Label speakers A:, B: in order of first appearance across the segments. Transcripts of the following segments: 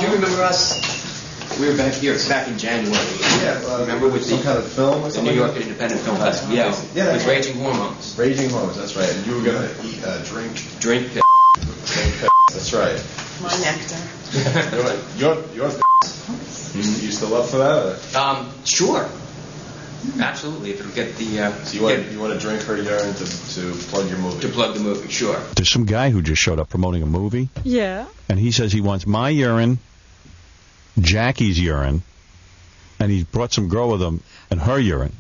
A: Do you remember us? We were back here. It's back in January.
B: Yeah.
A: Remember with
B: some kind of film or
A: the
B: something?
A: New York Independent Film Festival. Yeah.
B: Yeah.
A: With Raging Hormones.
B: Raging Hormones. That's right. And you were gonna eat, drink.
A: Drink.
B: That's right.
C: My nectar.
B: Your You still up for that? Or?
A: Sure. Absolutely. If it'll get the.
B: So you want to drink her urine to plug your movie?
A: To plug the movie, sure.
D: There's some guy who just showed up promoting a movie.
E: Yeah.
D: And he says he wants my urine, Jackie's urine, and he brought some girl with him, and her urine.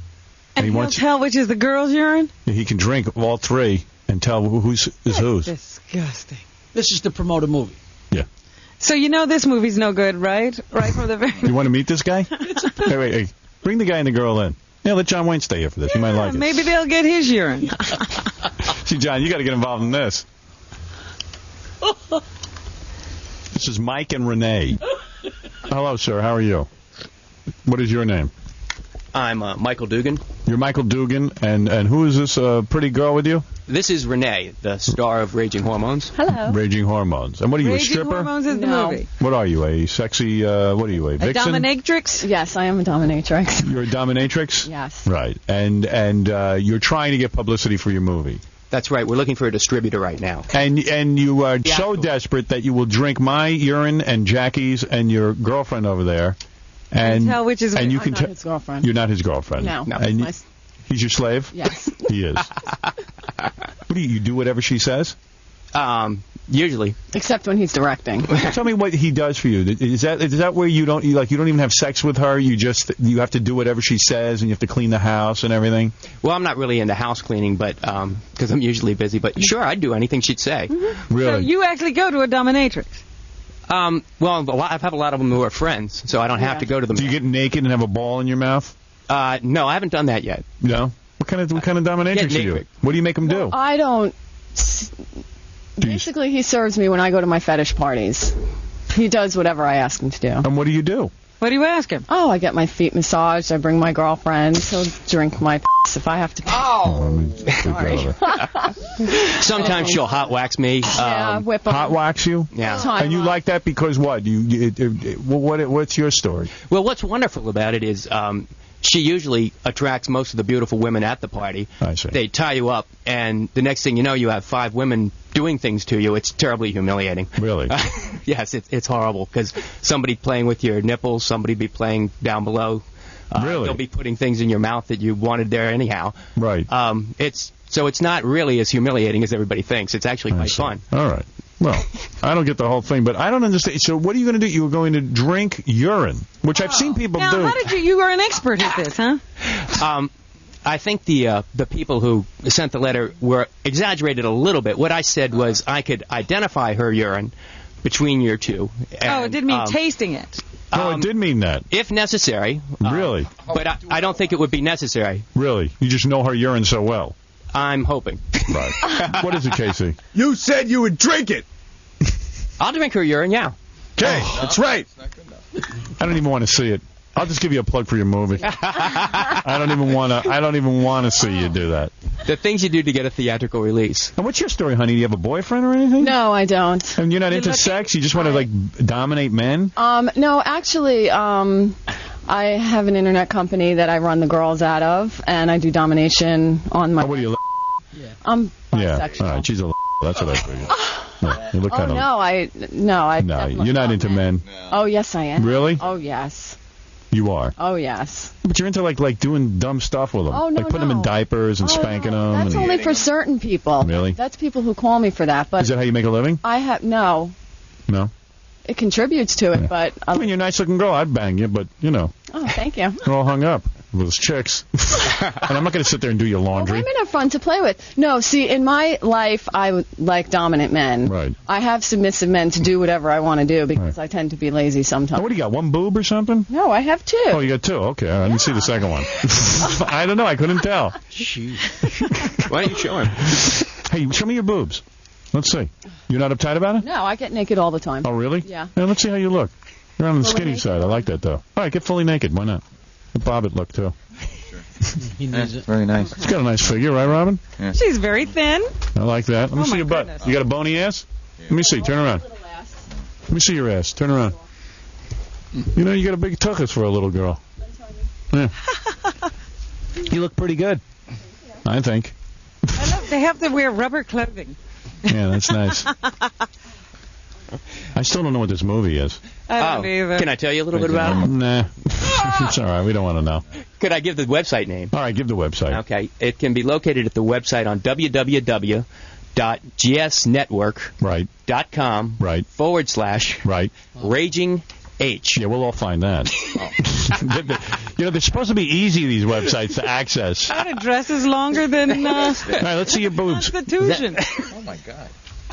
E: And he wants tell which is the girl's urine?
D: He can drink all three and tell who's whose.
E: Disgusting.
F: This is to promote a movie.
D: Yeah.
E: So you know this movie's no good, right? Right from the very.
D: You want to meet this guy? Hey, bring the guy and the girl in. Yeah, let John Wayne stay here for this. He might like it.
E: Maybe they'll get his urine.
D: See, John, you got to get involved in this. This is Mike and Renee. Hello, sir. How are you? What is your name?
G: I'm Michael Dugan.
D: You're Michael Dugan, and who is this pretty girl with you?
G: This is Renee, the star of Raging Hormones.
E: Hello.
D: Raging Hormones. And what are you, a stripper?
E: Raging Hormones is the movie.
D: What are you, a sexy, what are you, a vixen?
E: A dominatrix?
H: Yes, I am a dominatrix.
D: You're a dominatrix?
H: Yes.
D: Right. And you're trying to get publicity for your movie.
G: That's right. We're looking for a distributor right now.
D: And you are so desperate that you will drink my urine and Jackie's and your girlfriend over there. And
E: tell which is.
D: And you
H: I'm
D: can
H: not his girlfriend.
D: You're not his girlfriend.
H: No.
D: And he's your slave?
H: Yes.
D: He is. What do you do? Whatever she says?
G: Usually.
H: Except when he's directing.
D: Tell me what he does for you. Is that where you don't even have sex with her? You have to do whatever she says, and you have to clean the house and everything.
G: Well, I'm not really into house cleaning, but because I'm usually busy. But sure, I'd do anything she'd say.
E: Mm-hmm.
D: Really?
E: So you actually go to a dominatrix?
G: Well, I've had a lot of them who are friends, so I don't have to go to them.
D: Do you get naked and have a ball in your mouth?
G: No, I haven't done that yet.
D: No. What kind of dominatrix do you do? What do you make them do?
H: I don't. Basically, he serves me when I go to my fetish parties. He does whatever I ask him to do.
D: And what do you do?
E: What do you ask him?
H: Oh, I get my feet massaged. I bring my girlfriend. He'll drink my if I have to. Sorry.
G: Sometimes she'll hot wax me.
H: Yeah, whip 'em.
D: Hot wax you?
G: Yeah.
D: And you like that because what? What's your story?
G: Well, what's wonderful about it is she usually attracts most of the beautiful women at the party.
D: I see.
G: They tie you up, and the next thing you know, you have 5 women doing things to you. It's terribly humiliating.
D: Really?
G: Yes, it's horrible because somebody playing with your nipples, somebody be playing down below.
D: Really?
G: They'll be putting things in your mouth that you wanted there anyhow.
D: Right.
G: It's not really as humiliating as everybody thinks. It's actually quite fun.
D: All right. Well, I don't get the whole thing, but I don't understand. So what are you going to do? You were going to drink urine, which I've seen people do.
E: Now, how did you were an expert at this, huh?
G: I think the people who sent the letter were exaggerated a little bit. What I said was I could identify her urine between your two. And,
E: it didn't mean tasting it.
D: No, it did mean that.
G: If necessary.
D: Really?
G: But I don't think it would be necessary.
D: Really? You just know her urine so well.
G: I'm hoping.
D: Right. What is it, Casey?
B: You said you would drink it.
G: I'll drink her urine, yeah.
B: Okay, that's right.
D: I don't even want to see it. I'll just give you a plug for your movie. I don't even want to see you do that.
G: The things you do to get a theatrical release.
D: And what's your story, honey? Do you have a boyfriend or anything?
H: No, I don't.
D: And you're not into sex? You just want to dominate men?
H: No, actually, I have an internet company that I run the girls out of, and I do domination on my.
D: What are you?
H: I'm bisexual.
D: All right, she's a. That's what I figured. No, you look kind of.
H: No,
D: you're not into men.
H: Oh yes, I am.
D: Really?
H: Oh yes.
D: You are.
H: Oh yes.
D: But you're into like doing dumb stuff with them.
H: Oh no,
D: like putting them in diapers and spanking them.
H: That's only for certain people.
D: Really?
H: That's people who call me for that. But
D: is that how you make a living?
H: I have no.
D: No.
H: It contributes to it,
D: Yeah.
H: but.
D: I mean, you're a nice-looking girl. I'd bang you, but you know.
H: Oh, thank you.
D: You're all hung up with those chicks. And I'm not going to sit there and do your laundry.
H: Well, women are fun to play with. No, see, in my life, I would like dominant men.
D: Right.
H: I have submissive men to do whatever I want to do because I tend to be lazy sometimes.
D: Now, what do you got? One boob or something?
H: No, I have 2.
D: Oh, you got 2. Okay, I didn't see the second one. I don't know. I couldn't tell.
G: Why don't you show him?
D: Hey, show me your boobs. Let's see. You're not uptight about it?
H: No, I get naked all the time.
D: Oh, really?
H: Yeah.
D: Let's see how you look. You're on the
H: Fully
D: skinny
H: naked?
D: side. I like that, though. All right, get fully naked. Why not? Let Bobbit look, too.
F: He needs it.
A: Very nice.
D: It's got a nice figure, right, Robin?
A: Yeah.
E: She's very thin.
D: I like that. Let me see your butt.
E: goodness.
D: You got a bony ass? Let me see. Turn around. Let me see your ass. Turn around. You know, you got a big tuchus for a little girl. Yeah. You look pretty good. I think.
E: I love they have to wear rubber clothing.
D: Yeah, that's nice. I still don't know what this movie is.
E: I don't either.
G: Can I tell you a little bit about it?
D: Nah. It's all right. We don't want to know.
G: Could I give the website name?
D: All right, give the website.
G: Okay. It can be located at the website on www.gsnetwork.com
D: Right.
G: / Raging H.
D: Yeah, we'll all find that. You know, they're supposed to be easy, these websites, to access.
E: That address is longer than
D: All right, let's see your boobs.
E: Constitution.
B: Oh my God.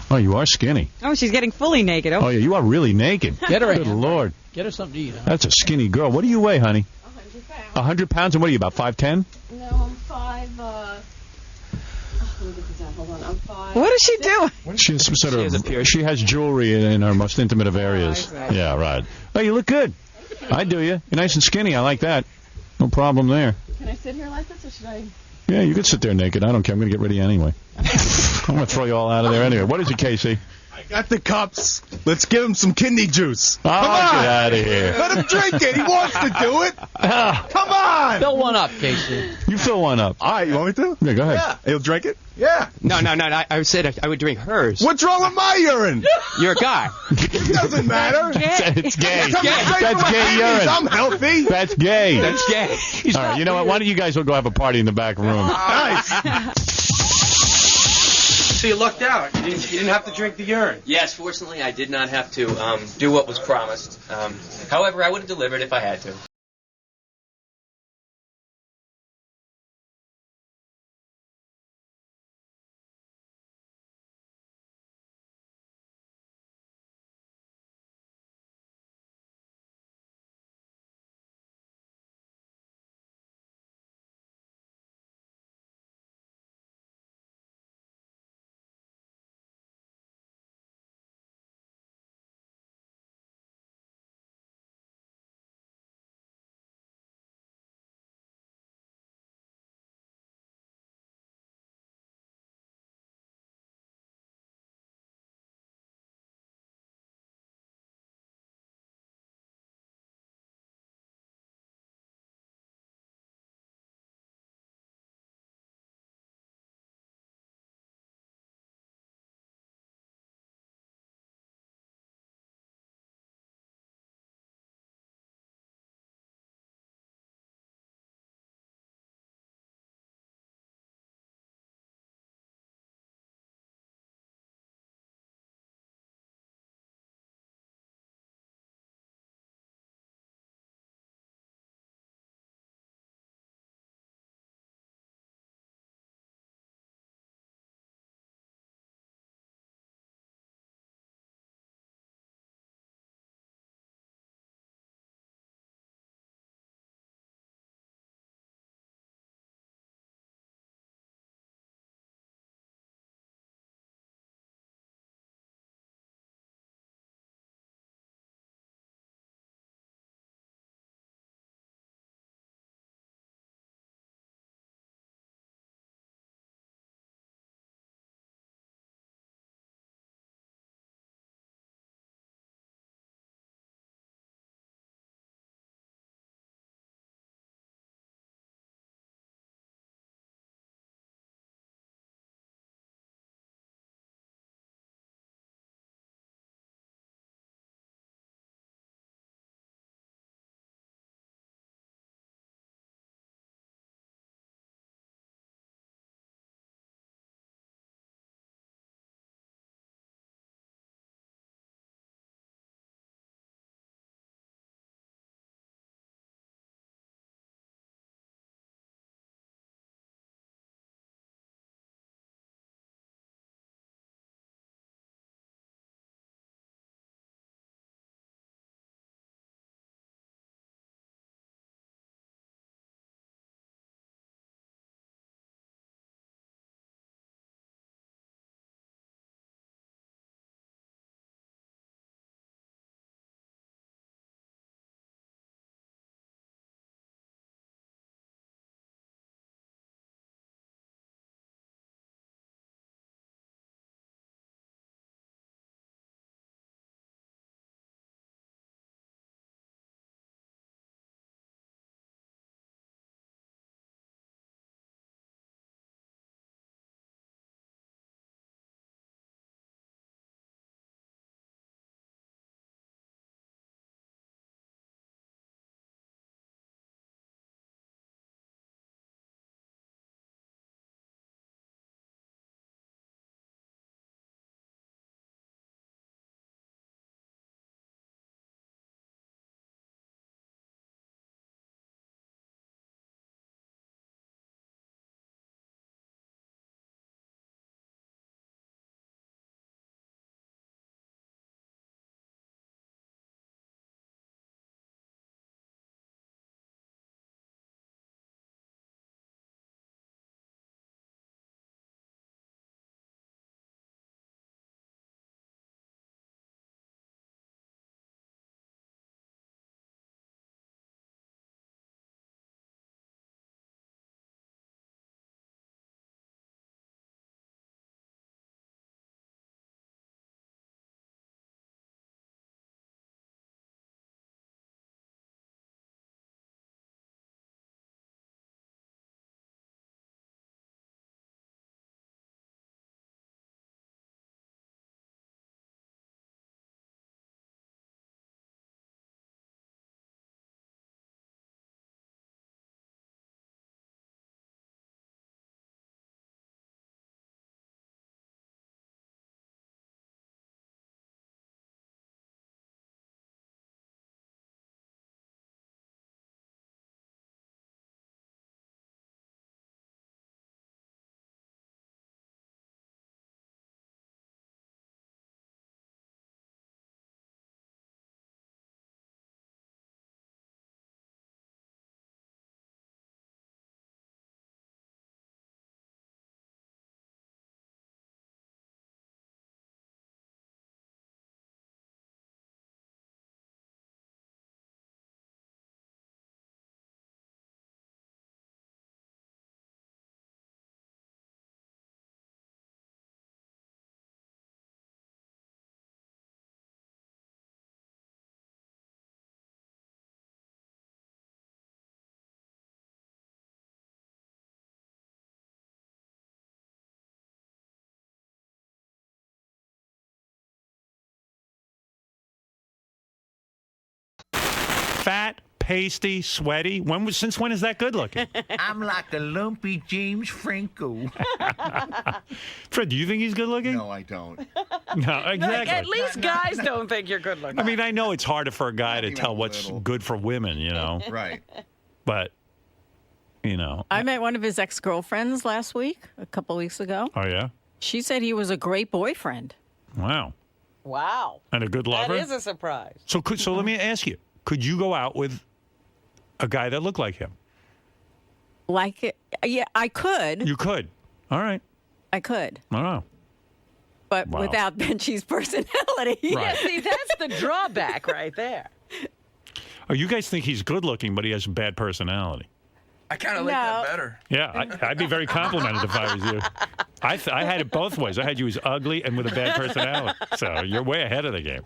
D: Oh, you are skinny.
E: Oh, she's getting fully naked.
D: Oh, yeah, you are really naked.
F: Get her
D: Good
F: in.
D: Lord.
F: Get her something to eat. Huh?
D: That's a skinny girl. What do you weigh, honey?
H: 100 pounds.
D: 100 pounds? And what are you, about 5'10"?
H: No, I'm 5. Let me get this out. Hold on. I'm 5.
E: What is she doing?
D: She has some sort
G: She has a piercing.
D: She has jewelry in her most intimate of areas.
E: right.
D: Yeah, right. Oh, you look good. I do you. You're nice and skinny. I like that. No problem there.
H: Can I sit here like this, or should I?
D: Yeah, you can sit there naked. I don't care. I'm going to get rid of you anyway. I'm going to throw you all out of there anyway. What is it, Casey?
B: I got the cups. Let's give him some kidney juice.
D: Oh,
B: Come on.
D: get out of here.
B: Let him drink it. He wants to do it. Come on.
F: Fill one up, Casey.
D: You fill one up.
B: All right, you want me to?
D: Yeah, go ahead.
B: Yeah. He'll drink it? Yeah.
G: No. I said I would drink hers.
B: What's wrong with my urine?
G: You're a guy.
B: It doesn't matter.
D: It's gay.
B: Coming straight
D: That's
B: from my
D: gay
B: kidneys.
D: urine.
B: I'm healthy.
D: That's gay.
G: That's gay.
D: All right, you know what? Why don't you guys all go have a party in the back room?
B: Nice.
A: So you lucked out. You didn't have to drink the urine.
G: Yes, fortunately, I did not have to do what was promised. However, I would have delivered if I had to.
D: fat, pasty, sweaty. Since when is that good looking?
C: I'm like a lumpy James Franco.
D: Fred, do you think he's good looking?
C: No, I don't.
D: No, exactly.
E: Like, at least guys don't think you're good looking.
D: I mean, I know it's harder for a guy to
C: Even
D: tell
C: a
D: what's
C: little.
D: good for women, you know.
C: Right.
D: But, you know.
I: I met one of his ex-girlfriends last week, a couple weeks ago.
D: Oh, yeah?
I: She said he was a great boyfriend.
D: Wow.
E: Wow.
D: And a good lover?
E: That is a surprise.
D: So let me ask you. Could you go out with a guy that looked like him?
I: Like it? Yeah, I could.
D: You could. All right.
I: I could.
D: Oh.
I: But
D: Wow.
I: without Benjy's personality.
D: Right.
E: See, that's the drawback right there.
D: Oh, you guys think he's good looking, but he has bad personality.
A: I kind of like that better.
D: Yeah, I'd be very complimented if I was you. I had it both ways. I had you as ugly and with a bad personality. So you're way ahead of the game.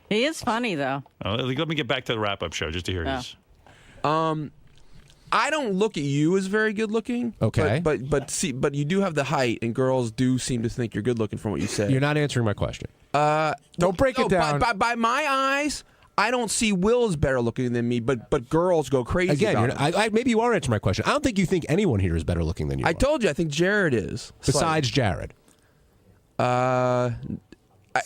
I: He is funny, though.
D: Let me get back to the wrap-up show just to hear his.
J: I don't look at you as very good looking.
K: Okay.
J: But you do have the height, and girls do seem to think you're good looking from what you say.
K: You're not answering my question. Don't break it down.
J: By my eyes, I don't see Will as better looking than me, but girls go crazy.
K: Again,
J: about him.
K: maybe you are answering my question. I don't think you think anyone here is better looking than you.
J: I told you, I think Jared is.
K: Besides Jared.
J: I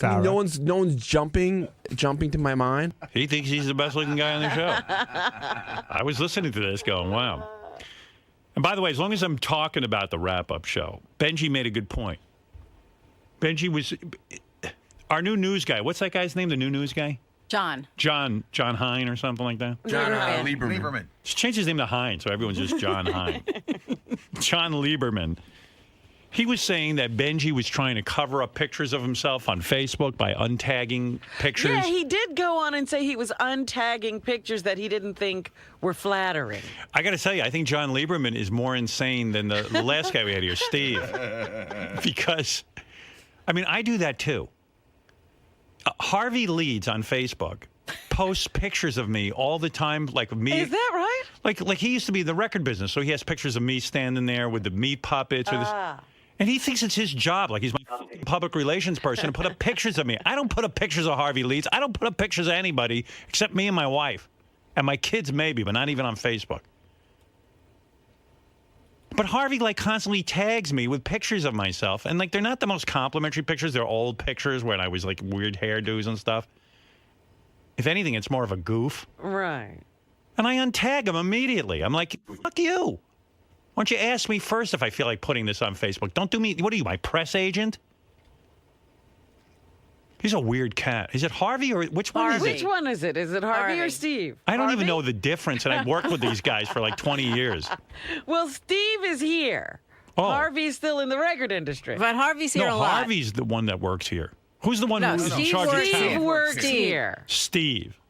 J: mean, no one's jumping to my mind.
D: He thinks he's the best looking guy on the show. I was listening to this going, wow. And by the way, as long as I'm talking about the wrap-up show, Benjy made a good point. Benjy was our new news guy. What's that guy's name, the new news guy?
I: John
D: Hine or something like that?
A: John Lieberman.
D: Just change his name to Hine so everyone's just John Hine. John Lieberman. He was saying that Benjy was trying to cover up pictures of himself on Facebook by untagging pictures.
E: Yeah, he did go on and say he was untagging pictures that he didn't think were flattering.
D: I got to tell you, I think John Lieberman is more insane than the last guy we had here, Steve. Because, I mean, I do that too. Harvey Leeds on Facebook posts pictures of me all the time, like me.
E: Is that right?
D: Like he used to be in the record business, so he has pictures of me standing there with the meat puppets. Or this, and he thinks it's his job, like he's my public relations person, to put up pictures of me. I don't put up pictures of Harvey Leeds. I don't put up pictures of anybody except me and my wife. And my kids maybe, but not even on Facebook. But Harvey, like, constantly tags me with pictures of myself. And, like, they're not the most complimentary pictures. They're old pictures when I was, like, weird hairdos and stuff. If anything, it's more of a goof.
E: Right.
D: And I untag him immediately. I'm like, fuck you. Why don't you ask me first if I feel like putting this on Facebook? Don't do me. What are you, my press agent? He's a weird cat. Is it Harvey or which one is it?
E: Which one is it? Is it Harvey or Steve?
D: I don't
E: Harvey?
D: even know the difference, and I've worked with these guys for like 20 years.
E: Well, Steve is here.
D: Oh.
E: Harvey's still in the record industry.
I: But Harvey's here a
D: No,
I: lot.
D: Harvey's the one that works here. Who's the one
I: No,
D: who's in
I: Steve
D: charge of
I: works
D: town?
E: Steve works here.
D: Steve.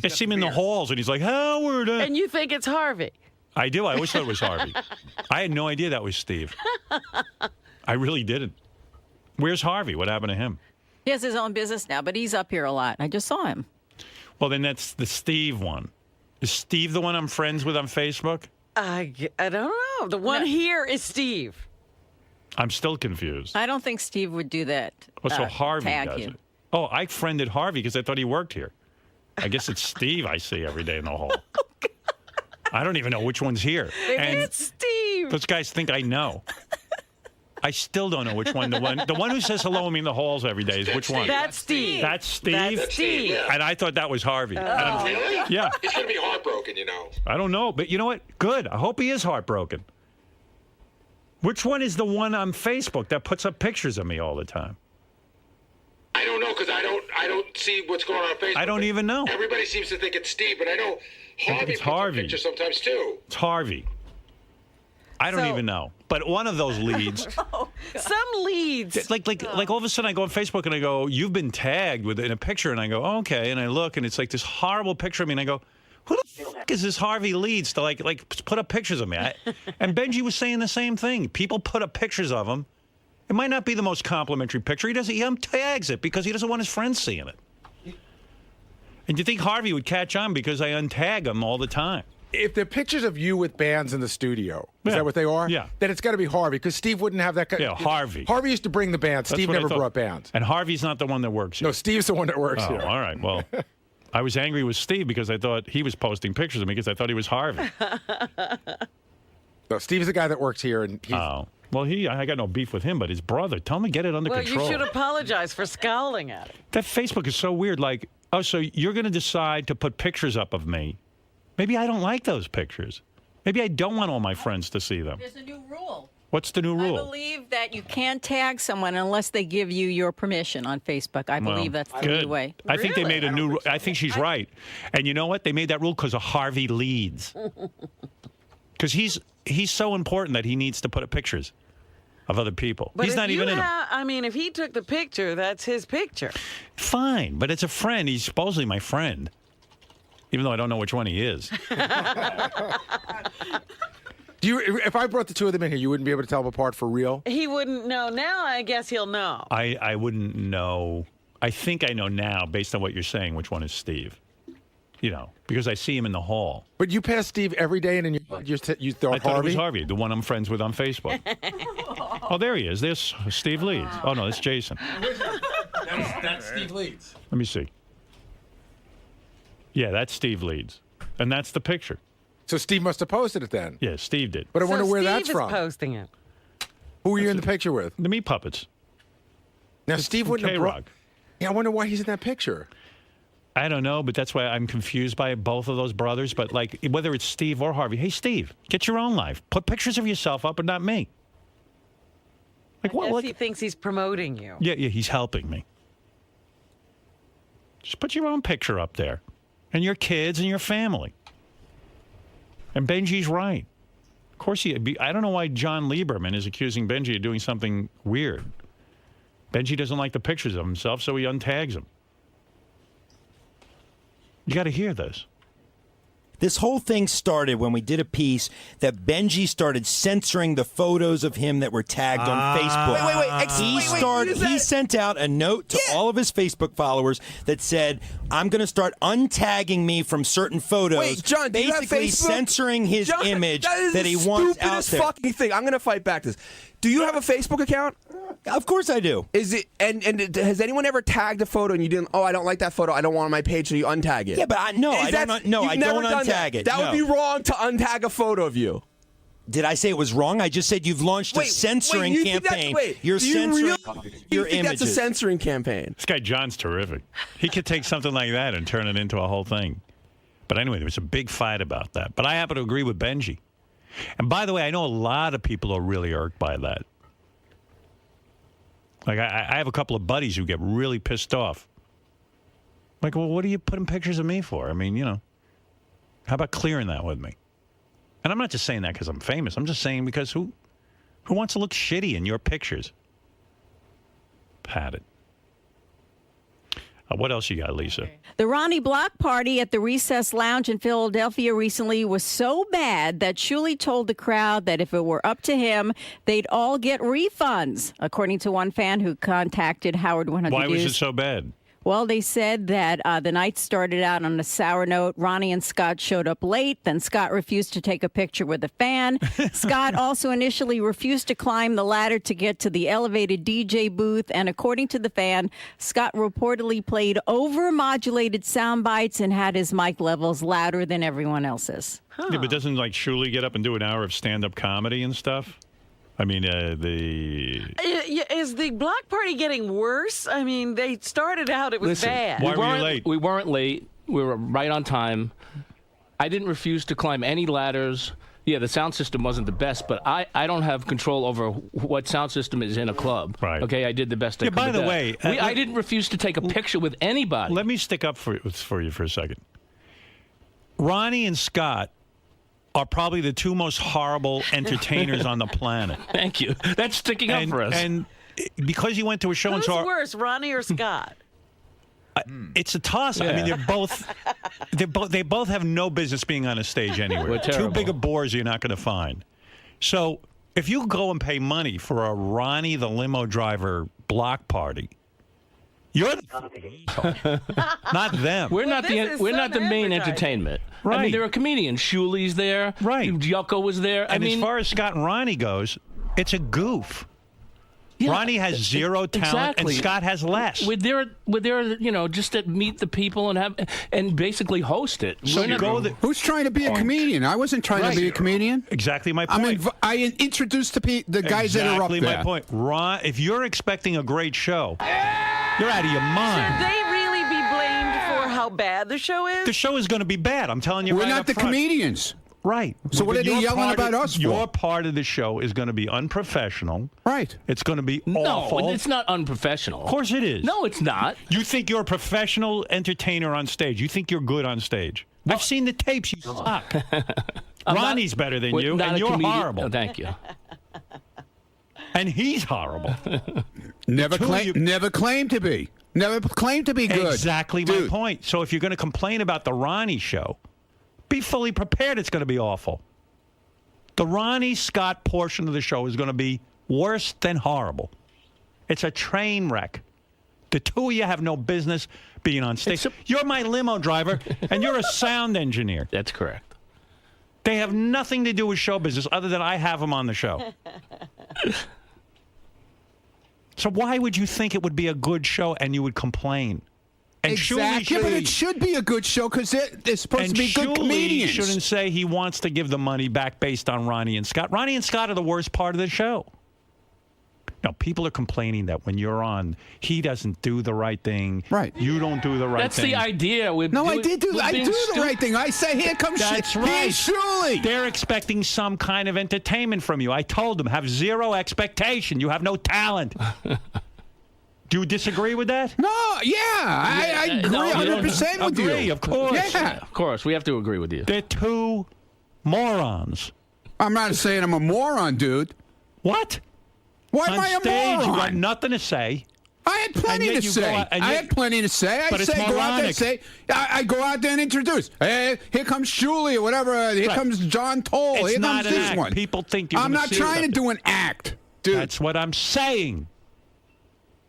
D: I see him in the halls, and he's like, Howard.
E: And you think it's Harvey.
D: I do. I always thought it was Harvey. I had no idea that was Steve. I really didn't. Where's Harvey? What happened to him?
I: He has his own business now, but he's up here a lot. I just saw him.
D: Well, then that's the Steve one. Is Steve the one I'm friends with on Facebook?
E: I don't know. The one here is Steve.
D: I'm still confused.
I: I don't think Steve would do that.
D: Well, so Harvey
I: tag
D: does
I: you.
D: it. Oh, I friended Harvey because I thought he worked here. I guess it's Steve I see every day in the hall. I don't even know which one's here.
E: Maybe it's Steve.
D: Those guys think I know. I still don't know which one. The one who says hello to me in the halls every day is which one?
E: That's Steve.
D: That's Steve?
E: That's Steve.
L: Yeah.
D: And I thought that was Harvey.
L: Really?
D: Yeah.
L: He's going to be heartbroken, you know.
D: I don't know, but you know what? Good. I hope he is heartbroken. Which one is the one on Facebook that puts up pictures of me all the time?
L: I don't know because I don't see what's going on Facebook.
D: I don't even know.
L: Everybody seems to think it's Steve, but I know Harvey
D: It's
L: puts up
D: Harvey.
L: pictures sometimes too.
D: It's Harvey. I don't
E: So-
D: even know. But one of those leads,
E: Some leads.
D: like all of a sudden I go on Facebook and I go, you've been tagged in a picture, and I go, okay, and I look and it's like this horrible picture of me, and I go, who the fuck is this Harvey Leeds to like put up pictures of me? And Benjy was saying the same thing. People put up pictures of him. It might not be the most complimentary picture. He untags it because he doesn't want his friends seeing it. And you think Harvey would catch on because I untag him all the time?
M: If they're pictures of you with bands in the studio, is
D: Yeah.
M: that what they are?
D: Yeah.
M: Then it's got to be Harvey, because Steve wouldn't have that kind
D: Yeah, Harvey.
M: Harvey used to bring the band.
D: That's
M: Steve
D: what I
M: never
D: thought.
M: brought bands.
D: And Harvey's not the one that works here.
M: No, Steve's the one that works
D: Oh,
M: here.
D: all right. Well, I was angry with Steve because I thought he was posting pictures of me because I thought he was Harvey.
M: No, Steve's the guy that works here, and he's...
D: Oh. Well, I got no beef with him, but his brother. Tell him to get it under control.
E: Well, you should apologize for scowling at him.
D: That Facebook is so weird. Like, oh, so you're going to decide to put pictures up of me. Maybe I don't like those pictures. Maybe I don't want all my friends to see them.
I: There's a new rule.
D: What's the new rule?
I: I believe that you can't tag someone unless they give you your permission on Facebook. I believe that's the new way.
D: I think they made a new rule. I think she's right. And you know what? They made that rule because of Harvey Leeds. Because he's so important that he needs to put up pictures of other people.
E: But
D: he's not even in them.
E: I mean, if he took the picture, that's his picture.
D: Fine, but it's a friend. He's supposedly my friend. Even though I don't know which one he is.
M: If I brought the two of them in here, you wouldn't be able to tell them apart for real?
E: He wouldn't know. Now I guess he'll know.
D: I wouldn't know. I think I know now, based on what you're saying, which one is Steve. You know, because I see him in the hall.
M: But you pass Steve every day, and then you thought
D: I thought it was Harvey, the one I'm friends with on Facebook. Oh, there he is. There's Steve Leeds. Oh, no, that's Jason.
B: That's Steve Leeds.
D: Let me see. Yeah, that's Steve Leeds. And that's the picture.
M: So Steve must have posted it then.
D: Yeah, Steve did.
M: But I wonder where that's
E: Steve
M: from.
E: is posting it.
M: Who were you in the picture with?
D: The Meat Puppets.
M: Now, Steve wouldn't have
D: K-Rock.
M: Yeah, I wonder why he's in that picture.
D: I don't know, but that's why I'm confused by both of those brothers. But, like, whether it's Steve or Harvey, hey, Steve, get your own life. Put pictures of yourself up and not me. Like,
E: I guess he thinks he's promoting you.
D: Yeah, he's helping me. Just put your own picture up there. And your kids and your family. And Benjy's right. Of course, I don't know why John Lieberman is accusing Benjy of doing something weird. Benjy doesn't like the pictures of himself, so he untags him. You got to hear this.
N: This whole thing started when we did a piece that Benjy started censoring the photos of him that were tagged on Facebook. He sent out a note to all of his Facebook followers that said, I'm going to start untagging me from certain photos.
J: Wait, John, do you have
N: basically
J: Facebook?
N: censoring his
J: John,
N: image
J: that
N: he wants out there.
J: Fucking thing. I'm going to fight back this. Do you have a Facebook account?
N: Of course I do.
J: Is it and has anyone ever tagged a photo and you didn't? Oh, I don't like that photo. I don't want it on my page, so you untag it.
N: Yeah, but I don't untag it.
J: That would be wrong to untag a photo of you.
N: Did I say it was wrong? I just said you've launched a censoring campaign. You're censoring your images.
J: That's a censoring campaign.
D: This guy John's terrific. He could take something like that and turn it into a whole thing. But anyway, there was a big fight about that. But I happen to agree with Benjy. And by the way, I know a lot of people are really irked by that. Like, I have a couple of buddies who get really pissed off. Like, well, what are you putting pictures of me for? I mean, you know, how about clearing that with me? And I'm not just saying that because I'm famous. I'm just saying because who wants to look shitty in your pictures? Pat it. What else you got, Lisa?
I: The Ronnie block party at the Recess Lounge in Philadelphia recently was so bad that Shuley told the crowd that if it were up to him, they'd all get refunds, according to one fan who contacted Howard 100
D: Why was
I: News.
D: it so bad?
I: Well, they said that the night started out on a sour note. Ronnie and Scott showed up late. Then Scott refused to take a picture with a fan. Scott also initially refused to climb the ladder to get to the elevated DJ booth. And according to the fan, Scott reportedly played over-modulated sound bites and had his mic levels louder than everyone else's.
D: Yeah, but doesn't, like, Shuley get up and do an hour of stand-up comedy and stuff? I mean,
E: Is the block party getting worse? I mean, they started out, it was bad.
D: Why were you late?
F: We weren't late. We were right on time. I didn't refuse to climb any ladders. Yeah, the sound system wasn't the best, but I don't have control over what sound system is in a club.
D: Right.
F: Okay, I did the best I could.
D: By
F: with
D: the
F: that.
D: way,
F: I didn't refuse to take a picture with anybody.
D: Let me stick up for you for a second. Ronnie and Scott are probably the two most horrible entertainers on the planet.
F: Thank you. That's sticking up for us.
D: And because you went to a show
E: Who's
D: and saw...
E: worse, Ronnie or Scott?
D: It's a toss.
F: Yeah.
D: I mean, they both have no business being on a stage anywhere.
F: We're terrible.
D: Two bigger bores you're not going to find. So if you go and pay money for a Ronnie the limo driver block party, you're not them.
F: We're not the main entertainment.
D: Right.
F: I mean, there are comedians. Shuley's there.
D: Right.
F: Yucko was there.
D: And as far as Scott and Ronnie goes, it's a goof. Ronnie has zero talent,
F: exactly.
D: and Scott has less.
F: We're there, just to meet the people and basically host it.
D: So you go
M: who's trying to be a comedian? I wasn't trying to be a comedian.
D: Exactly my point.
M: I introduced the guys that are up there.
D: Exactly my point. Ron, if you're expecting a great show, you're out of your mind.
E: Should they really be blamed for how bad the show is?
D: The show is going to be bad. I'm telling you.
M: We're
D: right
M: not
D: up
M: the
D: front.
M: comedians.
D: Right.
M: So what are they yelling about us for?
D: Your part of the show is going to be unprofessional.
M: Right.
D: It's going to be awful.
F: No, it's not unprofessional.
D: Of course it is.
F: No, it's not.
D: You think you're a professional entertainer on stage. You think you're good on stage. I've seen the tapes. You suck. Ronnie's better than you, and you're horrible.
F: Oh, thank you.
D: And he's horrible.
M: Never claimed to be. Never claimed to be good.
D: Exactly my point. So if you're going to complain about the Ronnie show, be fully prepared. It's going to be awful. The Ronnie Scott portion of the show is going to be worse than horrible. It's a train wreck. The two of you have no business being on stage. You're my limo driver, and you're a sound engineer.
F: That's correct.
D: They have nothing to do with show business other than I have them on the show. So why would you think it would be a good show and you would complain? And
M: exactly, but it should be a good show because they're supposed to be good comedians.
D: Shouldn't say he wants to give the money back based on Ronnie and Scott. Ronnie and Scott are the worst part of the show. No, people are complaining that when you're on, he doesn't do the right thing.
M: Right.
D: You don't do the right
F: That's
D: thing.
F: the idea.
M: I do the right thing. I say, here comes
D: That's right.
M: Here's Shirley.
D: They're expecting some kind of entertainment from you. I told them, have zero expectation. You have no talent. Do you disagree with that?
M: No, I agree 100% with you.
D: Agree, of course.
M: Yeah.
F: Of course, we have to agree with you.
D: They're two morons.
M: I'm not saying I'm a moron, dude.
D: What?
M: Why am
D: On
M: I a
D: stage,
M: moron?
D: you got nothing to say.
M: I had plenty to say. I had plenty to say. I say go out there and say. I go out there and introduce. Hey, here comes Shuley or whatever. Here comes John Toll.
D: It's
M: Here
D: not
M: comes
D: an
M: this
D: act.
M: one.
D: People think you're
M: I'm not trying to do an act, dude.
D: That's what I'm saying.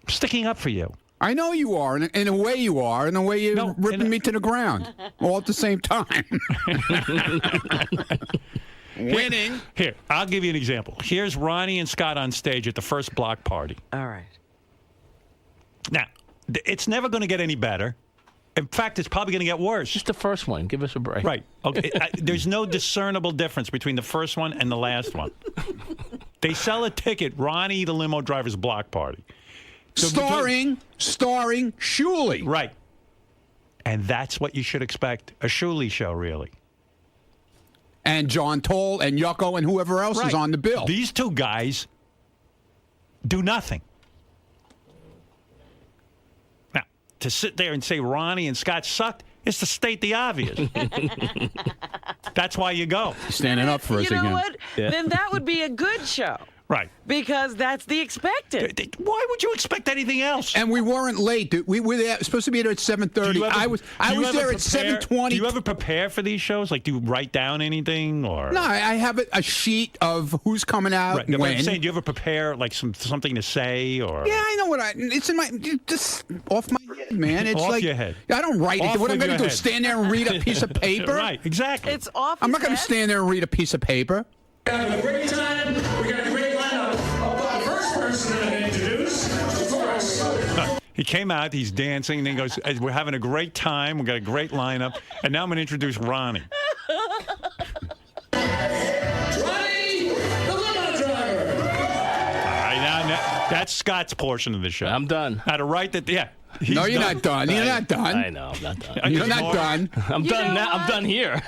D: I'm sticking up for you.
M: I know you are. In a way you are. In a way you're ripping me to the ground. All at the same time. Winning.
D: Here, I'll give you an example. Here's Ronnie and Scott on stage at the first block party.
E: All right.
D: Now, it's never going to get any better. In fact, it's probably going to get worse.
F: Just the first one. Give us a break.
D: Right. Okay. There's no discernible difference between the first one and the last one. They sell a ticket, Ronnie the limo driver's block party. So
M: starring Shuley.
D: Right. And that's what you should expect. A Shuley show, really.
M: And John Toll and Yucko and whoever else is on the bill.
D: These two guys do nothing. Now, to sit there and say Ronnie and Scott sucked is to state the obvious. That's why you go.
M: Standing up for us again.
E: You know what? Yeah. Then that would be a good show.
D: Right.
E: Because that's the expected.
D: Why would you expect anything else?
M: And we weren't late, dude. We were there, supposed to be there at 7:30. I was there at 7:20.
D: Do you ever prepare for these shows? Like, do you write down anything? Or
M: no, I have a sheet of who's coming out
D: right. No,
M: when.
D: I'm saying, do you ever prepare like something to say? Or
M: yeah, I know what it's in my just off my head, man. It's
D: off
M: like
D: your head.
M: I don't write it. What I'm going to do? Stand there and read a piece of paper?
D: Right, exactly.
E: It's off.
M: I'm not going to stand there and read a piece of paper.
L: We got a great time. We got a great lineup. The first person I'm going to introduce, of course.
D: He came out, he's dancing, and then he goes, we're having a great time, we got a great lineup, and now I'm going to introduce Ronnie.
L: Ronnie, the limo driver.
D: All right, now that's Scott's portion of the show.
F: I'm done.
D: How to write that, yeah.
M: No, you're not done. You're not done.
F: I know, I'm not done.
M: You're not done.
F: I'm done now. I'm done here.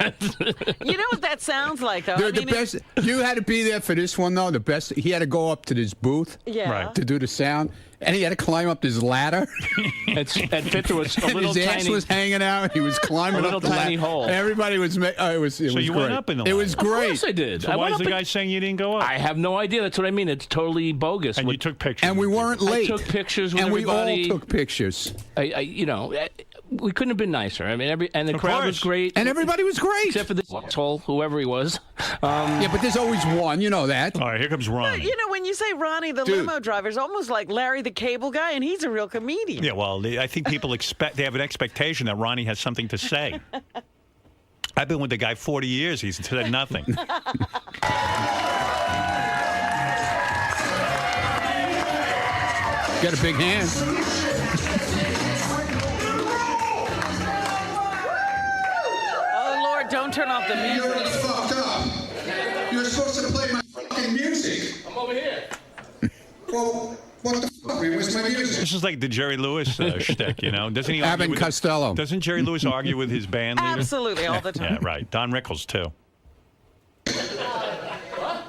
E: You know what that sounds like, though?
M: Dude, the best. You had to be there for this one, though. The best. He had to go up to this booth to do the sound, and he had to climb up this ladder.
F: And Victor was a little
M: his ass
F: tiny.
M: was hanging out. He was climbing
F: little
M: up the
F: tiny
M: ladder.
F: hole.
M: Everybody was. It was.
D: So
M: was
D: you
M: great.
D: went up in the
M: It was
F: Of
M: great.
F: course I did.
D: So
F: I
D: why
F: went
D: is the
F: up
D: guy saying you didn't go up?
F: I have no idea. That's what I mean. It's totally bogus.
D: And you took pictures.
M: And we weren't late.
F: I took pictures with
M: and
F: everybody.
M: we all took pictures.
F: We couldn't have been nicer. I mean, the crowd was great.
M: And everybody was great.
F: Except for this asshole, whoever he was.
M: Yeah, but there's always one. You know that.
D: All right, here comes Ronnie.
E: You know, when you say Ronnie the limo driver, it's almost like Larry the Cable Guy, and he's a real comedian.
D: Yeah, well, I think people they have an expectation that Ronnie has something to say. I've been with the guy 40 years. He's said nothing.
M: Got a big hand.
E: Oh, Lord, don't turn off the music.
L: You're fucked up. You're supposed to play my fucking music.
F: I'm over here.
L: Well, what the fuck, man? Where's my music?
D: This is like the Jerry Lewis shtick, you know? Doesn't he argue
M: Abbott
D: with
M: Costello.
D: Doesn't Jerry Lewis argue with his band leader?
E: Absolutely, all the time.
D: Yeah, right. Don Rickles, too.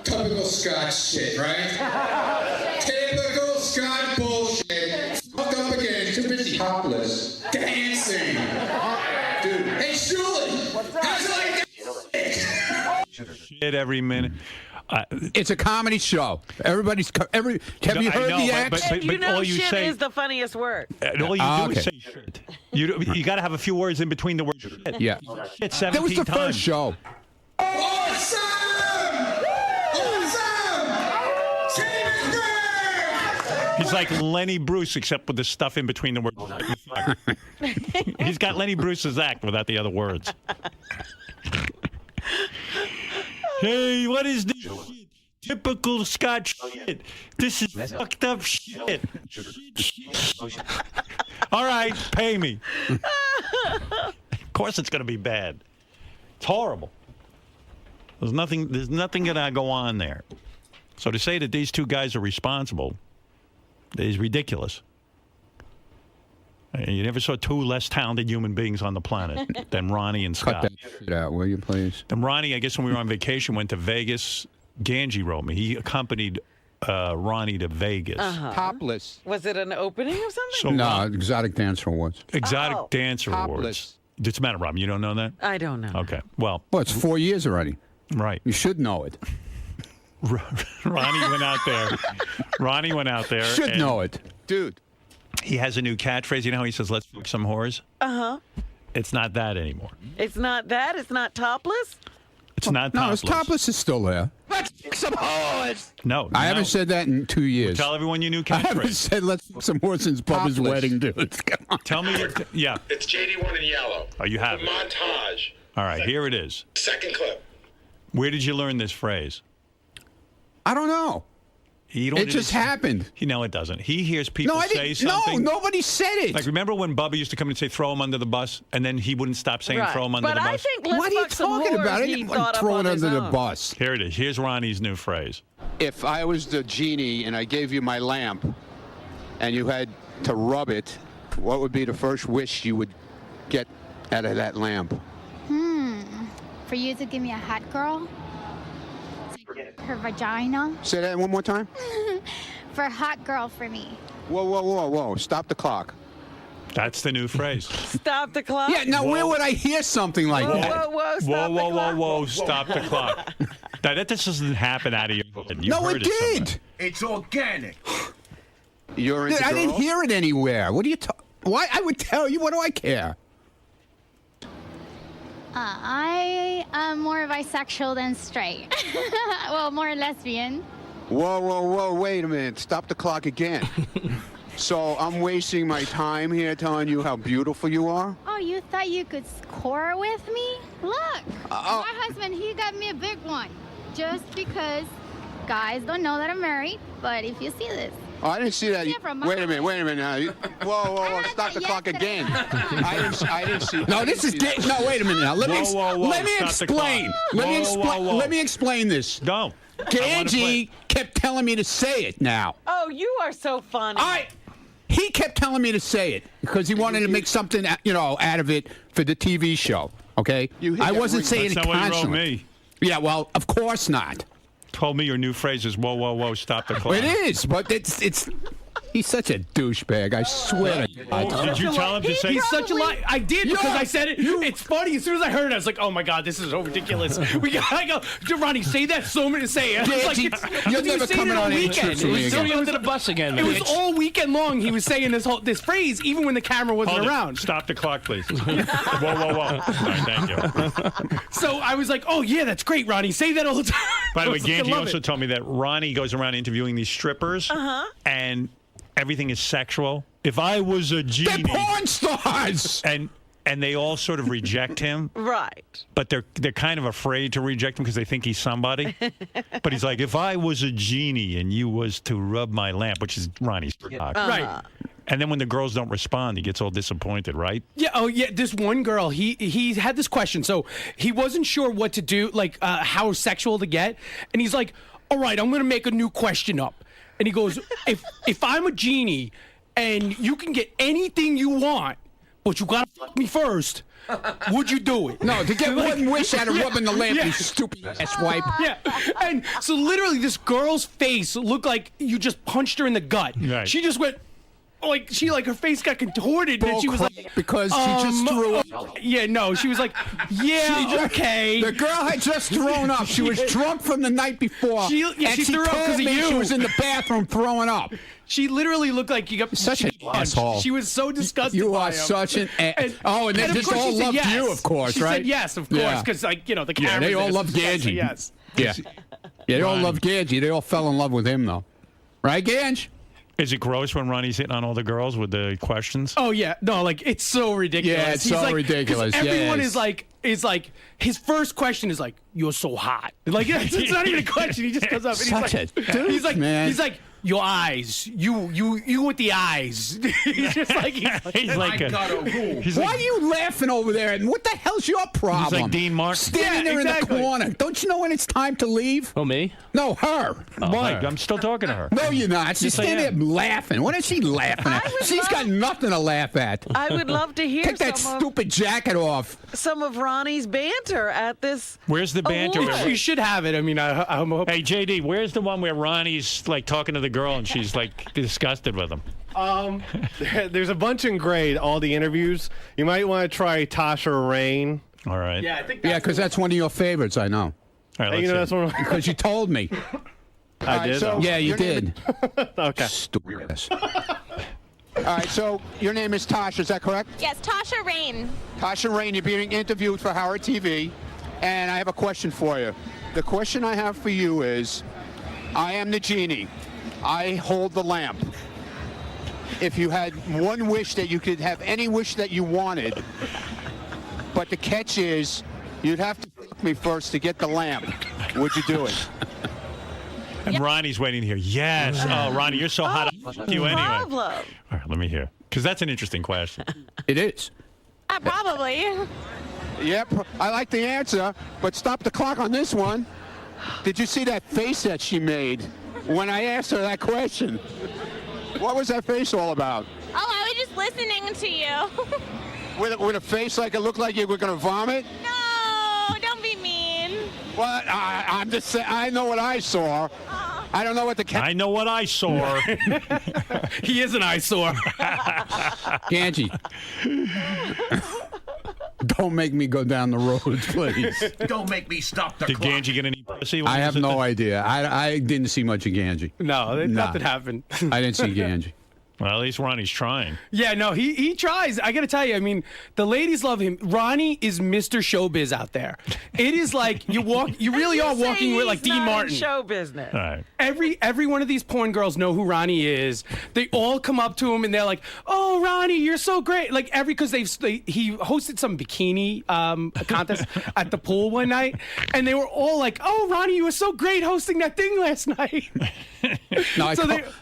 L: Typical Scott shit, right? Typical Scott bullshit. Fucked up again. Too busy topless. Dancing. Dude. Hey, Shuli. How's it like that?
D: Shit every minute.
M: It's a comedy show. Have you heard the acts?
E: And you know
D: all you
E: shit
D: say,
E: is the funniest word.
D: And all you do is say shit. You got to have a few words in between the words shit.
M: Yeah.
D: Shit 17
M: That was the
D: times.
M: first show.
L: Awesome! Awesome! Team is great!
D: He's like Lenny Bruce, except with the stuff in between the words. He's got Lenny Bruce's act without the other words. Hey, what is this shit? Typical Scotch shit. This is fucked up shit. All right, pay me. Of course it's going to be bad. It's horrible. There's nothing going to go on there. So to say that these two guys are responsible is ridiculous. You never saw two less talented human beings on the planet than Ronnie and Scott.
M: Cut that shit out, will you, please?
D: And Ronnie, I guess when we were on vacation, went to Vegas. Benjy wrote me. He accompanied Ronnie to Vegas.
M: Topless.
E: Was it an opening or something?
D: So
M: No, Exotic Dancer Awards.
D: Exotic Dancer
M: Topless.
D: Awards. What's the matter, Rob? You don't know that?
E: I don't know.
D: Okay. Well,
M: it's 4 years already.
D: Right.
M: You should know it.
D: Ronnie went out there.
M: Should
D: and
M: know it. Dude.
D: He has a new catchphrase. You know how he says, let's fuck some whores?
E: Uh-huh.
D: It's not that anymore.
E: It's not that? It's not topless?
D: It's not
M: No,
D: topless.
M: his topless is still there.
E: Let's fuck some whores!
D: No.
M: I haven't said that in 2 years.
D: Tell everyone your new
M: I haven't
D: catchphrase.
M: said let's fuck some horse since Bubba's wedding, dude. Come on.
D: Tell me. Yeah.
O: It's JD1 in yellow.
D: Oh, you have
O: The
D: it.
O: montage.
D: All right, here it is.
O: Second clip.
D: Where did you learn this phrase?
M: I don't know. It just happened.
D: No, it doesn't. He hears people
M: No, I
D: say
M: didn't.
D: something.
M: No, nobody said it.
D: Like, remember when Bubba used to come and say, throw him under the bus? And then he wouldn't stop saying,
E: Right.
D: throw him under
E: But
D: the
E: I
D: bus?
E: think let's
M: What are you
E: fuck some
M: talking about?
E: whores,
M: I
E: he
M: didn't
E: thought up
M: throw
E: on
M: it
E: his
M: under the
E: own.
M: bus.
D: Here it is. Here's Ronnie's new phrase.
P: If I was the genie and I gave you my lamp and you had to rub it, what would be the first wish you would get out of that lamp?
Q: For you to give me a hot girl? Her vagina?
P: Say that one more time.
Q: For a hot girl for me.
P: Whoa, whoa, whoa, whoa. Stop the clock.
D: That's the new phrase.
E: Stop the clock?
M: Yeah, now where would I hear something like
E: Whoa,
M: that?
E: whoa, stop
D: Whoa,
E: the
D: whoa,
E: clock.
D: whoa, whoa, stop the clock. That doesn't happen out of your head. You
M: No,
D: heard
M: it did.
D: somewhere.
C: It's organic.
P: You're into
M: Dude, I didn't
P: girls?
M: hear it anywhere. What are you talking? Why? I would tell you. What do I care?
Q: I am more bisexual than straight. Well, more lesbian.
P: Whoa, whoa, whoa. Wait a minute. Stop the clock again. So I'm wasting my time here telling you how beautiful you are?
Q: Oh, you thought you could score with me? Look, my husband, he got me a big one. Just because guys don't know that I'm married, but if you see this.
P: Oh, I didn't see that.
Q: Yeah, from my
P: Wait a minute now. Whoa, whoa, whoa. Stop the clock again. I didn't see
M: No, this is no. Wait a minute now. Let me let me
D: stop the
M: explain.
D: clock.
M: Let me
D: Whoa,
M: explain.
D: whoa, whoa.
M: Let me explain this.
D: No.
M: Benjy kept telling me to say it now.
E: Oh, you are so funny.
M: He kept telling me to say it because he wanted to make something, out of it for the TV show. Okay, I wasn't saying
D: That's
M: it
D: not what he wrote
M: constantly.
D: me.
M: Yeah, well, of course not.
D: Told me your new phrase is, whoa, whoa, whoa, stop the clock.
M: It is, but it's. He's such a douchebag. I swear to God.
D: Did you tell him to say
R: He's such a lie. I did because
M: Yeah,
R: I said it. It's funny. As soon as I heard it, I was like, "Oh my God, this is so ridiculous." I go, Ronnie, say that so many say it. I was like,
M: You're
R: he was
M: never
R: saying
M: coming
R: it all
M: on any
R: weekend.
M: trips with me
F: Throw
M: again.
F: you under the bus again.
R: It was
F: bitch.
R: all weekend long. He was saying this phrase, even when the camera wasn't
D: Hold it.
R: around.
D: Stop the clock, please. Whoa, whoa, whoa. All right, thank you.
R: So I was like, "Oh yeah, that's great, Ronnie. Say that all the time."
D: By the way,
R: I was like, I
D: Benjy
R: love
D: also
R: it.
D: told me that Ronnie goes around interviewing these strippers, and everything is sexual. If I was a genie,
M: They're porn stars.
D: and and they all sort of reject him.
E: Right.
D: But they're kind of afraid to reject him because they think he's somebody. But he's like, if I was a genie and you was to rub my lamp, which is Ronnie's talk.
R: Right.
D: And then when the girls don't respond, he gets all disappointed, right?
R: Yeah. Oh, yeah. This one girl, he had this question, so he wasn't sure what to do, like how sexual to get, and he's like, "All right, I'm gonna make a new question up." And he goes, "If I'm a genie, and you can get anything you want, but you gotta fuck me first, would you do it?"
M: No, to get one wish out of rubbing the lamp, you stupid ass wipe.
R: Yeah. And so literally, this girl's face looked like you just punched her in the gut.
D: Right.
R: She just went. Her face got contorted, and she was like,
M: because she just threw up.
R: Yeah, no, she was like, yeah, okay.
M: The girl had just thrown up. She was drunk from the night before.
R: She threw up because of you.
M: She was in the bathroom throwing up.
R: She literally looked like you got
M: such an asshole.
R: She was so disgusted.
M: You
R: by
M: are
R: him.
M: such an and they
R: of
M: just
R: course
M: all
R: she said
M: loved
R: yes.
M: you, of course,
R: she
M: right?
R: Said yes, of course, because the cameras.
M: Yeah, they all loved Ganji.
R: Yes.
M: Yeah, they all loved Ganji. They all fell in love with him, though, right, Ganj?
D: Is it gross when Ronnie's hitting on all the girls with the questions?
R: Oh yeah, no, like it's so ridiculous.
M: Yeah, it's so ridiculous.
R: Everyone
M: yes.
R: is like his first question is like, "You're so hot." Like it's not even a question. He just comes up and he's like, "Your eyes, you with the eyes." He's just like he's like
M: why are you laughing over there? And what the hell's your problem?
D: He's like Dean Martin.
M: Standing there in the corner. Don't you know when it's time to leave?
F: Oh, me?
M: No, her.
D: Mike, I'm still talking to her.
M: No, you're not. She's standing there laughing. What is she laughing at? She's got nothing to laugh at.
E: I would love to hear
M: Take that stupid jacket off.
E: Some of Ronnie's banter at this.
D: Where's the banter?
R: You should have it. I mean, I'm hoping.
D: Hey, JD, where's the one where Ronnie's like talking to the girl and she's like disgusted with him?
S: There's a bunch in grade, all the interviews. You might want to try Tasha Rain.
D: All right.
R: Yeah, I think.
M: Yeah, because that's one of your favorites. I know.
D: All right,
S: you know that's one.
M: Because you told me.
S: I did.
P: so
M: Yeah, you did.
S: Okay.
M: Stupid ass.
P: All right, so your name is Tasha, is that correct?
T: Yes, Tasha Rain.
P: Tasha Rain, you're being interviewed for Howard TV, and I have a question for you. The question I have for you is, I am the genie. I hold the lamp. If you had one wish that you could have any wish that you wanted, but the catch is, you'd have to fuck me first to get the lamp. Would you do it?
D: And Ronnie's waiting here. Yes. Oh, Ronnie, you're so hot. I'll fuck you anyway.
E: Problem.
D: All right, let me hear. Because that's an interesting question.
M: It is.
T: Probably.
P: Yep, I like the answer, but stop the clock on this one. Did you see that face that she made when I asked her that question? What was that face all about?
T: Oh, I was just listening to you.
P: With a face like it looked like you were going to vomit?
T: No, don't be mean.
P: Well, I'm just saying, I know what I saw. I don't know what the
D: I know what I saw.
R: He is an eyesore.
M: Ganji. Don't make me go down the road, please.
C: Don't make me stop the
D: Did
C: clock.
D: Ganji get any pussy?
M: I have no idea. I didn't see much of Ganji.
R: No, nothing happened.
M: I didn't see Ganji.
D: Well, at least Ronnie's trying.
R: Yeah, no, he tries. I got to tell you, I mean, the ladies love him. Ronnie is Mr. Showbiz out there. It is like you really are walking with like Dean Martin.
E: Show business.
D: All right.
R: Every one of these porn girls know who Ronnie is. They all come up to him and they're like, "Oh, Ronnie, you're so great!" Like because he hosted some bikini contest at the pool one night, and they were all like, "Oh, Ronnie, you were so great hosting that thing last night."
M: No,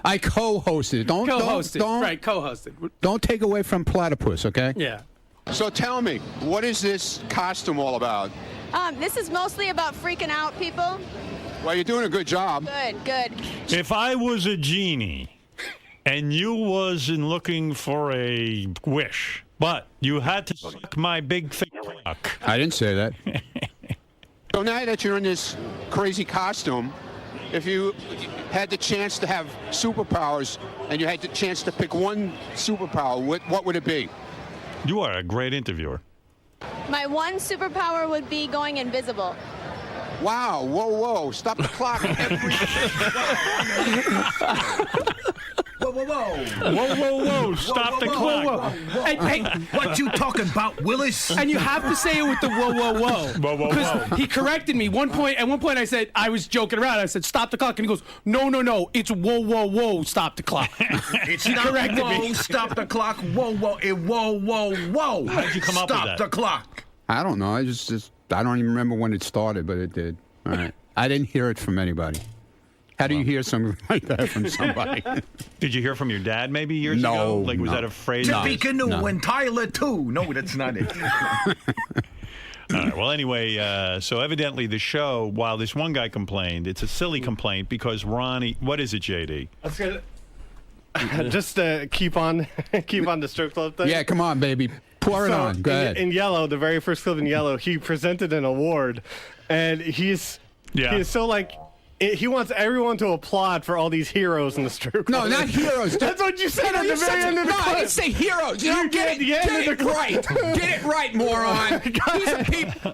M: I co-hosted.
R: Co-hosted.
M: Don't take away from Platypus, okay?
R: Yeah.
P: So tell me, what is this costume all about?
T: This is mostly about freaking out people.
P: Well, you're doing a good job.
T: Good.
D: If I was a genie and you wasn't looking for a wish, but you had to suck my big thick cock.
M: I didn't say that.
P: So now that you're in this crazy costume, if you had the chance to have superpowers and you had the chance to pick one superpower, what would it be?
D: You are a great interviewer.
T: My one superpower would be going invisible.
P: Wow, whoa, stop the clock.
C: Whoa, whoa, whoa.
D: Whoa, whoa, whoa. Stop the clock.
C: Hey, what you talking about, Willis?
R: And you have to say it with the whoa, whoa, whoa.
D: Whoa, whoa, whoa.
R: He corrected me. At one point I said, I was joking around. I said, stop the clock. And he goes, no. It's whoa, whoa, whoa. Stop the clock.
C: It's
R: He
C: not
R: corrected
C: whoa,
R: me.
C: stop the clock. Whoa, whoa, whoa.
D: How did you come up with that?
C: Stop the clock.
M: I don't know. I don't even remember when it started, but it did. All right. I didn't hear it from anybody. How do you hear something like that from somebody?
D: Did you hear from your dad maybe years ago? Like, was that a phrase?
C: Tippy Canoe and Tyler, too. No, that's not it.
D: All right. Well, anyway, so evidently the show, while this one guy complained, it's a silly complaint because Ronnie, what is it, JD?
S: That's good. Just keep on the strip club thing.
M: Yeah, come on, baby. Pour it on. Go ahead.
S: In Yellow, the very first clip in Yellow, he presented an award, and he's so like. He wants everyone to applaud for all these heroes in the strip club.
M: No, not heroes.
S: That's what you said at the very end of the clip.
M: No, I didn't say heroes. You don't get it right. Get it right, moron.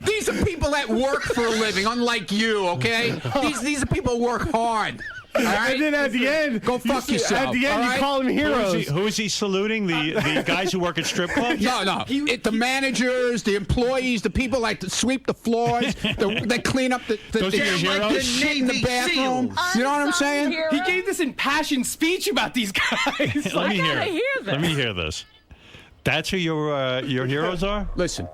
M: These are people that work for a living, unlike you, okay? These are people who work hard. All right?
S: And then at the end,
M: go fuck yourself.
S: At the end, you call them heroes.
D: Who is he saluting? The guys who work at strip clubs?
M: No. The managers, the employees, the people like to sweep the floors, they clean up the shit in the bathroom. You know what I'm saying?
R: He gave this impassioned speech about these guys.
D: Let me hear
R: hear
D: it. Let me hear this. That's who your heroes are?
M: Listen.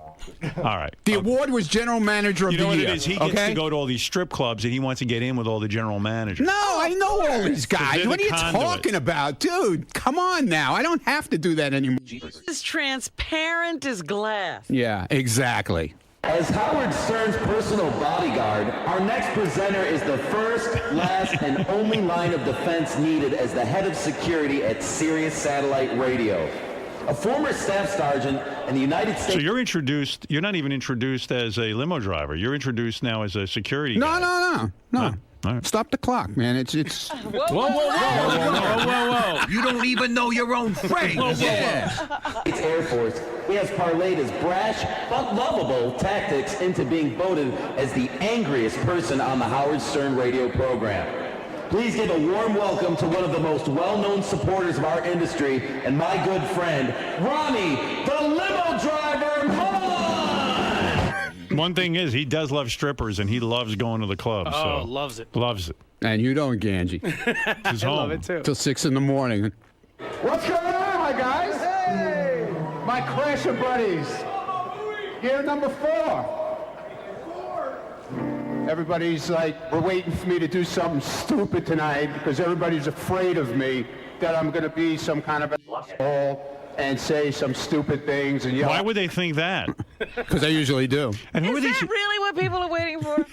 D: All right.
M: The award was General Manager of the Year.
D: You know what it is? He gets to go to all these strip clubs, and he wants to get in with all the general managers.
M: No, I know all these guys. What are you talking about? Dude, come on now. I don't have to do that anymore.
E: This is transparent as glass.
M: Yeah, exactly.
U: As Howard Stern's personal bodyguard, our next presenter is the first, last, and only line of defense needed as the head of security at Sirius Satellite Radio. A former staff sergeant in the United States.
D: So you're introduced. You're not even introduced as a limo driver. You're introduced now as a security guy.
M: No.
D: Right.
M: Stop the clock, man. It's.
C: Whoa. You don't even know your own phrase.
U: It's Air Force. He has parlayed his brash but lovable tactics into being voted as the angriest person on the Howard Stern radio program. Please give a warm welcome to one of the most well-known supporters of our industry and my good friend, Ronnie, the limo driver.
D: One thing is, he does love strippers, and he loves going to the club.
R: Oh, loves it.
D: Loves it.
M: And you don't, Ganji.
D: He's
R: I
D: home.
R: love it, too.
M: Till 6 in the morning.
P: What's going on, my guys? Hey! My Crasher buddies. Gear number 4. Everybody's like, we're waiting for me to do something stupid tonight because everybody's afraid of me, that I'm going to be some kind of an asshole and say some stupid things. And
D: Why would they think that?
M: Because I usually do.
D: And who
E: Is
D: are
E: that
D: these?
E: really what people are waiting for?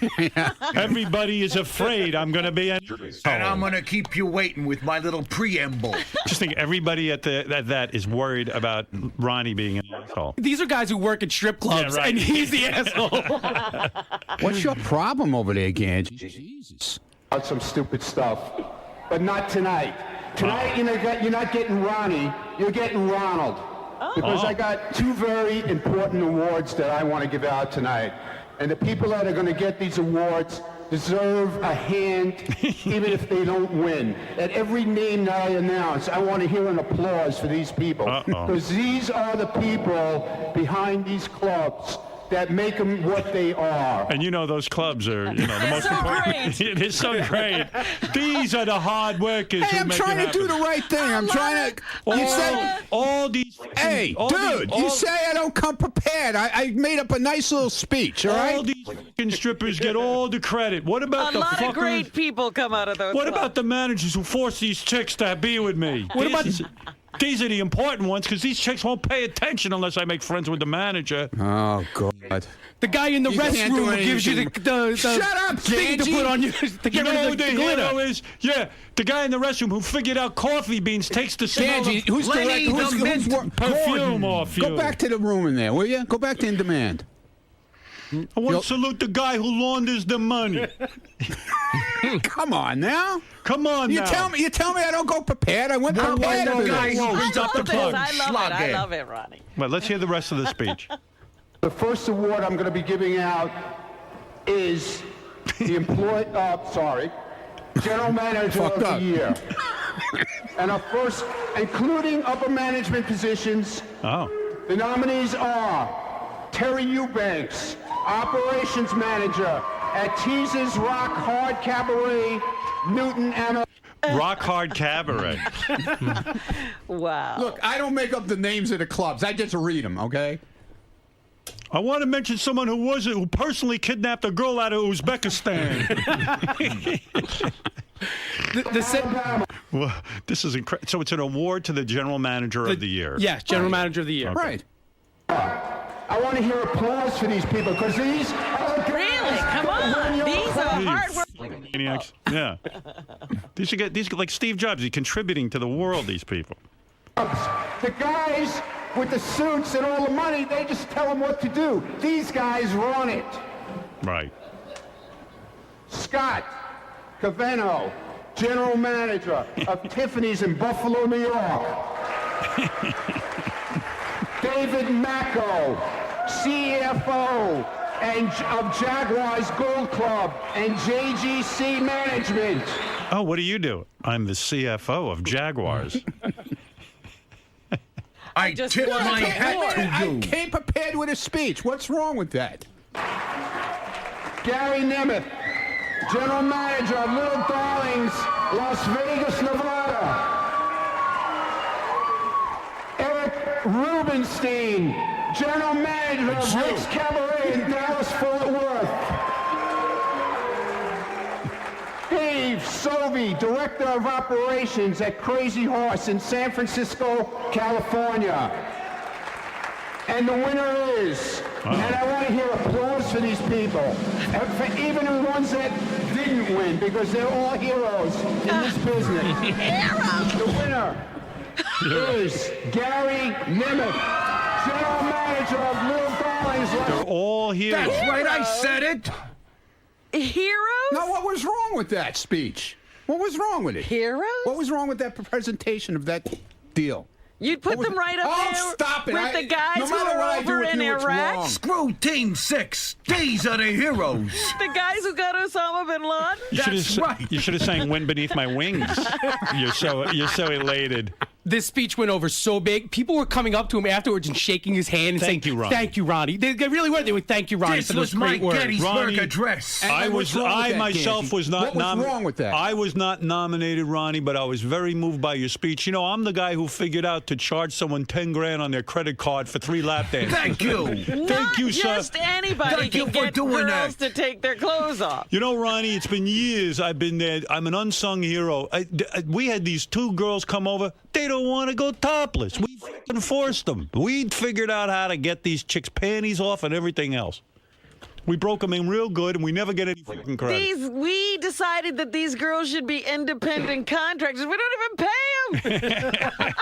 D: Everybody is afraid I'm going to be an
C: And I'm going to keep you waiting with my little preamble.
D: Just think, everybody at that is worried about Ronnie being an asshole.
R: These are guys who work at strip clubs,
D: Yeah, right.
R: and he's the asshole.
M: What's your problem over there, Ganji? Jesus.
P: About some stupid stuff. But not tonight. Tonight, you're not getting Ronnie, you're getting Ronald. Because I got 2 very important awards that I want to give out tonight. And the people that are going to get these awards deserve a hand, even if they don't win. At every name that I announce, I want to hear an applause for these people. Because these are the people behind these clubs that make them what they are.
D: And you know those clubs are, the most important. It is so great. These are the hard workers.
M: Hey, I'm trying to do the right thing. I'm trying to. You say
D: all these.
M: Hey, dude, you say I don't come prepared. I made up a nice little speech. All right.
D: All these fucking strippers get all the credit. What about
E: A lot of great people come out of those.
D: What
E: clubs.
D: about the managers who force these chicks to be with me? These are the important ones because these chicks won't pay attention unless I make friends with the manager.
M: Oh, God.
R: The guy in the restroom who gives you the
M: Shut up,
R: thing to
M: Ganji.
R: put on you to get
D: You know
R: rid
D: who
R: of
D: the
R: the
D: hero
R: glitter.
D: is? Yeah, the guy in the restroom who figured out coffee beans takes the smell
M: Ganji,
D: of
M: who's
D: perfume off you.
M: Go back to the room in there, will you? Go back to In Demand.
D: I want to salute the guy who launders the money.
M: Come on now.
D: Come on
M: You
D: now.
M: tell me I don't go prepared. I went prepared.
C: Whoa,
M: to
C: guys,
M: this.
C: stop the plug.
E: I love it, Ronnie.
D: Well, let's hear the rest of the speech.
P: The first award I'm going to be giving out is the General Manager of the Year. and a first, including upper management positions.
D: Oh.
P: The nominees are Terry Eubanks, operations manager at Teaser's Rock Hard Cabaret, Newton, Anna.
D: Rock Hard Cabaret.
E: Wow.
M: Look, I don't make up the names of the clubs. I just read them, okay?
D: I want to mention someone who personally kidnapped a girl out of Uzbekistan. Well, this is incredible. So it's an award to the general manager of the year.
R: Yeah, general manager of the year.
D: Okay.
M: Right.
P: I want to hear applause for these people because these are
E: Really? Come on. These are hard work.
D: Maniacs. Yeah. These are like Steve Jobs. He's contributing to the world, these people.
P: The guys with the suits and all the money, they just tell them what to do. These guys run it.
D: Right.
P: Scott Caveno, general manager of Tiffany's in Buffalo, New York. David Macco, CFO of Jaguars Gold Club and JGC Management.
D: Oh, what do you do? I'm the CFO of Jaguars.
S: I tip my hat to
M: I
S: you.
M: came prepared with a speech. What's wrong with that?
P: Gary Nemeth, general manager of Little Darlings, Las Vegas, Nevada. Eric Rubenstein, general manager of Rick's Cabaret in Dallas, Fort Worth. Dave Sovey, director of operations at Crazy Horse in San Francisco, California. And the winner is, and I want to hear applause for these people, and for even the ones that didn't win, because they're all heroes in this business.
E: Heroes!
P: The winner is Gary Nemeth, general manager of Little Darlings.
D: They're all here.
S: That's right, I said it.
E: Heroes?
M: Now, what was wrong with that speech? What was wrong with it?
E: Heroes?
M: What was wrong with that presentation of that deal?
E: You'd put them right up there
M: stop it.
E: with the guys
M: no
E: who
M: matter what
E: are
M: I do
E: over
M: with
E: in
M: you, it's
E: Iraq.
M: wrong.
S: Screw Team 6. These are the heroes.
E: The guys who got Osama bin Laden.
D: That's right. You should have sang "Wind Beneath My Wings." You're so elated.
R: This speech went over so big. People were coming up to him afterwards and shaking his hand and
D: Thank
R: saying,
D: you, Ronnie.
R: "Thank you, Ronnie." They really were. They would thank you, Ronnie,
S: This
R: for those
S: was my
R: great words.
S: Gettysburg
D: Ronnie,
S: Address.
D: I myself was not.
M: What was wrong with that?
D: I was not nominated, Ronnie, but I was very moved by your speech. You know, I'm the guy who figured out to charge someone $10,000 on their credit card for 3 lap dances.
S: Thank you.
D: Thank you, sir.
E: Just anybody
S: Thank you
E: can
S: for
E: get
S: doing
E: girls
S: that.
E: to take their clothes off.
D: You know, Ronnie, it's been years I've been there. I'm an unsung hero. We had these 2 girls come over. They don't want to go topless. We fucking forced them. We figured out how to get these chicks' panties off and everything else. We broke them in real good, and we never get any fucking credit.
E: We decided that these girls should be independent contractors. We don't even pay them.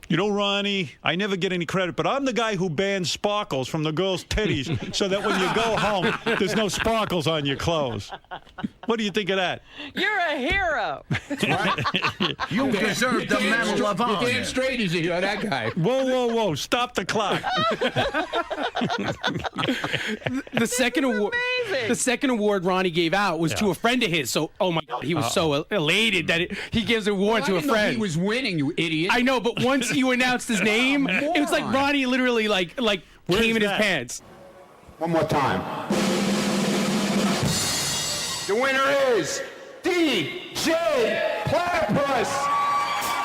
D: You know, Ronnie, I never get any credit, but I'm the guy who banned sparkles from the girls' titties so that when you go home, there's no sparkles on your clothes. What do you think of that?
E: You're a hero.
S: You deserve the Medal of Honor.
M: You're damn straight he's a hero, that guy.
D: Whoa, whoa, whoa. Stop the clock.
R: The second award Ronnie gave out was to a friend of his. So, oh my God, he was so elated that he gives an award to a friend.
M: I didn't know he was winning, you idiot.
R: I know, but once you announced his name, it was like Ronnie literally like came in his pants.
P: One more time. The winner is DJ Platypus,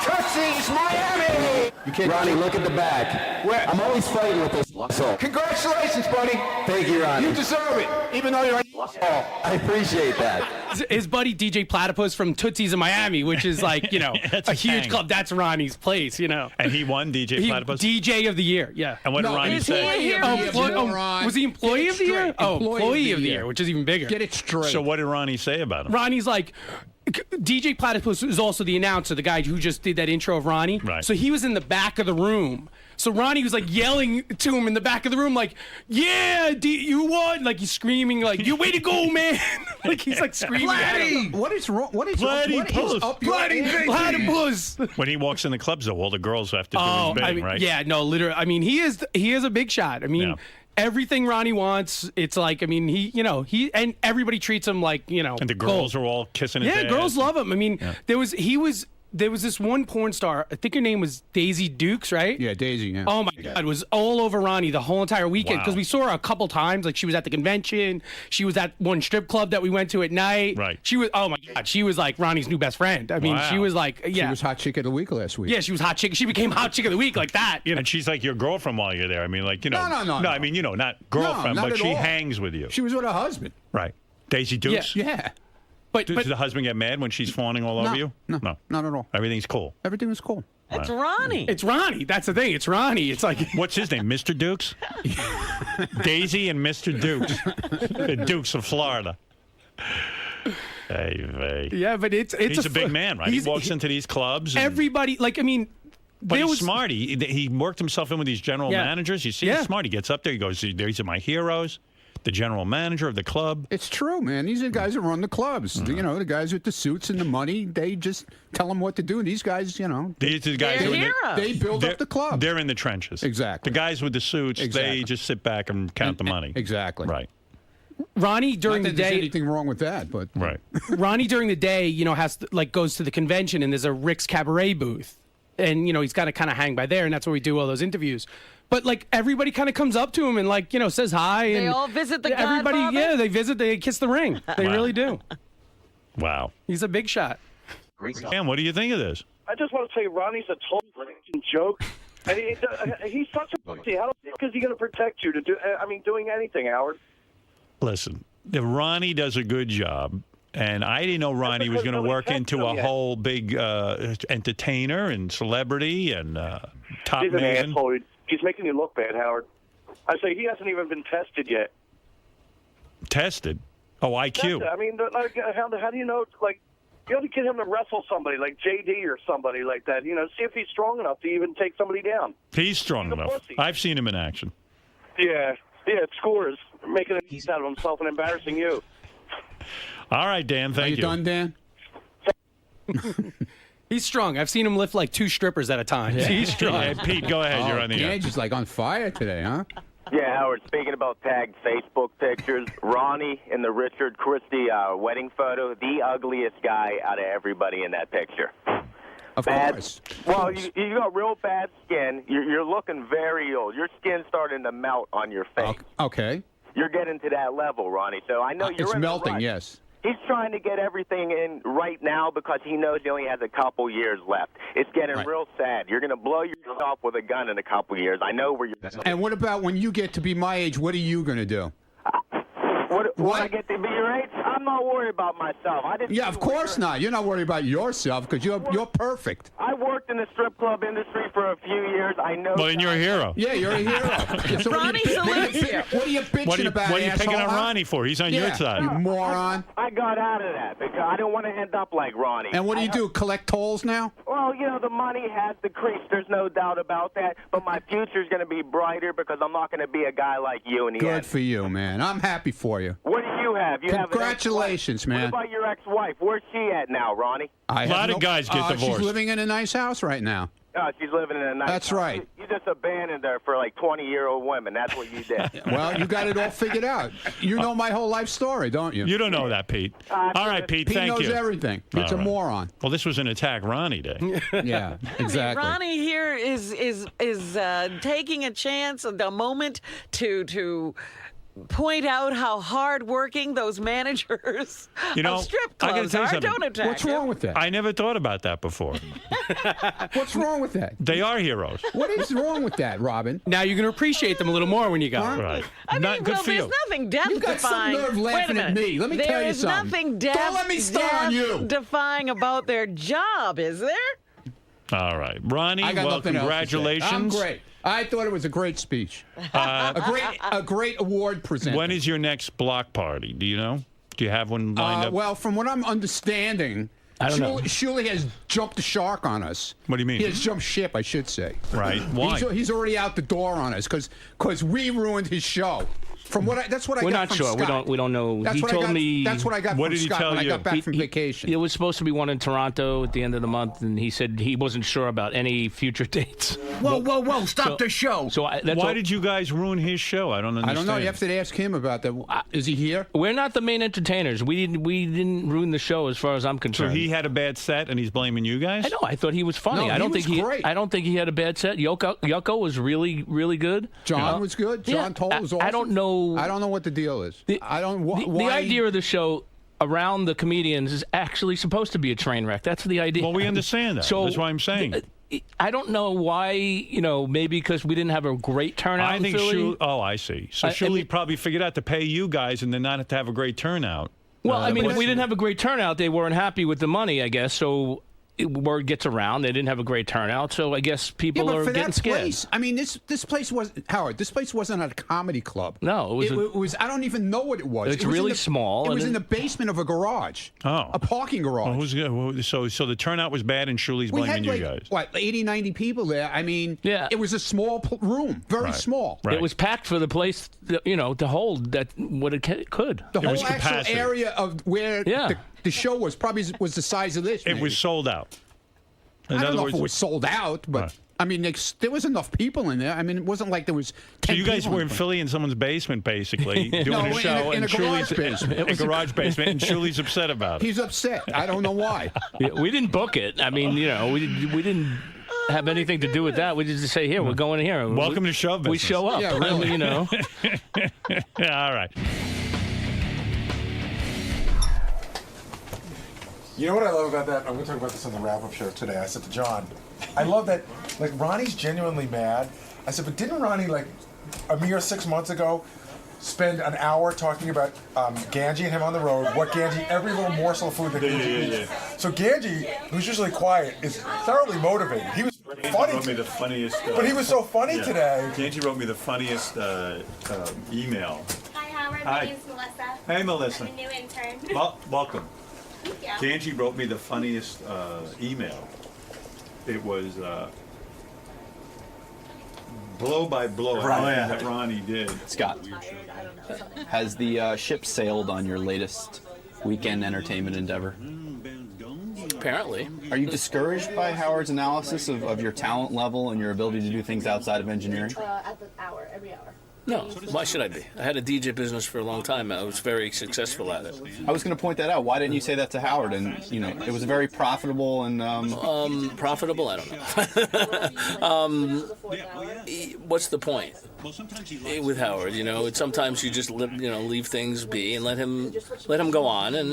P: Tootsie's Miami.
U: You can't Ronnie, look at the back.
P: Where?
U: I'm always fighting with this. So.
P: Congratulations, buddy.
U: Thank you, Ronnie.
P: You deserve it, even though you're
U: I appreciate that.
R: His buddy DJ Platypus from Tootsie's in Miami, which is like, you know, a huge club. That's Ronnie's place, you know.
D: And he won DJ Platypus?
R: DJ of the Year, yeah.
D: And what did Ronnie say?
R: Was he Employee of the Year? Oh, Employee of the Year, which is even bigger.
M: Get it straight.
D: So what did Ronnie say about him?
R: Ronnie's like, DJ Platypus is also the announcer, the guy who just did that intro of Ronnie.
D: Right.
R: So he was in the back of the room. So Ronnie was like yelling to him in the back of the room, like, "Yeah, you won!" Like he's screaming, like, "You way to go, man!" Like he's like screaming at him.
M: What is wrong? What is
D: Platypus.
M: up your
R: Platypus.
D: When he walks in the clubs, though, all the girls have to do his bidding, right?
R: Yeah, no, literally. I mean, he is a big shot. I mean, everything Ronnie wants. It's like, I mean, he and everybody treats him like,
D: And the girls are all kissing his ass.
R: girls love him. I mean, there was this one porn star, I think her name was Daisy Dukes, right?
M: Yeah, Daisy, yeah.
R: Oh, my God. It was all over Ronnie the whole entire weekend because we saw her a couple times. Like, she was at the convention. She was at one strip club that we went to at night.
D: Right.
R: She was, oh, my God. She was like Ronnie's new best friend. I mean, she was like,
M: She was hot chick of the week last week.
R: Yeah, she was hot chick. She became hot chick of the week like that.
D: And she's like your girlfriend while you're there. I mean, like, No, I mean, not girlfriend,
M: not
D: but
M: at
D: she
M: all.
D: hangs with you.
M: She was with her husband.
D: Right. Daisy Dukes?
M: Yeah.
D: Does the husband get mad when she's fawning all over you?
M: No, not at all.
D: Everything's cool.
M: Everything was cool.
E: It's Ronnie.
R: It's Ronnie. That's the thing. It's Ronnie. It's like,
D: what's his name? Mr. Dukes? Daisy and Mr. Dukes. The Dukes of Florida. Hey.
R: Yeah, but he's
D: a big man, right? He walks into these clubs. And,
R: everybody, like, I mean,
D: but he's smart. He worked himself in with these general managers. You see, he's smart. He gets up there. He goes, "These are my heroes." The general manager of the club.
M: It's true, man. These are the guys that run the clubs. The guys with the suits and the money, they just tell them what to do. And these guys,
D: these are the guys
M: they build up the club.
D: They're in the trenches.
M: Exactly.
D: The guys with the suits, they just sit back and count the money.
M: Exactly.
D: Right.
R: Ronnie during the day.
M: There's anything wrong with that, but
D: right.
R: Ronnie during the day, has to, goes to the convention and there's a Rick's Cabaret booth, and he's got to kind of hang by there, and that's where we do all those interviews. But everybody kind of comes up to him and says hi.
E: They
R: and
E: all visit the
R: everybody.
E: Godfather?
R: Yeah, they visit. They kiss the ring. They really do.
D: Wow.
R: He's a big shot.
D: Cam, what do you think of this?
H: I just want to say Ronnie's a total joke. And he's such a pussy. How the fuck is he going to protect you to do? Doing anything, Howard?
D: Listen, Ronnie does a good job. And I didn't know Ronnie was going to work into a whole big entertainer and celebrity and top
H: He's an
D: man.
H: asshole. He's making you look bad, Howard. I say he hasn't even been tested yet.
D: Tested? Oh, IQ.
H: Tested. I mean, how do you know? You have to get him to wrestle somebody like JD or somebody like that. See if he's strong enough to even take somebody down.
D: He's strong enough.
H: Pussy.
D: I've seen him in action.
H: Yeah, it scores. Making a piece out of himself and embarrassing you.
D: All right, Dan, thank you.
M: Are you done, Dan?
R: He's strong. I've seen him lift 2 strippers at a time.
M: Yeah.
R: He's strong.
D: Hey, Pete, go ahead. You're on the air.
M: Dan's just on fire today, huh?
V: Yeah, Howard, speaking about tagged Facebook pictures, Ronnie in the Richard Christie wedding photo, the ugliest guy out of everybody in that picture.
M: Of course.
V: Well, you got real bad skin. You're looking very old. Your skin's starting to melt on your face.
M: Okay.
V: You're getting to that level, Ronnie. So I know you're
M: it's
V: in
M: melting,
V: the rush.
M: yes.
V: He's trying to get everything in right now because he knows he only has a couple years left. It's getting real sad. You're going to blow yourself with a gun in a couple years. I know where you're going.
M: And what about when you get to be my age? What are you going to do?
V: When I get to be your age, I'm not worried about myself.
M: Yeah, of course not. You're not worried about yourself because you're perfect.
V: I worked in the strip club industry for a few years. I know.
D: Well, then you're a hero.
M: Yeah, you're a hero. So
E: Ronnie salutes you.
M: What are you bitching about,
D: What are you picking on
M: asshole, huh?
D: Ronnie for? He's on your side.
M: You moron.
V: I got out of that because I don't want to end up like Ronnie.
M: And what do you do? Collect tolls now?
V: Well, the money has decreased. There's no doubt about that. But my future's going to be brighter because I'm not going to be a guy like you in the
M: Good
V: end.
M: for you, man. I'm happy for you.
V: What do you have? You
M: Congratulations,
V: have an
M: man.
V: ex-wife. What about your ex-wife? Where's she at now, Ronnie?
D: A lot of guys get divorced.
M: She's living in a nice house right now.
V: Oh, she's living in a nice
M: That's
V: house.
M: right.
V: You just abandoned her for 20-year-old women. That's what you did.
M: Well, you got it all figured out. You know my whole life story, don't you?
D: You don't know that, Pete. All right, Pete,
M: Pete
D: thank
M: knows
D: you.
M: everything. Pete's a moron.
D: Well, this was an Attack Ronnie day.
M: Yeah, exactly.
E: Ronnie here is taking a chance, the moment to point out how hardworking those managers of strip
D: I gotta
E: clubs
D: tell you
E: are.
D: something.
E: Don't attack
M: What's wrong with that?
D: I never thought about that before.
M: What's wrong with that?
D: They are heroes.
M: What is wrong with that, Robin?
R: Now you're going to appreciate them a little more when you go.
D: Right.
E: I mean, there's nothing death
M: You got some
E: defying.
M: nerve laughing
E: Wait a
M: at
E: minute.
M: me. Let me tell you something.
E: There is nothing
M: Don't let me start on you.
E: defying about their job, is there?
D: All right. Ronnie,
M: I got
D: well,
M: nothing else to say.
D: congratulations.
M: I'm great. I thought it was a great speech. A great award presenter.
D: When is your next block party? Do you know? Do you have one lined up?
M: Well, from what I'm understanding,
D: I don't know.
M: Shuley has jumped the shark on us.
D: What do you mean?
M: He has jumped ship, I should say.
D: Right. Why?
M: He's already out the door on us because we ruined his show. That's what I
F: We're
M: got
F: not
M: from
F: sure.
M: Scott.
F: We don't know.
M: That's
F: He
M: what I
F: told
M: got,
F: me.
M: That's what I got
D: What
M: from
D: did he
M: Scott
D: tell
M: when
D: you?
M: I got back from vacation.
F: It was supposed to be one in Toronto at the end of the month, and he said he wasn't sure about any future dates.
C: Whoa! Stop the show.
F: So
D: why did you guys ruin his show? I don't understand.
M: I don't know. You have to ask him about that. Is he here?
F: We're not the main entertainers. We didn't ruin the show as far as I'm
D: So
F: concerned.
D: he had a bad set, and he's blaming you guys.
F: I know. I thought he was funny.
M: No,
F: I don't
M: he
F: think
M: was great.
F: I don't think he had a bad set. Yucko was really good.
M: John was good. John Toll was awesome.
F: I don't know.
M: I don't know what the deal is. I don't.
F: The
M: Why?
F: idea of the show around the comedians is actually supposed to be a train wreck. That's the idea.
D: Well, we understand that.
F: So
D: that's why I'm saying.
F: I don't know why. Maybe because we didn't have a great turnout.
D: I think
F: in Philly.
D: I see. So Shuley probably figured out to pay you guys and then not have to have a great turnout.
F: Well, I mean, if we didn't have a great turnout, they weren't happy with the money, I guess. So word gets around. They didn't have a great turnout, so I guess people are getting scared.
M: Place, I mean, this place was Howard. This place wasn't a comedy club.
F: No,
M: it was. I don't even know what it was.
F: It's
M: it was
F: really
M: in the,
F: small.
M: It was in the basement of a garage.
D: Oh,
M: a parking garage.
D: So the turnout was bad, and Shuley's blaming you guys.
M: What, 80, 90 people there? I mean,
F: yeah.
M: It was a small room, very small.
F: Right. It was packed for the place, to hold that what it could.
M: The whole actual area of where the show was probably was the size of this.
D: It was sold out.
M: I don't know if it was sold out, but I mean, there was enough people in there. I mean, it wasn't like there was 10
D: So you guys
M: people
D: were in Philly in someone's basement, basically, doing a show,
M: in a garage basement.
D: A garage basement, and Shuley's upset about it.
M: He's upset. I don't know why.
F: We didn't book it. I mean, we didn't have anything to do with that. We just say, here, we're going here.
D: Welcome to show business.
F: We show up.
M: Yeah, really.
D: All right.
G: You know what I love about that? I'm going to talk about this on the wrap-up show today. I said to John, I love that, like, Ronnie's genuinely mad. I said, but didn't Ronnie, like, a mere 6 months ago, spend an hour talking about Benjy and him on the road, every little morsel of food that Benjy eats. So Benjy, who's usually quiet, is thoroughly motivated. He was funny.
K: Wrote me the funniest.
G: But he was so funny today.
K: Benjy wrote me the funniest email.
W: Hi, Howard.
K: Hi.
W: My name's Melissa.
K: Hey, Melissa.
W: I'm a new intern.
K: Welcome.
W: Thank you.
K: Benjy wrote me the funniest email. It was blow by blow that Ronnie did.
X: Scott, has the ship sailed on your latest weekend entertainment endeavor?
F: Apparently.
X: Are you discouraged by Howard's analysis of your talent level and your ability to do things outside of engineering?
W: At the hour, every hour.
F: No, why should I be? I had a DJ business for a long time. I was very successful at it.
X: I was going to point that out. Why didn't you say that to Howard? And it was very profitable and.
F: Profitable? I don't know. What's the point with Howard? Sometimes you just leave things be and let him go on. And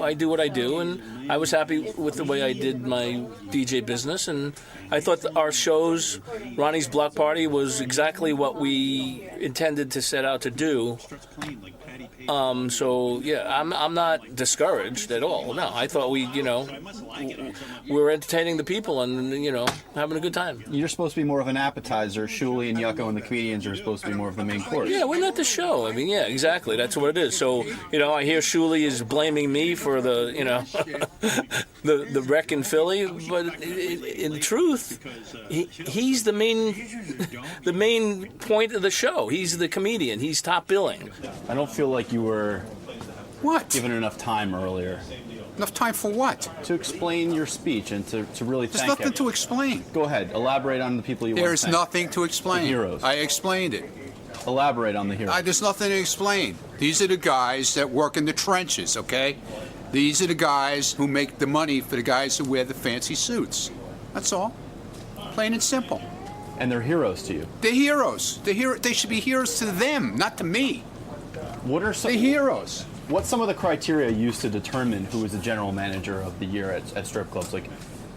F: I do what I do, and I was happy with the way I did my DJ business, and I thought that our shows, Ronnie's Block Party, was exactly what we intended to set out to do. So yeah, I'm not discouraged at all. No, I thought we were entertaining the people and having a good time.
X: You're supposed to be more of an appetizer. Shuley and Yucko and the comedians are supposed to be more of the main course.
F: Yeah, we're not the show. I mean, yeah, exactly. That's what it is. So I hear Shuley is blaming me for the the wreck in Philly, but in truth, he's the main point of the show. He's the comedian. He's top billing.
X: I don't feel like you were given enough time earlier.
M: Enough time for what?
X: To explain your speech and to really
M: There's
X: thank
M: nothing to explain.
X: Go ahead. Elaborate on the people you want to
M: There's
X: thank.
M: nothing to explain.
X: The heroes.
M: I explained it.
X: Elaborate on the heroes.
M: There's nothing to explain. These are the guys that work in the trenches, okay? These are the guys who make the money for the guys who wear the fancy suits. That's all. Plain and simple.
X: And they're heroes to you.
M: They're heroes. They should be heroes to them, not to me.
X: What are some
M: heroes?
X: What's some of the criteria used to determine who is the general manager of the year at strip clubs? Like,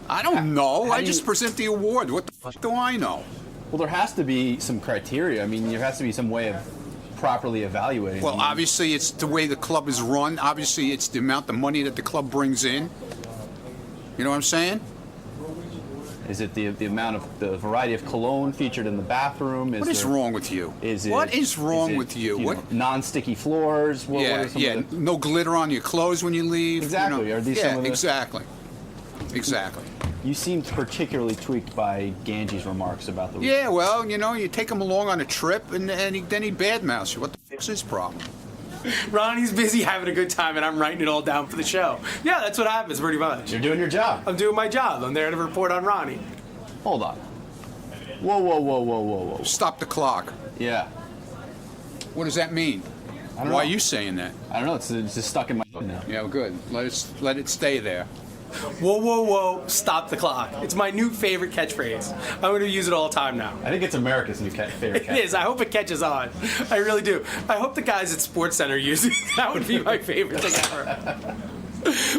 M: I don't know. I just present the award. What the fuck do I know?
X: Well, there has to be some criteria. I mean, there has to be some way of properly evaluating.
M: Well, obviously, it's the way the club is run. Obviously, it's the amount of money that the club brings in. You know what I'm saying?
X: Is it the amount of the variety of cologne featured in the bathroom?
M: What is wrong with you?
X: What
M: is wrong with you? What
X: non-sticky floors? What are some of the...
M: No glitter on your clothes when you leave.
X: Exactly. Are these some of the...
M: exactly.
X: You seemed particularly tweaked by Ganji's remarks about the weekend.
M: Yeah, well, you take him along on a trip, and then he badmouths you. What the fix his problem.
R: Ronnie's busy having a good time, and I'm writing it all down for the show. Yeah, that's what happens pretty much.
X: You're doing your job.
R: I'm doing my job. I'm there to report on Ronnie.
X: Hold on. Whoa, whoa, whoa, whoa, whoa, whoa.
M: Stop the clock.
X: Yeah.
M: What does that mean?
X: I don't
M: Why
X: know.
M: are you saying that?
X: I don't know. It's just stuck in my head now.
M: Yeah, well, good. Let it stay there.
R: Whoa, whoa, whoa, stop the clock. It's my new favorite catchphrase. I'm going to use it all the time now.
X: I think it's America's new favorite catchphrase.
R: It is. I hope it catches on. I really do. I hope the guys at SportsCenter use it. That would be my favorite thing ever.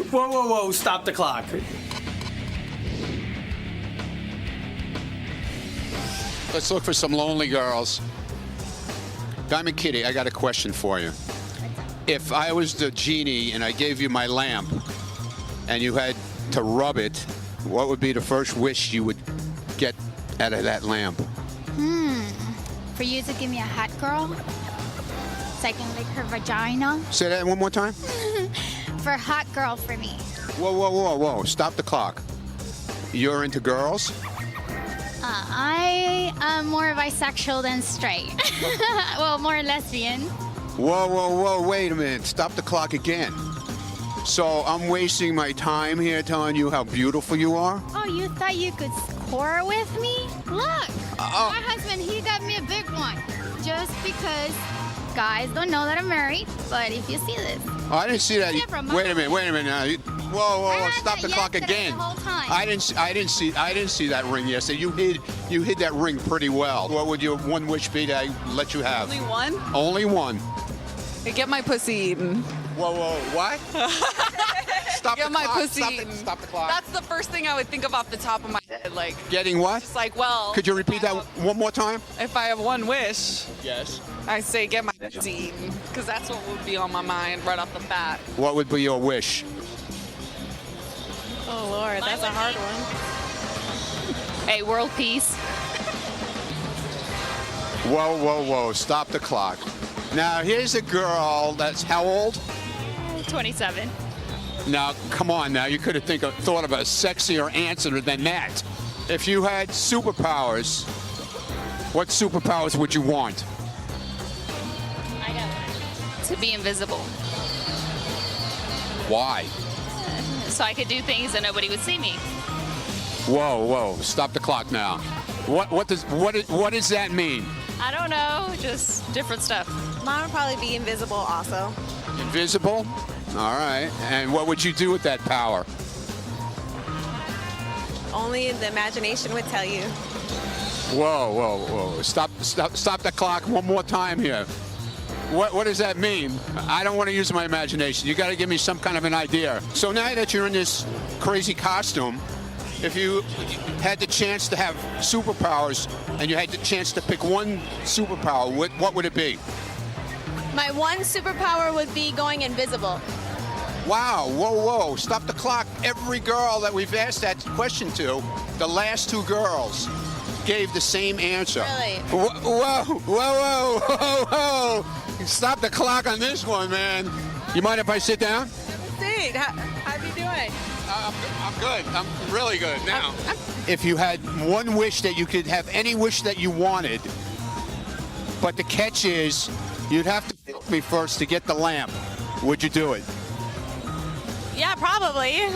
R: Whoa, whoa, whoa, stop the clock.
M: Let's look for some lonely girls. Diamond Kitty, I got a question for you. If I was the genie and I gave you my lamp and you had to rub it, what would be the first wish you would get out of that lamp?
Q: For you to give me a hot girl, so I can lick her vagina.
M: Say that one more time.
Q: For a hot girl for me.
M: Whoa, whoa, whoa, whoa. Stop the clock. You're into girls?
Q: I am more bisexual than straight. Well, more lesbian.
M: Whoa, whoa, whoa. Wait a minute. Stop the clock again. So I'm wasting my time here telling you how beautiful you are?
Q: Oh, you thought you could score with me? Look, my husband, he got me a big one. Just because guys don't know that I'm married. But if you see this.
M: Oh, I didn't see that. Wait a minute. Now. Whoa, whoa, whoa! Stop the clock again.
Q: The whole time.
M: I didn't see that ring yesterday. You hid that ring pretty well. What would your one wish be that I let you have?
E: Only one?
M: Only one.
E: Get my pussy eaten.
M: Whoa, whoa, what? Stop
E: Get
M: the
E: my
M: clock.
E: pussy eaten.
M: Stop the clock.
E: That's the first thing I would think of off the top of my head. Like
M: Getting what?
E: just like, well.
M: Could you repeat that one more time?
E: If I have one wish,
M: Yes.
E: I say get my pussy eaten, because that's what would be on my mind right off the bat.
M: What would be your wish?
T: Oh, Lord, that's a hard one.
Q: Hey, world peace.
M: Whoa, whoa, whoa! Stop the clock. Now here's a girl that's how old?
Q: 27.
M: Now, come on now. You could have thought of a sexier answer than that. If you had superpowers, what superpowers would you want?
Q: To be invisible.
M: Why?
Q: So I could do things and nobody would see me.
M: Whoa, whoa. Stop the clock now. What does that mean?
Q: I don't know, just different stuff.
T: Mine would probably be invisible also.
M: Invisible? All right. And what would you do with that power?
T: Only the imagination would tell you.
M: Whoa, whoa, whoa. Stop the clock one more time here. What does that mean? I don't want to use my imagination. You got to give me some kind of an idea. So now that you're in this crazy costume, if you had the chance to have superpowers and you had the chance to pick one superpower, what would it be?
T: My one superpower would be going invisible.
M: Wow, whoa, whoa, stop the clock. Every girl that we've asked that question to, the last two girls, gave the same answer.
T: Really?
M: Whoa, whoa, whoa, whoa, whoa. Stop the clock on this one, man. You mind if I sit down?
T: Dude, how you doing?
M: I'm good. I'm really good now. If you had one wish that you could have any wish that you wanted, but the catch is you'd have to f me first to get the lamp, would you do it?
T: Yeah, probably.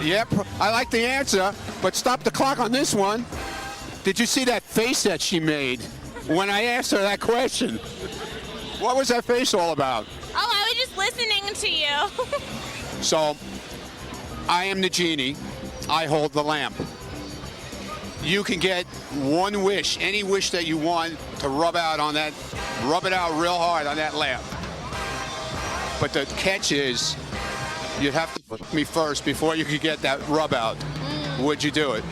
M: Yep, I like the answer, but stop the clock on this one. Did you see that face that she made when I asked her that question? What was that face all about?
T: Oh, I was just listening to you.
M: So, I am the genie. I hold the lamp. You can get one wish, any wish that you want to rub it out real hard on that lamp. But the catch is, you'd have to f me first before you could get that rub out. Would you do it?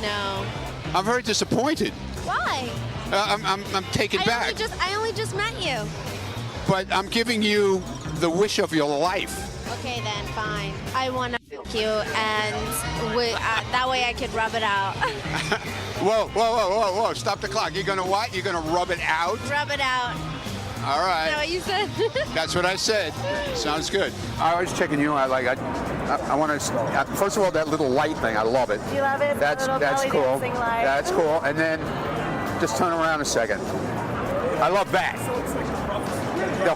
T: No.
M: I'm very disappointed.
T: Why?
M: I'm taken back.
T: I only just met you.
M: But I'm giving you the wish of your life.
T: Okay, then, fine. I want to f you, and that way I could rub it out.
M: Whoa, whoa, whoa, whoa, whoa. Stop the clock. You're going to what? You're going to rub it out?
T: Rub it out.
M: All right.
T: Is that what you said?
M: That's what I said. Sounds good. I was checking you. I want to. First of all, that little light thing. I love it.
T: Do you love it?
M: That's cool.
T: Light.
M: That's cool. And then just turn around a second. I love that.
P: the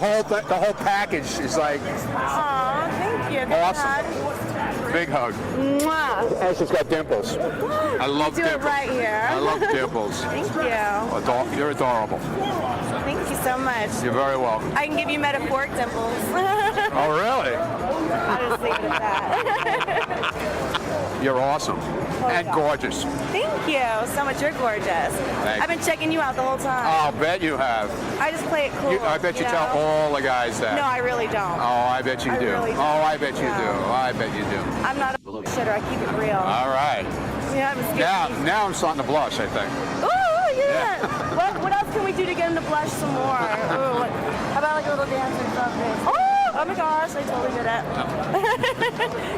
P: whole package is like
W: Aw, thank you.
P: awesome. Big hug.
W: Mwah.
P: And she's got dimples. I love
W: Do
P: dimples.
W: it right here.
P: I love dimples.
W: Thank you.
P: You're adorable.
W: Thank you so much.
P: You're very welcome.
W: I can give you metaphoric dimples.
P: Oh, really?
W: I'll just leave it at that.
P: You're awesome. And gorgeous.
W: Thank you so much. You're gorgeous. I've been checking you out the whole time.
P: I'll bet you have.
W: I just play it cool.
P: I bet you tell all the guys that.
W: No, I really don't.
P: Oh, I bet you do.
W: Really don't.
P: Oh, I bet you do. I bet you do.
W: I'm not a shitter. I keep it real.
P: All right.
W: Yeah, I'm scared.
P: Now I'm starting to blush, I think.
W: Ooh, yeah. What else can we do to get him to blush some more? Ooh, how about like a little dance or something? Oh my gosh, I totally did it.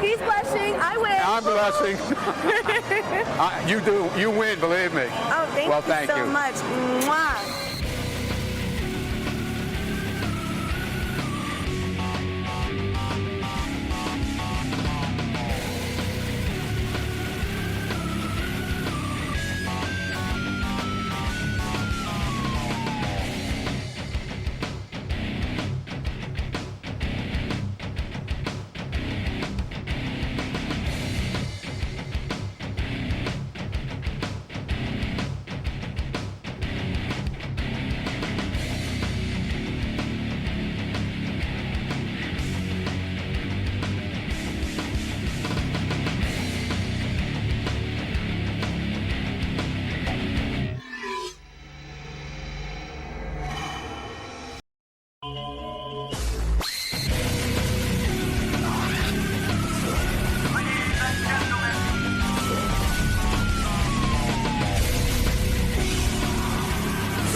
W: He's blushing. I win.
P: I'm blushing. You do. You win, believe me.
W: Oh, thank you so much. Mwah.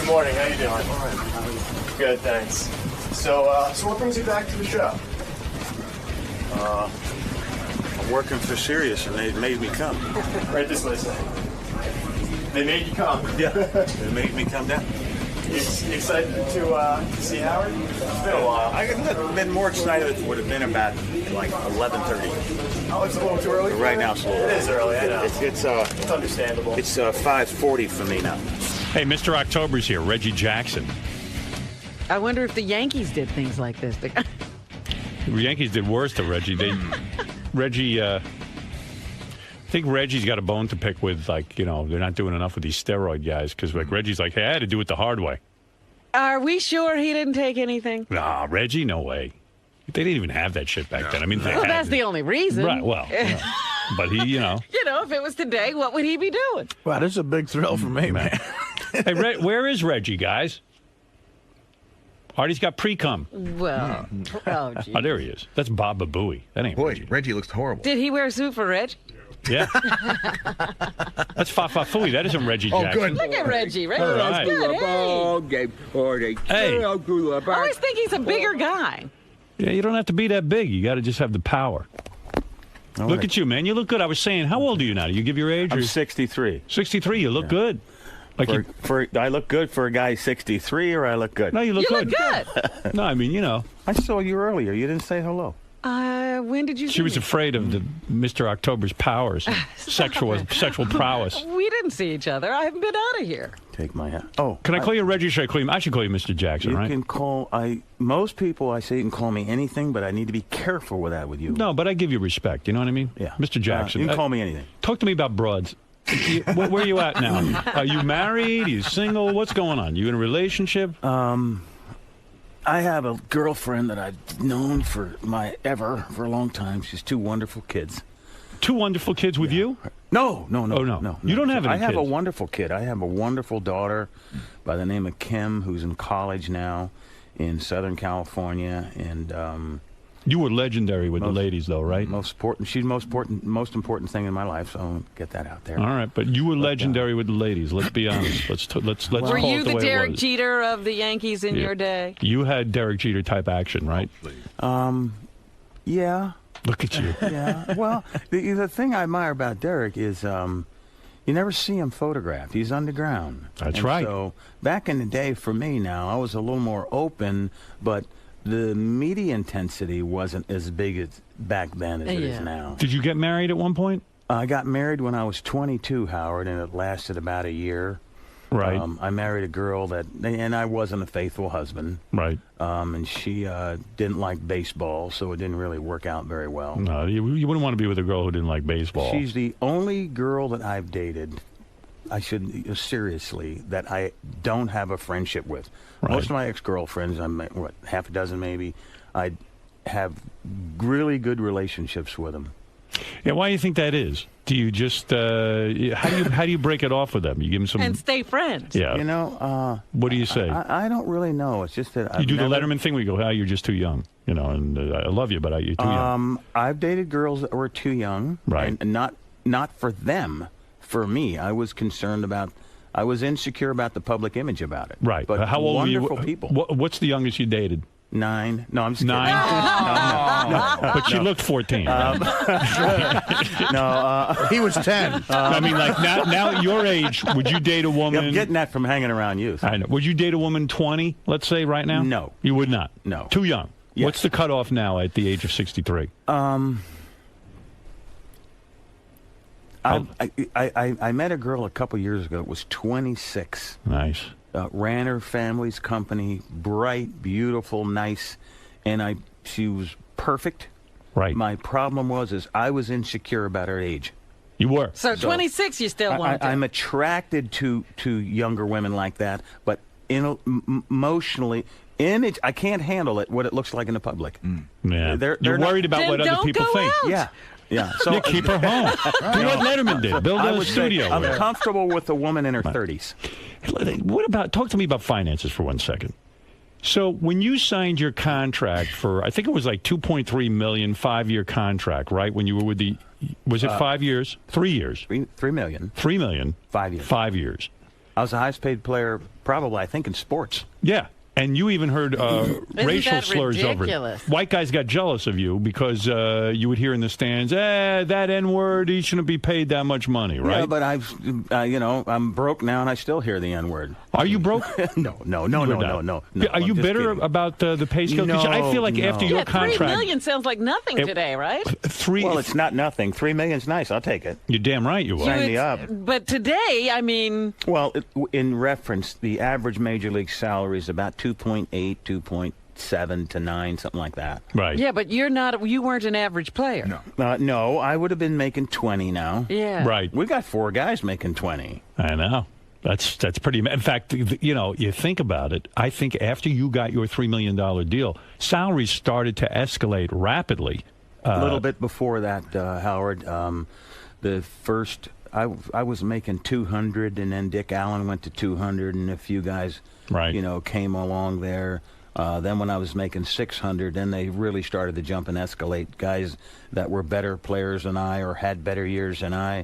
A: Good morning. How you doing? All right. How are you? Good, thanks. So what brings you back to the show?
K: I'm working for Sirius, and they made me come.
A: Right this way, sir. They made you come.
K: Yeah, they made me come down.
A: You excited to see Howard? It's been a while.
K: I could have been more excited if it would have been about like 11:30.
A: Oh, it's a little too early.
K: But right now, it's a little.
A: It is early. I know.
K: It's
A: understandable.
K: It's 5:40 for me now.
D: Hey, Mr. October's here, Reggie Jackson.
E: I wonder if the Yankees did things like this.
D: The Yankees did worse to Reggie. Reggie, I think Reggie's got a bone to pick with, like, you know, they're not doing enough with these steroid guys because, like, Reggie's like, hey, I had to do it the hard way.
E: Are we sure he didn't take anything?
D: Nah, Reggie, no way. They didn't even have that shit back then. I mean, they
E: Well,
D: had
E: that's the only reason.
D: Right, well, but he, you know.
E: You know, if it was today, what would he be doing?
C: Wow, this is a big thrill for me, man.
D: Hey, where is Reggie, guys? Artie's got pre-cum.
E: Well, oh, geez.
D: Oh, there he is. That's Baba Booey. That ain't
C: Boy, Reggie looks horrible.
E: Did he wear a suit for Reg?
D: Yeah. That's Fafa Fooey. That isn't Reggie Jackson.
C: good.
E: Look at Reggie. Reggie's
D: All right.
E: good.
D: Hey.
E: I always think he's a bigger guy.
D: Yeah, you don't have to be that big. You got to just have the power. Look at you, man. You look good. I was saying, how old are you now? Do you give your age?
K: I'm 63.
D: 63. You look good. Like
K: Do I look good for a guy 63, or I look good?
D: No, you look good.
E: You look good.
D: No, I mean, you know.
K: I saw you earlier. You didn't say hello.
E: When did you see
D: She was
E: me?
D: afraid of the Mr. October's powers, sexual prowess.
E: We didn't see each other. I haven't been out of here.
K: Take my hat. Oh,
D: Can I call you Reggie? Or should I call you? I should call you Mr. Jackson,
K: you
D: right?
K: can call. Most people I say you can call me anything, but I need to be careful with that with you.
D: No, but I give you respect. You know what I mean?
K: Yeah.
D: Mr. Jackson.
K: You can call me anything.
D: Talk to me about broads. Where are you at now? Are you married? Are you single? What's going on? You in a relationship?
K: I have a girlfriend that I've known for a long time. She's 2 wonderful kids.
D: 2 wonderful kids with you?
K: No.
D: Oh, no. You don't have any
K: I have
D: kids.
K: a wonderful kid. I have a wonderful daughter by the name of Kim, who's in college now in Southern California, and
D: you were legendary with the ladies, though, right?
K: Most important. She's the most important thing in my life. So I'll get that out there.
D: All right, but you were legendary with the ladies. Let's be honest. Let's
E: Were
D: call
E: you
D: it the
E: the
D: way
E: Derek
D: it was.
E: Jeter of the Yankees in your day?
D: You had Derek Jeter type action, right?
K: Yeah.
D: Look at you.
K: Yeah. Well, the thing I admire about Derek is you never see him photographed. He's underground.
D: That's
K: And
D: right.
K: So back in the day, for me now, I was a little more open, but the media intensity wasn't as big as back then as it is now.
D: Did you get married at one point?
K: I got married when I was 22, Howard, and it lasted about a year.
D: Right.
K: I married a girl and I wasn't a faithful husband.
D: Right.
K: And she didn't like baseball, so it didn't really work out very well.
D: No, you wouldn't want to be with a girl who didn't like baseball.
K: She's the only girl that I've dated, seriously, that I don't have a friendship with.
D: Right.
K: Most of my ex-girlfriends, half a dozen maybe, I have really good relationships with them.
D: Yeah, why do you think that is? Do you just how do you break it off with them? You give them some
E: and stay friends.
D: Yeah.
K: You know,
D: what do you say?
K: I don't really know. It's just that
D: you do the Letterman thing where you go, you're just too young, you know, and I love you, but you're too young.
K: I've dated girls that were too young,
D: right?
K: And not for them, for me. I was insecure about the public image about it,
D: right?
K: But
D: how old were you?
K: Wonderful people.
D: What's the youngest you dated?
K: 9. No, I'm just
D: 9.
K: No.
D: But she looked 14.
K: He was 10.
D: I mean, like now at your age, would you date a woman?
K: I'm getting that from hanging around youth.
D: I know. Would you date a woman 20? Let's say right now.
K: No,
D: you would not.
K: No,
D: too young.
K: Yes.
D: What's the cutoff now at the age of 63?
K: I met a girl a couple years ago. It was 26.
D: Nice.
K: Ran her family's company, bright, beautiful, nice, and she was perfect.
D: Right.
K: My problem was I was insecure about her age.
D: You were.
E: So 26, you still want
K: I'm attracted to younger women like that, but emotionally, image, I can't handle it. What it looks like in the public.
D: Yeah.
K: They're
D: You're worried about what other people think.
K: Yeah. Yeah,
D: so keep her home. Do what Letterman did. Build a studio.
K: I'm comfortable with a woman in her 30s.
D: What about? Talk to me about finances for 1 second. So when you signed your contract for, I think it was like $2.3 million, 5-year contract, right? When you were with was it 5 years? 3 years?
K: $3 million.
D: $3 million.
K: 5 years.
D: 5 years.
K: I was the highest paid player, probably, I think, in sports.
D: Yeah. And you even heard racial slurs
E: ridiculous?
D: over it. White guys got jealous of you because you would hear in the stands, that N-word, he shouldn't be paid that much money, right?
K: Yeah, but I'm broke now and I still hear the N-word.
D: Are you broke?
K: No.
D: Are you bitter about the pay scale? Because I feel like after your contract...
E: $3 million sounds like nothing today, right?
K: Well, it's not nothing. $3 million's nice. I'll take it.
D: You're damn right you will.
K: Sign me up.
E: But today, I mean...
K: Well, in reference, the average major league salary is about 2.8, 2.7 to 9, something like that.
D: Right.
E: Yeah, but you weren't an average player.
K: No, I would have been making 20 now.
E: Yeah.
D: Right.
K: We got 4 guys making 20.
D: I know. That's pretty. In fact, you think about it. I think after you got your $3 million deal, salaries started to escalate rapidly.
K: A little bit before that, Howard. The first, I was making 200, and then Dick Allen went to 200, and a few guys, came along there. Then when I was making 600, then they really started to jump and escalate. Guys that were better players than I or had better years than I,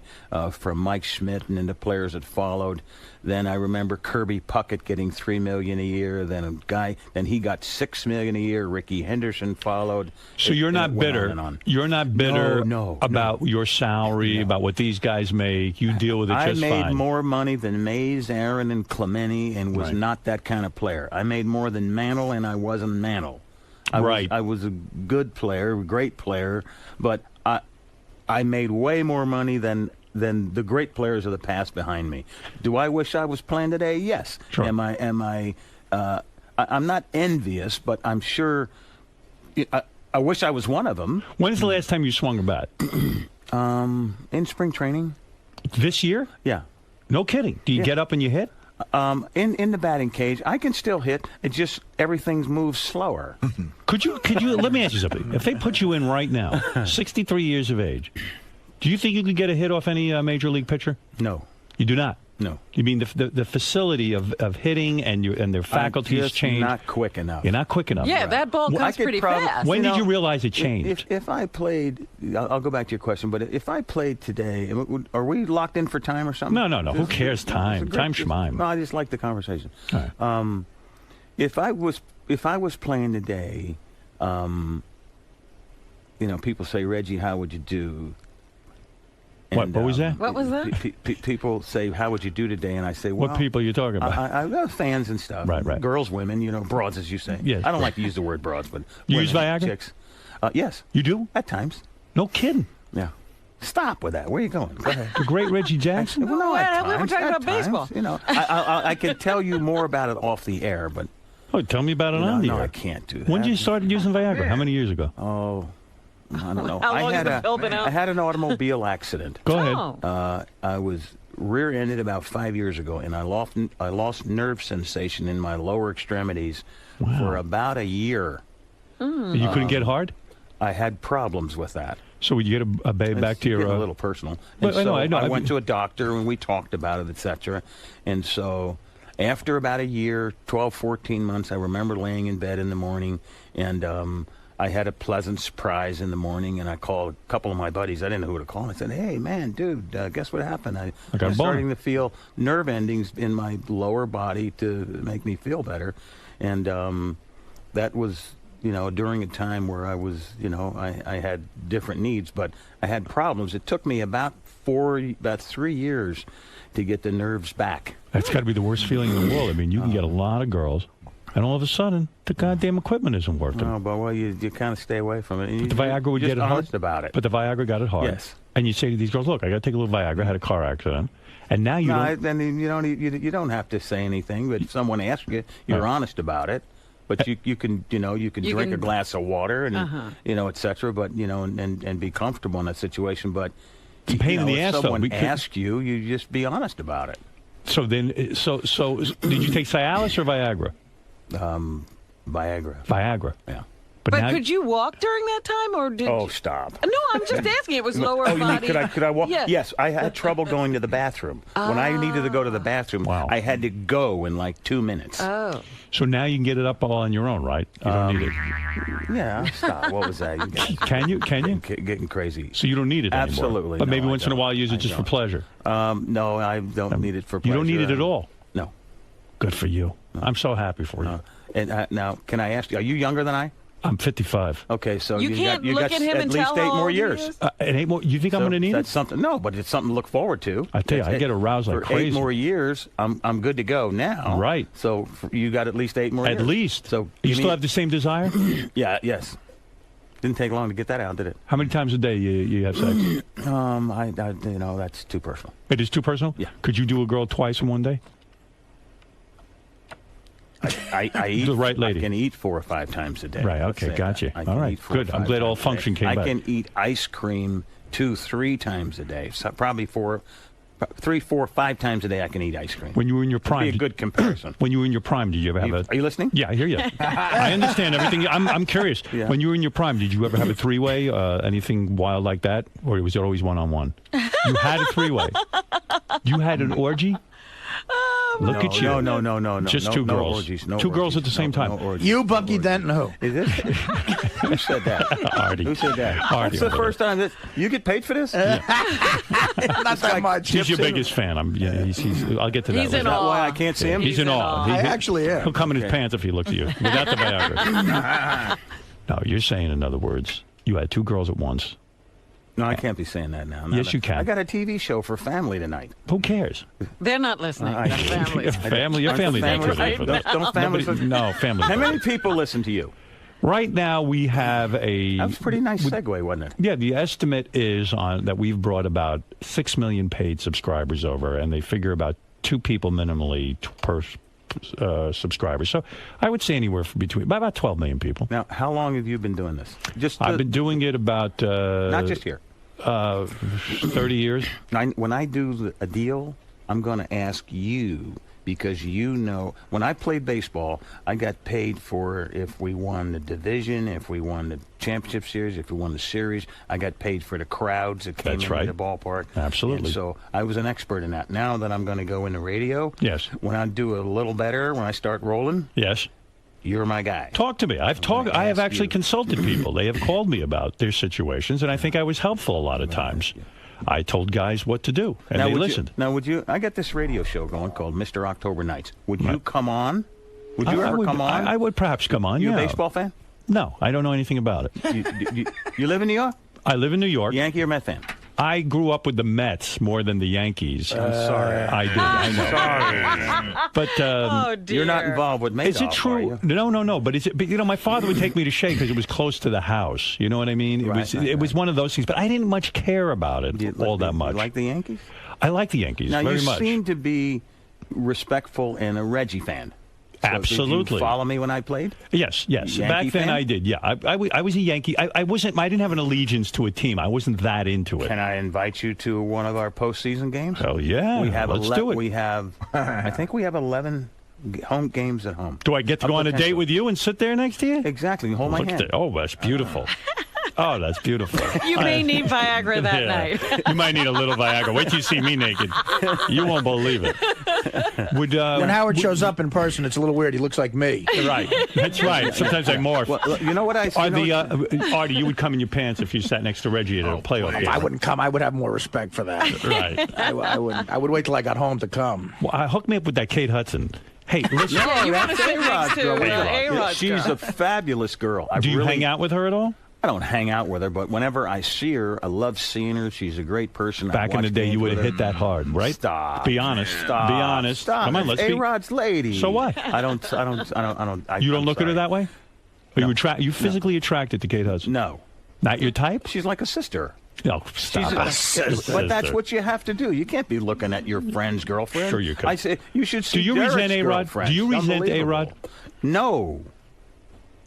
K: from Mike Schmidt and then the players that followed. Then I remember Kirby Puckett getting $3 million a year. Then he got $6 million a year. Ricky Henderson followed.
D: So you're not bitter. You're not bitter about your salary, about what these guys make. You deal with it just fine.
K: I made more money than Mays, Aaron, and Clemente, and was not that kind of player. I made more than Mantle, and I wasn't Mantle. I was a good player, a great player, but I made way more money than the great players of the past behind me. Do I wish I was playing today? Yes.
D: Sure.
K: I'm not envious, but I'm sure I wish I was one of them.
D: When's the last time you swung a bat?
K: In spring training.
D: This year?
K: Yeah.
D: No kidding. Do you get up and you hit?
K: In the batting cage, I can still hit. It just everything moves slower.
D: Could you? Let me ask you something. If they put you in right now, 63 years of age, do you think you could get a hit off any major league pitcher?
K: No.
D: You do not?
K: No.
D: You mean the facility of hitting and their faculties change?
K: Not quick enough.
D: You're not quick enough.
E: Yeah, that ball comes pretty fast.
D: When did you realize it changed?
K: If I played, I'll go back to your question, but if I played today, are we locked in for time or something?
D: No. Who cares time? Time schmime.
K: No, I just like the conversation.
D: All right.
K: If I was playing today, people say, Reggie, how would you do?
D: And, what was that?
E: What was that?
K: People say, how would you do today? And I say, well...
D: What people are you talking about?
K: I've got fans and stuff.
D: Right.
K: Girls, women, broads, as you say.
D: Yes.
K: I don't like to use the word broads, but...
D: You use Viagra?
K: Chicks. Yes.
D: You do?
K: At times.
D: No kidding.
K: Yeah. Stop with that. Where are you going? Go ahead.
D: The great Reggie Jackson?
K: Well, no, at
E: we were
K: times,
E: talking
K: at
E: about baseball.
K: times, You know, I could tell you more about it off the air, but...
D: Oh, tell me about it on the air.
K: No, I can't do that.
D: When did you start using Viagra? How many years ago?
K: Oh, I don't know.
E: How long has the pill been out?
K: I had an automobile accident.
D: Go ahead.
K: I was rear-ended about 5 years ago, and I lost nerve sensation in my lower extremities for about a year.
D: You couldn't get hard?
K: I had problems with that.
D: So would you get a baby back to your...
K: a little personal.
D: But,
K: And so
D: I know.
K: I went to a doctor, and we talked about it, etc. And so after about a year, 12, 14 months, I remember laying in bed in the morning, and I had a pleasant surprise in the morning, and I called a couple of my buddies. I didn't know who to call. I said, hey, man, dude, guess what happened? I'm starting to feel nerve endings in my lower body to make me feel better. And that was... during a time where I was, I had different needs, but I had problems. It took me about 3 years to get the nerves back.
D: That's got to be the worst feeling in the world. I mean, you can get a lot of girls, and all of a sudden, the goddamn equipment isn't working.
K: Oh, but you kind of stay away from it.
D: But the Viagra would get it hard
K: about it.
D: But the Viagra got it hard.
K: Yes.
D: And you say to these girls, look, I got to take a little Viagra. I had a car accident. And now you don't...
K: Then you don't have to say anything, but if someone asks you, you're honest about it. But you can drink a glass of water and et cetera. But and be comfortable in that situation. But
D: it's a pain in the ass.
K: If someone asks you, you just be honest about it.
D: So then, so did you take Cialis or Viagra?
K: Viagra.
D: Viagra.
K: Yeah.
E: But could you walk during that time, or did?
K: Oh,
E: you...
K: stop!
E: No, I'm just asking. It was lower body.
K: Could I walk?
E: Yeah.
K: Yes, I had trouble going to the bathroom. When I needed to go to the bathroom, I had to go in like 2 minutes.
E: Oh.
D: So now you can get it up all on your own, right? You don't need it.
K: Yeah, stop. What was that?
D: Can you?
K: Getting crazy.
D: So you don't need it anymore?
K: Absolutely.
D: But
K: no,
D: maybe once in a while use it just for pleasure.
K: No, I don't need it for pleasure.
D: You don't need it at all?
K: No.
D: Good for you. No. I'm so happy for you.
K: And now, can I ask you, are you younger than I?
D: I'm 55.
K: Okay, so
E: you
K: got
E: at him and
K: least
E: tell
K: 8
E: how
K: more
E: old
K: years.
D: And 8 more. You think I'm going to need
K: that's
D: it?
K: Something. No, but it's something to look forward to.
D: I tell you, I get aroused like
K: for
D: crazy.
K: 8 more years, I'm good to go now.
D: Right.
K: So you got at least 8 more years.
D: At least.
K: So
D: you still have the same desire?
K: Yeah. Yes. Didn't take long to get that out, did it?
D: How many times a day you have sex?
K: That's too personal.
D: It is too personal?
K: Yeah.
D: Could you do a girl twice in one day?
K: I eat
D: the right lady.
K: I can eat 4 or 5 times a day.
D: Right. Okay. Gotcha. All right. Good. I'm glad all function came back.
K: I can eat ice cream 2, 3 times a day. So probably 3, 4, 5 times a day I can eat ice cream.
D: When you were in your prime,
K: be a good comparison.
D: When you were in your prime, did you ever have a?
K: Are you listening?
D: Yeah, I hear you. I understand everything. I'm curious.
K: Yeah.
D: When you were in your prime, did you ever have a 3-way? Anything wild like that, or was it always 1-on-1? You had a 3-way. You had an orgy. Look at you.
K: No.
D: Just 2 girls.
K: Orgies,
D: 2 girls at the same time.
B: You, Bucky Denton, who?
K: Is it? Who said that?
D: Artie.
K: Who said that?
D: Artie.
K: That's the first time that you get paid for this?
B: Not that much.
D: He's your biggest fan. I'll get to that.
E: He's in
K: Is that
E: awe.
K: why I can't see him?
D: He's in awe.
B: I actually am.
D: He'll come in his pants if he looks at you without the Viagra. No, you're saying, in other words, you had 2 girls at once.
K: No, I can't be saying that now.
D: Yes, you can.
K: I got a TV show for family tonight.
D: Who cares?
E: They're not listening. They're families.
D: Your family's not
K: Right?
D: for this.
K: Don't families listen?
D: No, family.
K: How many people listen to you?
D: Right now, we have a...
K: That was a pretty nice segue, wasn't it?
D: Yeah, the estimate is that we've brought about 6 million paid subscribers over, and they figure about 2 people minimally per subscriber. So I would say anywhere between about 12 million people.
K: Now, how long have you been doing this?
D: I've been doing it about...
K: not just here.
D: 30 years.
K: When I do a deal, I'm going to ask you, because when I played baseball, I got paid for if we won the division, if we won the championship series, if we won the series. I got paid for the crowds that came into the ballpark.
D: Absolutely.
K: And so I was an expert in that. Now that I'm going to go into radio,
D: yes.
K: When I do a little better, when I start rolling,
D: yes.
K: You're my guy.
D: Talk to me. I have actually consulted people. They have called me about their situations, and I think I was helpful a lot of times. I told guys what to do, and they listened.
K: I got this radio show going called Mr. October Nights. Would you come on? Would you ever come on?
D: I would perhaps come on,
K: You a baseball fan?
D: No, I don't know anything about it.
K: You live in New York?
D: I live in New York.
K: Yankee or Met fan?
D: I grew up with the Mets more than the Yankees.
K: I'm sorry.
D: I do. I know.
K: Sorry.
D: But
E: Oh, dear.
K: You're not involved with Madoff,
D: is it true?
K: are you?
D: No. But is it? But, my father would take me to Shea because it was close to the house. You know what I mean? It was one of those things. But I didn't much care about it that much.
K: You like the Yankees?
D: I like the Yankees
K: now,
D: very
K: you
D: much.
K: seem to be respectful and a Reggie fan. So
D: Absolutely.
K: Did you follow me when I played?
D: Yes.
K: Yankee
D: Back then
K: fan?
D: I did. Yeah, I was a Yankee. I didn't have an allegiance to a team. I wasn't that into it.
K: Can I invite you to one of our postseason games?
D: Hell yeah.
K: We have
D: Let's do it.
K: We have, I think we have 11 home games at home.
D: Do I get to go on a date with you and sit there next to you?
K: Exactly. Hold my hand.
D: Oh, that's beautiful. Oh, that's beautiful.
E: You may need Viagra that night.
D: You might need a little Viagra. Wait till you see me naked. You won't believe it.
B: When Howard shows up in person, it's a little weird. He looks like me.
D: Right. That's right. Sometimes I morph.
K: Well, you know what I say?
D: Artie, you would come in your pants if you sat next to Reggie at a playoff game.
B: I wouldn't come. I would have more respect for that.
D: Right.
B: I wouldn't. I would wait till I got home to come.
D: Well, hook me up with that Kate Hudson. Hey, listen.
K: No,
E: you want to
K: that's
E: sit next to A-Rod's
K: She's
E: girl.
K: a fabulous girl.
D: Do you hang out with her at all?
K: I don't hang out with her, but whenever I see her, I love seeing her. She's a great person.
D: Back in the day, you would have hit that hard, right?
K: Stop.
D: Be honest.
K: Stop.
D: Be honest.
K: Stop.
D: Come on, let's be.
K: A-Rod's lady.
D: So what?
K: I don't.
D: You don't look at her that way? Are you physically attracted to Kate Hudson?
K: No.
D: Not your type?
K: She's like a sister.
D: No, stop.
K: But that's what you have to do. You can't be looking at your friend's girlfriend.
D: Sure you could.
K: I say you should see.
D: Do you
K: Derek's
D: resent A-Rod?
K: girlfriend.
D: Do you resent
K: Unbelievable.
D: A-Rod?
K: No.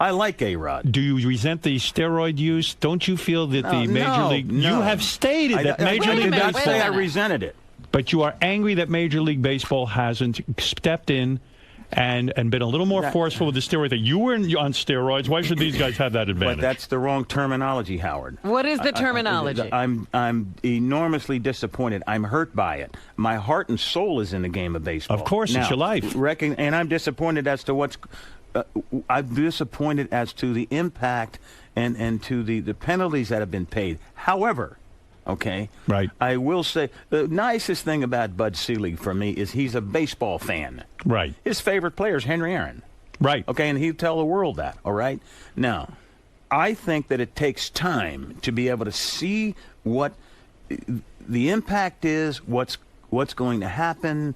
K: I like A-Rod.
D: Do you resent the steroid use? Don't you feel that the Major
K: no,
D: League...
K: no.
D: You have stated that Major
K: I
D: League
K: did not
D: Baseball...
K: say I resented it.
D: But you are angry that Major League Baseball hasn't stepped in and been a little more forceful with the steroid. That you were on steroids. Why should these guys have that advantage?
K: But that's the wrong terminology, Howard.
E: What is the terminology?
K: I'm enormously disappointed. I'm hurt by it. My heart and soul is in the game of baseball.
D: Of course, it's your life.
K: And I'm disappointed as to what's... I'm disappointed as to the impact and to the penalties that have been paid. However, okay,
D: right.
K: I will say the nicest thing about Bud Selig for me is he's a baseball fan.
D: Right.
K: His favorite player is Henry Aaron.
D: Right.
K: Okay, and he'll tell the world that. All right. Now, I think that it takes time to be able to see what the impact is, what's going to happen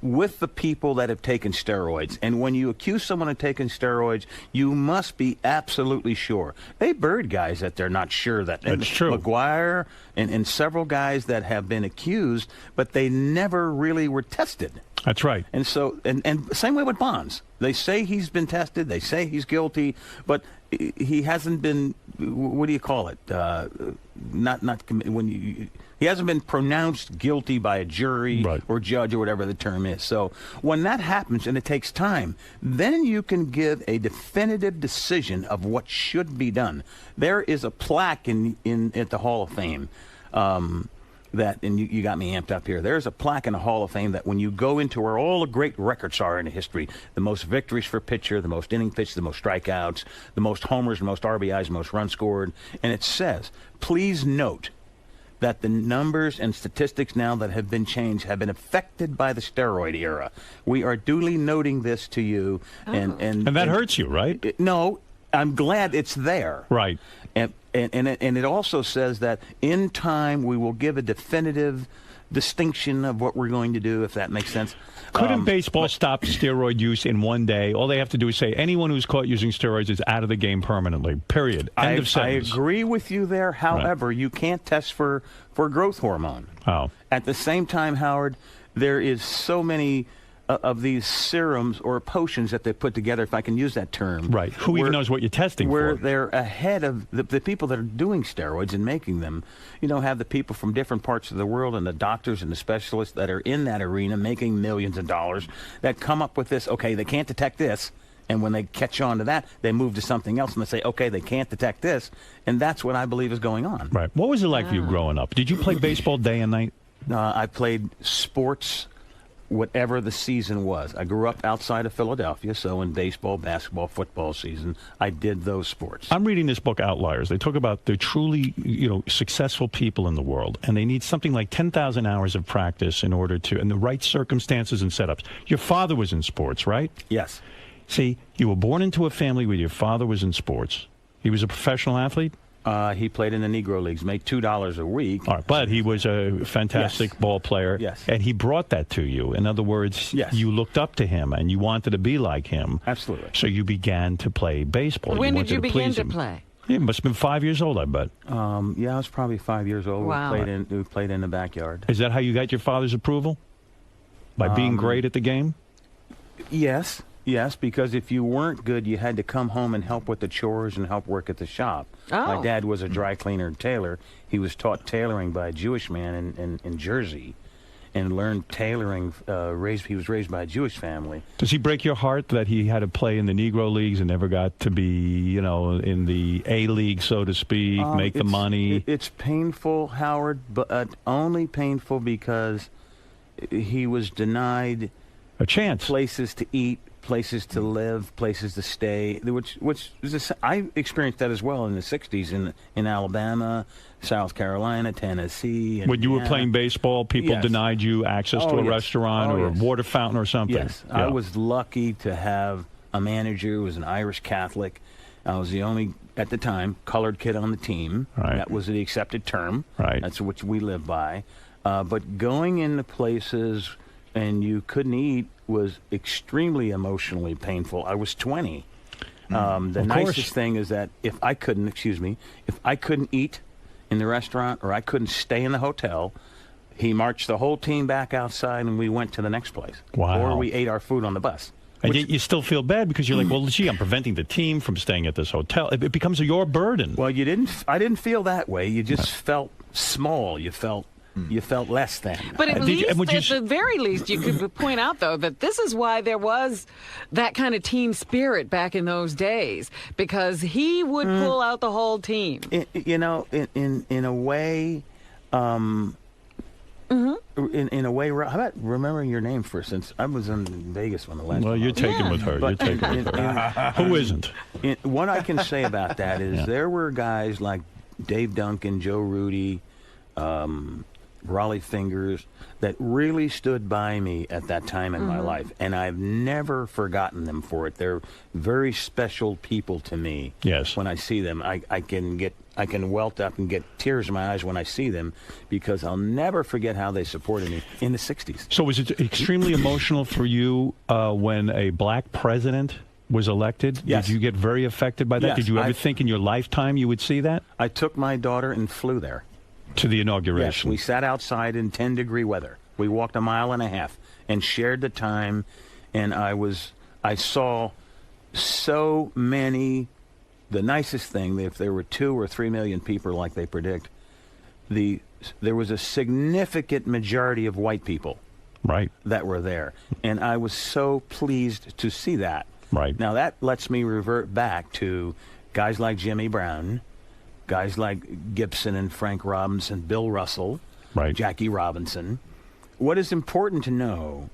K: with the people that have taken steroids. And when you accuse someone of taking steroids, you must be absolutely sure. They bird guys that they're not sure that.
D: That's true.
K: McGuire and several guys that have been accused, but they never really were tested.
D: That's right.
K: And so, and same way with Bonds. They say he's been tested. They say he's guilty, but he hasn't been. What do you call it? He hasn't been pronounced guilty by a jury or judge or whatever the term is. So when that happens, and it takes time, then you can give a definitive decision of what should be done. There is a plaque at the Hall of Fame. And you got me amped up here. There's a plaque in the Hall of Fame that when you go into where all the great records are in history, the most victories for pitcher, the most inning pitched, the most strikeouts, the most homers, the most RBIs, the most runs scored, and it says, please note that the numbers and statistics now that have been changed have been affected by the steroid era. We are duly noting this to you. And
D: that hurts you, right?
K: No, I'm glad it's there.
D: Right.
K: And it also says that in time we will give a definitive distinction of what we're going to do, if that makes sense.
D: Couldn't baseball stop steroid use in one day? All they have to do is say anyone who's caught using steroids is out of the game permanently, period. End of sentence.
K: I agree with you there. However, you can't test for growth hormone.
D: Oh.
K: At the same time, Howard, there is so many of these serums or potions that they put together, if I can use that term.
D: Right. Who even knows what you're testing
K: where
D: for?
K: They're ahead of the people that are doing steroids and making them. You know, have the people from different parts of the world and the doctors and the specialists that are in that arena making millions of dollars that come up with this, okay, they can't detect this. And when they catch on to that, they move to something else and they say, okay, they can't detect this. And that's what I believe is going on.
D: Right. What was it like for you growing up? Did you play baseball day and night?
K: I played sports whatever the season was. I grew up outside of Philadelphia, so in baseball, basketball, football season, I did those sports.
D: I'm reading this book, Outliers. They talk about the truly, successful people in the world, and they need something like 10,000 hours of practice in order to, and the right circumstances and setups. Your father was in sports, right?
K: Yes.
D: See, you were born into a family where your father was in sports. He was a professional athlete?
K: He played in the Negro Leagues, made $2 a week.
D: All right, but he was a fantastic ball player.
K: Yes.
D: And he brought that to you. In other words, you looked up to him and you wanted to be like him.
K: Absolutely.
D: So you began to play baseball.
E: When did you
D: wanted
E: begin
D: please
E: to
D: him.
E: play?
D: He must have been 5 years old, I bet.
K: Yeah, I was probably 5 years old.
E: Wow.
K: We played in the backyard.
D: Is that how you got your father's approval? By being great at the game?
K: Yes. Yes, because if you weren't good, you had to come home and help with the chores and help work at the shop.
E: Oh.
K: My dad was a dry cleaner and tailor. He was taught tailoring by a Jewish man in Jersey and learned tailoring. He was raised by a Jewish family.
D: Does he break your heart that he had to play in the Negro Leagues and never got to be, in the A League, so to speak, make the money?
K: It's painful, Howard, but only painful because he was denied
D: a chance,
K: places to eat, places to live, places to stay, which is I experienced that as well in the 60s in Alabama, South Carolina, Tennessee.
D: When you were playing baseball, people denied you access to a restaurant or a water fountain or something?
K: Yes. Yeah. I was lucky to have a manager who was an Irish Catholic. I was the only, at the time, colored kid on the team.
D: Right.
K: That was the accepted term.
D: Right.
K: That's what we live by. But going into places and you couldn't eat was extremely emotionally painful. I was 20. The nicest thing is that if I couldn't eat in the restaurant or I couldn't stay in the hotel, he marched the whole team back outside and we went to the next place.
D: Wow.
K: Or we ate our food on the bus.
D: And yet you still feel bad because you're like, well, gee, I'm preventing the team from staying at this hotel. It becomes your burden.
K: Well, I didn't feel that way. You just felt small. You felt less than.
E: But at the very least, you could point out, though, that this is why there was that kind of team spirit back in those days, because he would pull out the whole team.
K: In a way, in a way, how about remembering your name first? Since I was in Vegas when the last.
D: Well, you're taken with her. You're taken with her. Who isn't?
K: What I can say about that is there were guys like Dave Duncan, Joe Rudy, Raleigh Fingers that really stood by me at that time in my life, and I've never forgotten them for it. They're very special people to me.
D: Yes.
K: When I see them, I can welt up and get tears in my eyes when I see them because I'll never forget how they supported me in the 60s.
D: So was it extremely emotional for you when a black president was elected?
K: Yes.
D: Did you get very affected by that?
K: Yes,
D: Did you ever think in your lifetime you would see that?
K: I took my daughter and flew there.
D: To the inauguration?
K: Yes, we sat outside in 10-degree weather. We walked a mile and a half and shared the time, and I saw so many. The nicest thing, if there were 2 or 3 million people like they predict, there was a significant majority of white people that were there, and I was so pleased to see that.
D: Right.
K: Now that lets me revert back to guys like Jimmy Brown, guys like Gibson and Frank Robinson, Bill Russell, Jackie Robinson. What is important to know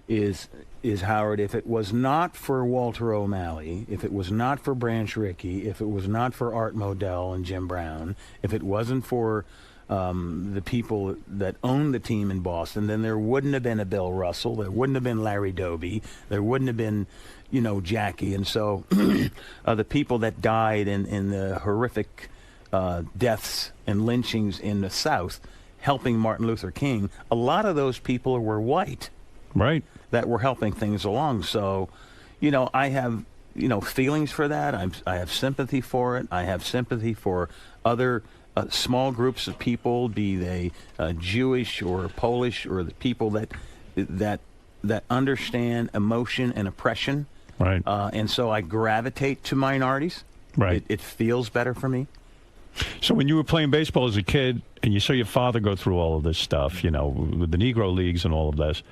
K: is Howard, if it was not for Walter O'Malley, if it was not for Branch Rickey, if it was not for Art Modell and Jim Brown, if it wasn't for the people that owned the team in Boston, then there wouldn't have been a Bill Russell, there wouldn't have been Larry Doby, there wouldn't have been, Jackie. And so the people that died in the horrific deaths and lynchings in the South, helping Martin Luther King, a lot of those people were white.
D: Right.
K: That were helping things along. So, I have, feelings for that. I have sympathy for it. I have sympathy for other small groups of people, be they Jewish or Polish or the people that understand emotion and oppression.
D: Right.
K: And so I gravitate to minorities.
D: Right.
K: It feels better for me.
D: So when you were playing baseball as a kid and you saw your father go through all of this stuff, with the Negro Leagues and all of this,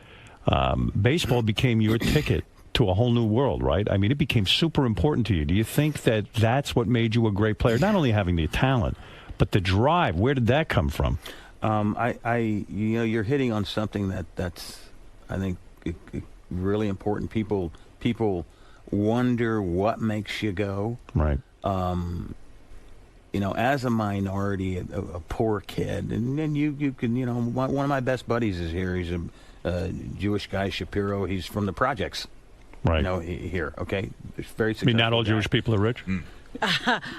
D: baseball became your ticket to a whole new world, right? I mean, it became super important to you. Do you think that that's what made you a great player? Not only having the talent, but the drive. Where did that come from?
K: You're hitting on something that's, I think, really important. People wonder what makes you go.
D: Right.
K: As a minority, a poor kid, and you can, one of my best buddies is here. He's a Jewish guy, Shapiro. He's from the projects.
D: Right.
K: Here, okay? Very successful.
D: I mean, not all
K: guy.
D: Jewish people are rich?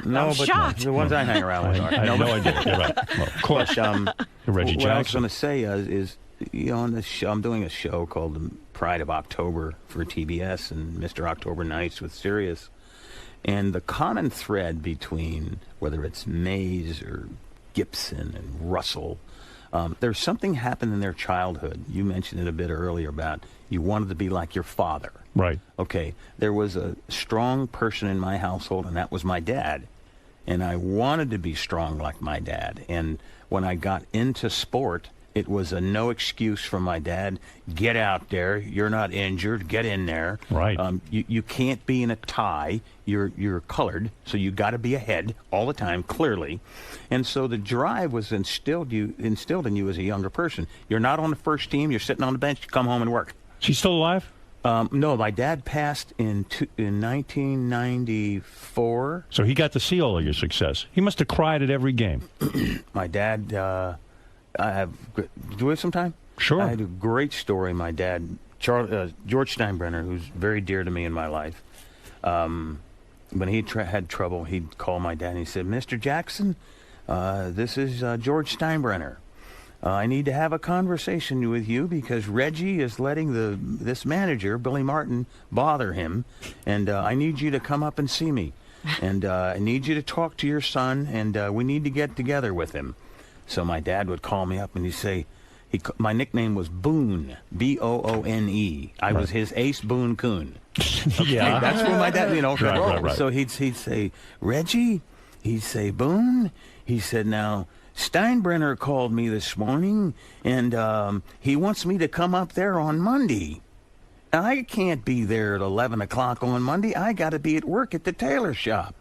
K: No,
E: I'm
K: but
E: shocked.
K: the ones I hang around with are.
D: I had no idea. You're right. Well, of course. Reggie
K: what I was
D: Jackson.
K: going to say is, on this show, I'm doing a show called The Pride of October for TBS and Mr. October Nights with Sirius. And the common thread between whether it's Mays or Gibson and Russell, there's something happened in their childhood. You mentioned it a bit earlier about you wanted to be like your father.
D: Right.
K: Okay. There was a strong person in my household, and that was my dad. And I wanted to be strong like my dad. And when I got into sport, it was a no excuse from my dad. Get out there. You're not injured. Get in there.
D: Right.
K: You can't be in a tie. You're colored, so you got to be ahead all the time, clearly. And so the drive was instilled in you as a younger person. You're not on the first team. You're sitting on the bench. You come home and work.
D: She's still alive?
K: No, my dad passed in 1994.
D: So he got to see all of your success. He must have cried at every game.
K: My dad, I have. Do we have some time?
D: Sure.
K: I had a great story. My dad, George Steinbrenner, who's very dear to me in my life. When he had trouble, he'd call my dad and he said, "Mr. Jackson, this is George Steinbrenner. I need to have a conversation with you because Reggie is letting this manager, Billy Martin, bother him, and I need you to come up and see me. And I need you to talk to your son, and we need to get together with him." So my dad would call me up and he'd say, my nickname was Boone, Boone. I was his Ace Boone Coon. Okay,
D: Yeah.
K: that's what my dad,
D: Right.
K: So he'd say, "Reggie," he'd say, "Boone," he said, "Now, Steinbrenner called me this morning, and he wants me to come up there on Monday. I can't be there at 11 o'clock on Monday. I got to be at work at the tailor shop.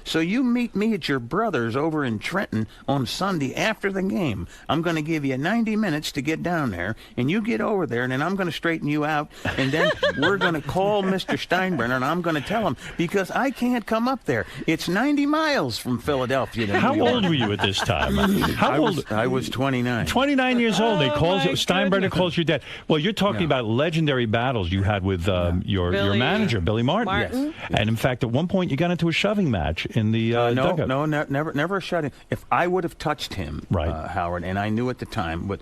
K: So you meet me at your brother's over in Trenton on Sunday after the game. I'm going to give you 90 minutes to get down there, and you get over there, and then I'm going to straighten you out, and then we're going to call Mr. Steinbrenner, and I'm going to tell him, because I can't come up there. It's 90 miles from Philadelphia to
D: How
K: New York."
D: old were you at this time? How old?
K: I was 29.
D: 29 years old. They calls
E: my
D: Steinbrenner
E: goodness.
D: calls your dad. Well, you're talking about legendary battles you had with your manager, Billy Martin.
E: Martin.
D: And in fact, at one point, you got into a shoving match in the dugout.
K: Never a shut-in. If I would have touched him, Howard, and I knew at the time, but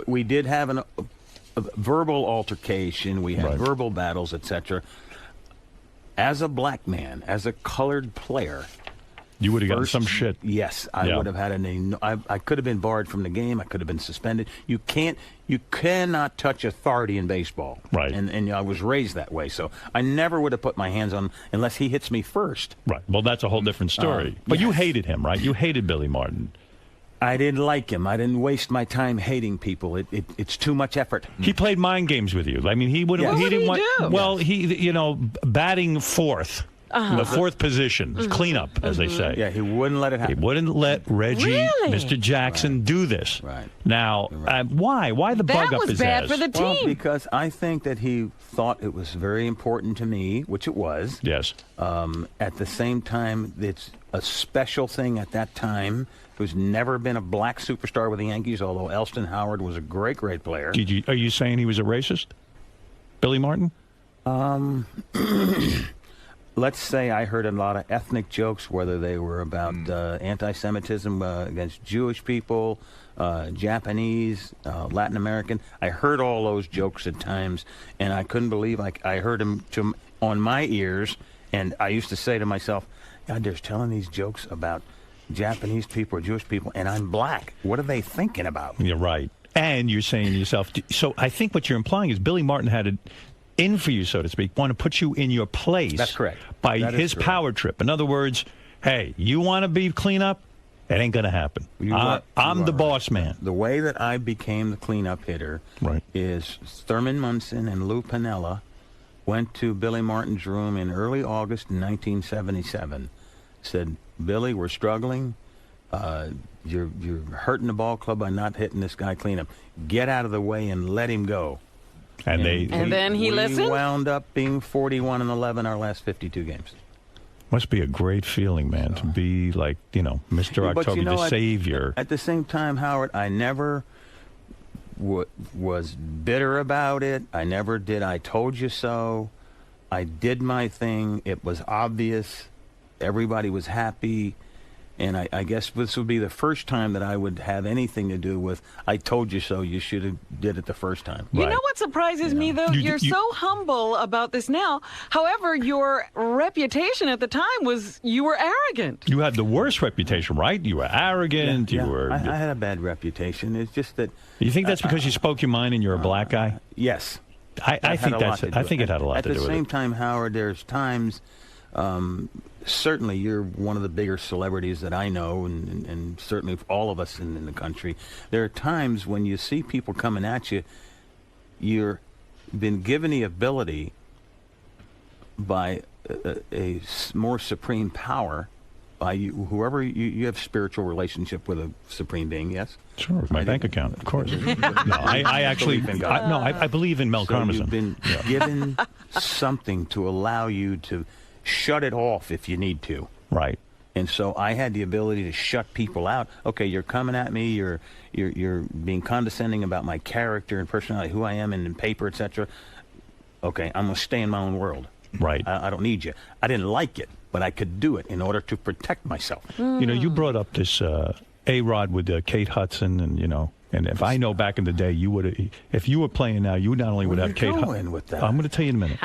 K: we did have a verbal altercation. We had verbal battles, etc. As a black man, as a colored player,
D: you would have gotten some shit.
K: Yes, I would have had I could have been barred from the game. I could have been suspended. You cannot touch authority in baseball.
D: Right.
K: And I was raised that way, so I never would have put my hands on him unless he hits me first.
D: Right. Well, that's a whole different story. But you hated him, right? You hated Billy Martin.
K: I didn't like him. I didn't waste my time hating people. It's too much effort.
D: He played mind games with you. I mean, he would.
E: What
D: He
E: would
D: didn't
E: he
D: want.
E: do?
D: Well, he, batting fourth. The fourth position, cleanup, as they say.
K: Yeah, he wouldn't let it happen.
D: He wouldn't let Reggie,
E: Really?
D: Mr. Jackson, do this.
K: Right.
D: Now, why? Why the bug
E: That
D: up
E: was
D: his
E: bad
D: ass?
E: for the team.
K: Well, because I think that he thought it was very important to me, which it was.
D: Yes.
K: At the same time, it's a special thing at that time. There's never been a black superstar with the Yankees, although Elston Howard was a great, great player.
D: Are you saying he was a racist? Billy Martin?
K: Let's say I heard a lot of ethnic jokes, whether they were about anti-Semitism against Jewish people, Japanese, Latin American. I heard all those jokes at times, and I couldn't believe I heard them on my ears, and I used to say to myself, God, they're telling these jokes about Japanese people or Jewish people, and I'm black. What are they thinking about?
D: You're right. And you're saying to yourself, so I think what you're implying is Billy Martin had it in for you, so to speak, want to put you in your place.
K: That's correct.
D: By
K: That is
D: his
K: correct.
D: power trip. In other words, hey, you want to be cleanup? It ain't going to happen. I'm the boss man.
K: The way that I became the cleanup hitter is Thurman Munson and Lou Piniella went to Billy Martin's room in early August 1977. Said, Billy, we're struggling. You're hurting the ball club by not hitting this guy cleanup. Get out of the way and let him go.
D: And
E: then he listened?
K: We wound up being 41-11 our last 52 games.
D: Must be a great feeling, man, to be like, Mr.
K: But
D: October, the savior.
K: At the same time, Howard, I never was bitter about it. I never did I told you so. I did my thing. It was obvious. everybody was happy. And I guess this would be the first time that I would have anything to do with, I told you so, you should have did it the first time.
E: You know what surprises me, though? You're so humble about this now. However, your reputation at the time was you were arrogant.
D: You had the worst reputation, right? You were arrogant.
K: Yeah,
D: you were.
K: I had a bad reputation. It's just that.
D: You think that's because you spoke your mind and you're a black guy?
K: Yes.
D: I think that's. I think it had a lot to do with it.
K: At the same time, Howard, there's times. Certainly, you're one of the bigger celebrities that I know, and certainly all of us in the country. There are times when you see people coming at you, you're been given the ability by a more supreme power, by whoever you have spiritual relationship with a supreme being. Yes.
D: Sure, my bank account, of course. No, I actually I believe in Mel Karmazin.
K: You've been given something to allow you to shut it off if you need to.
D: Right.
K: And so I had the ability to shut people out. Okay, you're coming at me. You're being condescending about my character and personality, who I am, and in paper, etc. Okay, I'm gonna stay in my own world.
D: Right.
K: I don't need you. I didn't like it, but I could do it in order to protect myself.
D: You know, you brought up this A-Rod with Kate Hudson, and and if I know back in the day, you would, if you were playing now, you not only would have Kate Hudson.
K: With that?
D: I'm going to tell you in a minute.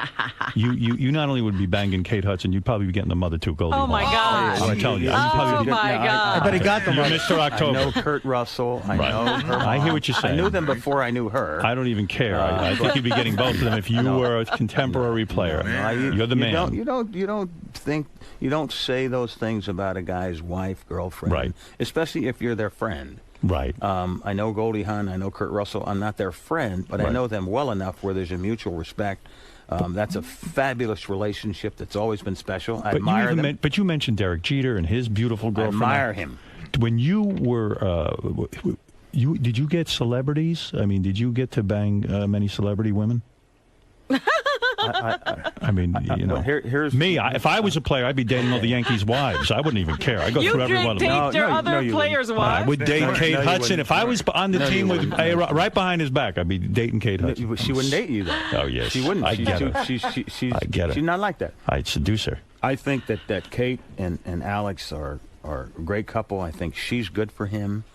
D: you not only would be banging Kate Hudson, you'd probably be getting the mother too, Goldie.
E: Oh my God!
D: I'm telling you.
E: Oh my God!
B: But he got them.
D: You're Mr. October.
K: I know Kurt Russell. I know her.
D: I hear what you're saying.
K: I knew them before I knew her.
D: I don't even care. I think you'd be getting both of them if you were a contemporary player. You're the man.
K: You don't say those things about a guy's wife, girlfriend,
D: right?
K: Especially if you're their friend.
D: Right.
K: I know Goldie Hawn. I know Kurt Russell. I'm not their friend, but I know them well enough where there's a mutual respect. That's a fabulous relationship that's always been special. I admire them.
D: But you mentioned Derek Jeter and his beautiful girlfriend.
K: I admire him.
D: When you were, did you get celebrities? I mean, did you get to bang many celebrity women? I mean, you know,
K: here's
D: me. If I was a player, I'd be dating all the Yankees' wives. I wouldn't even care. I go through every one of them.
E: You date other players' wives?
D: I would date Kate Hudson. If I was on the team with right behind his back, I'd be dating Kate Hudson.
K: She wouldn't date you, though.
D: Oh yes,
K: she wouldn't.
D: I get her.
K: I get her. She's not like that.
D: I'd seduce her.
K: I think that Kate and Alex are a great couple. I think she's good for him.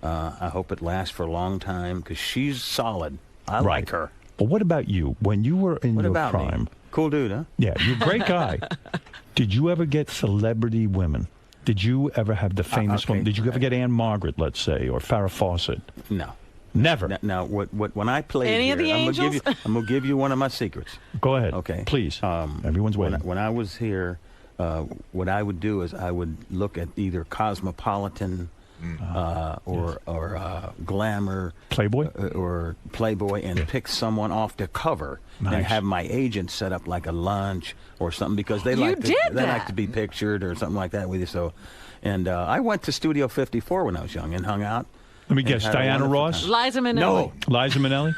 K: I hope it lasts for a long time because she's solid. I like her.
D: But what about you? When you were in your prime,
K: cool dude, huh?
D: Yeah, you're a great guy. Did you ever get celebrity women? Did you ever have the famous woman? Did you ever get Anne Margaret, let's say, or Farrah Fawcett?
K: No.
D: Never.
K: Now, when I played
E: Any
K: here,
E: of the angels?
K: I'm gonna give you one of my secrets.
D: Go ahead.
K: Okay.
D: Please. Everyone's waiting.
K: When I was here, what I would do is I would look at either Cosmopolitan. Or Glamour,
D: Playboy,
K: and pick someone off the cover and have my agent set up like a lunch or something because they like to be pictured or something like that with you. So, and I went to Studio 54 when I was young and hung out.
D: Let me guess, Diana Ross?
E: Liza Minnelli.
K: No.
D: Liza Minnelli?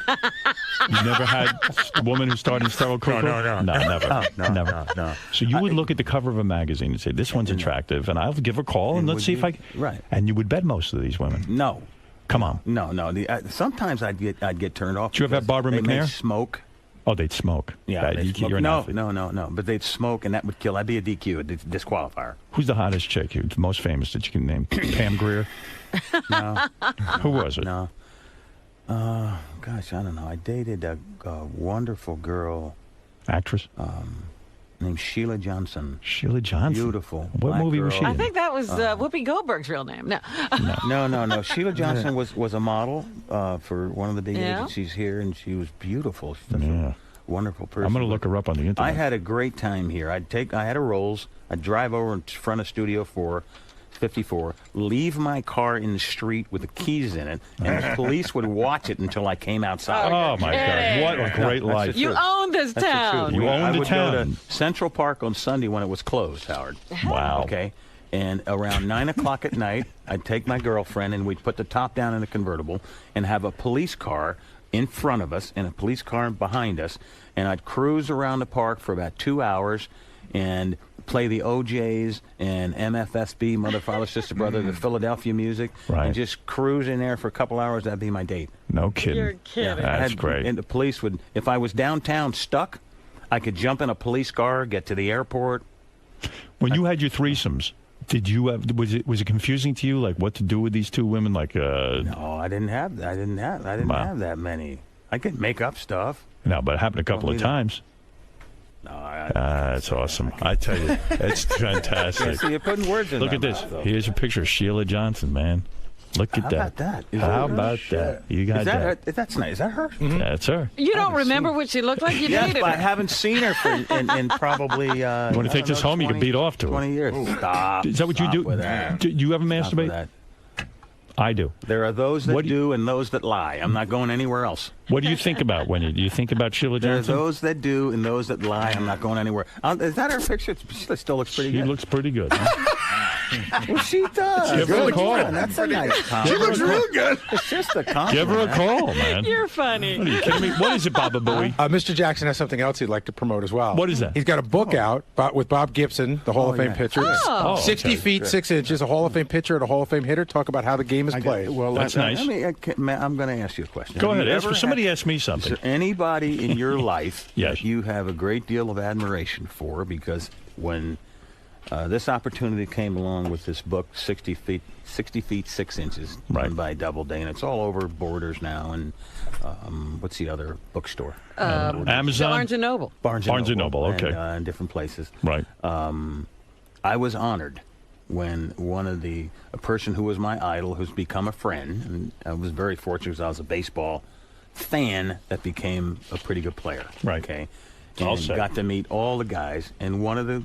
D: You never had a woman who started in sterile clinical?
K: No,
D: never. No. So you would look at the cover of a magazine and say, this one's attractive, and I'll give her a call, and let's see if I...
K: Right.
D: And you would bet most of these women.
K: No.
D: Come on.
K: No. Sometimes I'd get turned off.
D: Did you ever have Barbara McNair?
K: They'd smoke.
D: Oh, they'd smoke.
K: Yeah,
D: You're an athlete.
K: No. But they'd smoke, and that would kill. I'd be a DQ, a disqualifier.
D: Who's the hottest chick? The most famous that you can name? Pam Grier?
K: No.
D: Who was it?
K: No. Gosh, I don't know. I dated a wonderful girl.
D: Actress?
K: Named Sheila Johnson.
D: Sheila Johnson?
K: Beautiful.
D: What movie was she in?
E: I think that was Whoopi Goldberg's real name.
K: No. Sheila Johnson was a model for one of the big agencies here, and she was beautiful. She's a wonderful person.
D: I'm going to look her up on the internet.
K: I had a great time here. I had a Rolls. I'd drive over in front of Studio 54, leave my car in the street with the keys in it, and the police would watch it until I came outside.
D: Oh, my God. What a great life.
E: You own this town.
D: You own the town.
K: I would go to Central Park on Sunday when it was closed, Howard.
D: Wow.
K: Okay. And around 9 o'clock at night, I'd take my girlfriend, and we'd put the top down in a convertible and have a police car in front of us and a police car behind us, and I'd cruise around the park for about 2 hours and play the OJs and MFSB, Mother, Father, Sister, Brother, the Philadelphia music, and just cruise in there for a couple hours. That'd be my date.
D: No kidding.
E: You're kidding.
D: That's great.
K: And the police would, if I was downtown stuck, I could jump in a police car, get to the airport,
D: When you had your threesomes, did you have, was it confusing to you, like what to do with these two women? Like
K: no, I didn't have that many. I could make up stuff.
D: No, but it happened a couple of times.
K: No,
D: that's awesome. I tell you, it's fantastic.
K: Yeah, so you're putting words in.
D: Look at this. Here's a picture of Sheila Johnson, man. Look at
K: that.
D: How about that? You got that?
K: That's nice. Is that her?
D: Mm-hmm. That's her.
E: You don't remember what she looked like? You dated her.
K: I haven't seen her in probably.
D: You want to take this home? 20, you can beat off to her.
K: 20 years. Stop.
D: Is that what you do? Do you ever masturbate? I do.
K: There are those that do and those that lie. I'm not going anywhere else.
D: What do you think about when you think about Sheila Johnson?
K: There are those that do and those that lie. I'm not going anywhere. Is that her picture? She still looks pretty good.
D: She looks pretty good.
K: Well, she does.
D: Give her a call.
K: That's a nice compliment.
G: She looks real good.
K: It's just a compliment.
D: Give her a call, man.
E: You're funny.
D: What are you kidding me? What is it, Baba Booey?
G: Mr. Jackson has something else he'd like to promote as well.
D: What is that?
G: He's got a book out with Bob Gibson, the Hall of Fame pitcher. 60 feet, 6 inches, a Hall of Fame pitcher and a Hall of Fame hitter. Talk about how the game is played.
K: Well,
D: that's nice.
K: I'm going to ask you a question.
D: Go ahead. Somebody asked me something.
K: Is there anybody in your life
D: Yes.
K: that you have a great deal of admiration for? Because when this opportunity came along with this book, 60 feet 6 inches, done by Doubleday, and it's all over Borders now. And what's the other bookstore?
D: Amazon,
E: Barnes and Noble.
K: Barnes and Noble.
D: Okay,
K: and different places.
D: Right.
K: I was honored when a person who was my idol, who's become a friend, and I was very fortunate because I was a baseball fan that became a pretty good player.
D: Right.
K: Okay. And got to meet all the guys, and one of the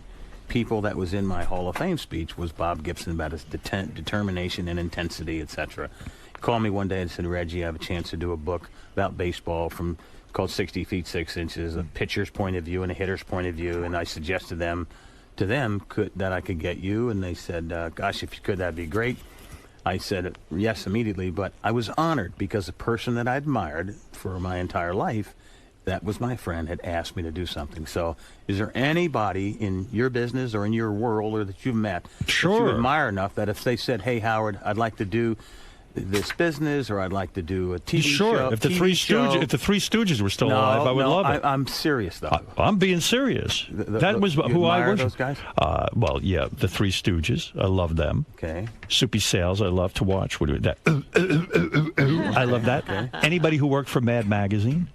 K: people that was in my Hall of Fame speech was Bob Gibson about his determination and intensity, etc. He called me one day and said, Reggie, I have a chance to do a book about baseball called 60 feet 6 inches, a pitcher's point of view and a hitter's point of view, and I suggested to them that I could get you, and they said, gosh, if you could, that'd be great. I said yes immediately, but I was honored because the person that I admired for my entire life, that was my friend, had asked me to do something. So is there anybody in your business or in your world or that you've met that you admire enough that if they said, hey, Howard, I'd like to do this business or I'd like to do a TV show?
D: If the Three Stooges were still alive, I would love it.
K: I'm serious, though.
D: I'm being serious. That was who I worship.
K: Those guys?
D: Well, yeah, the Three Stooges. I love them.
K: Okay.
D: Soupy Sales, I love to watch. What do that? I love that. Okay. Anybody who worked for Mad Magazine.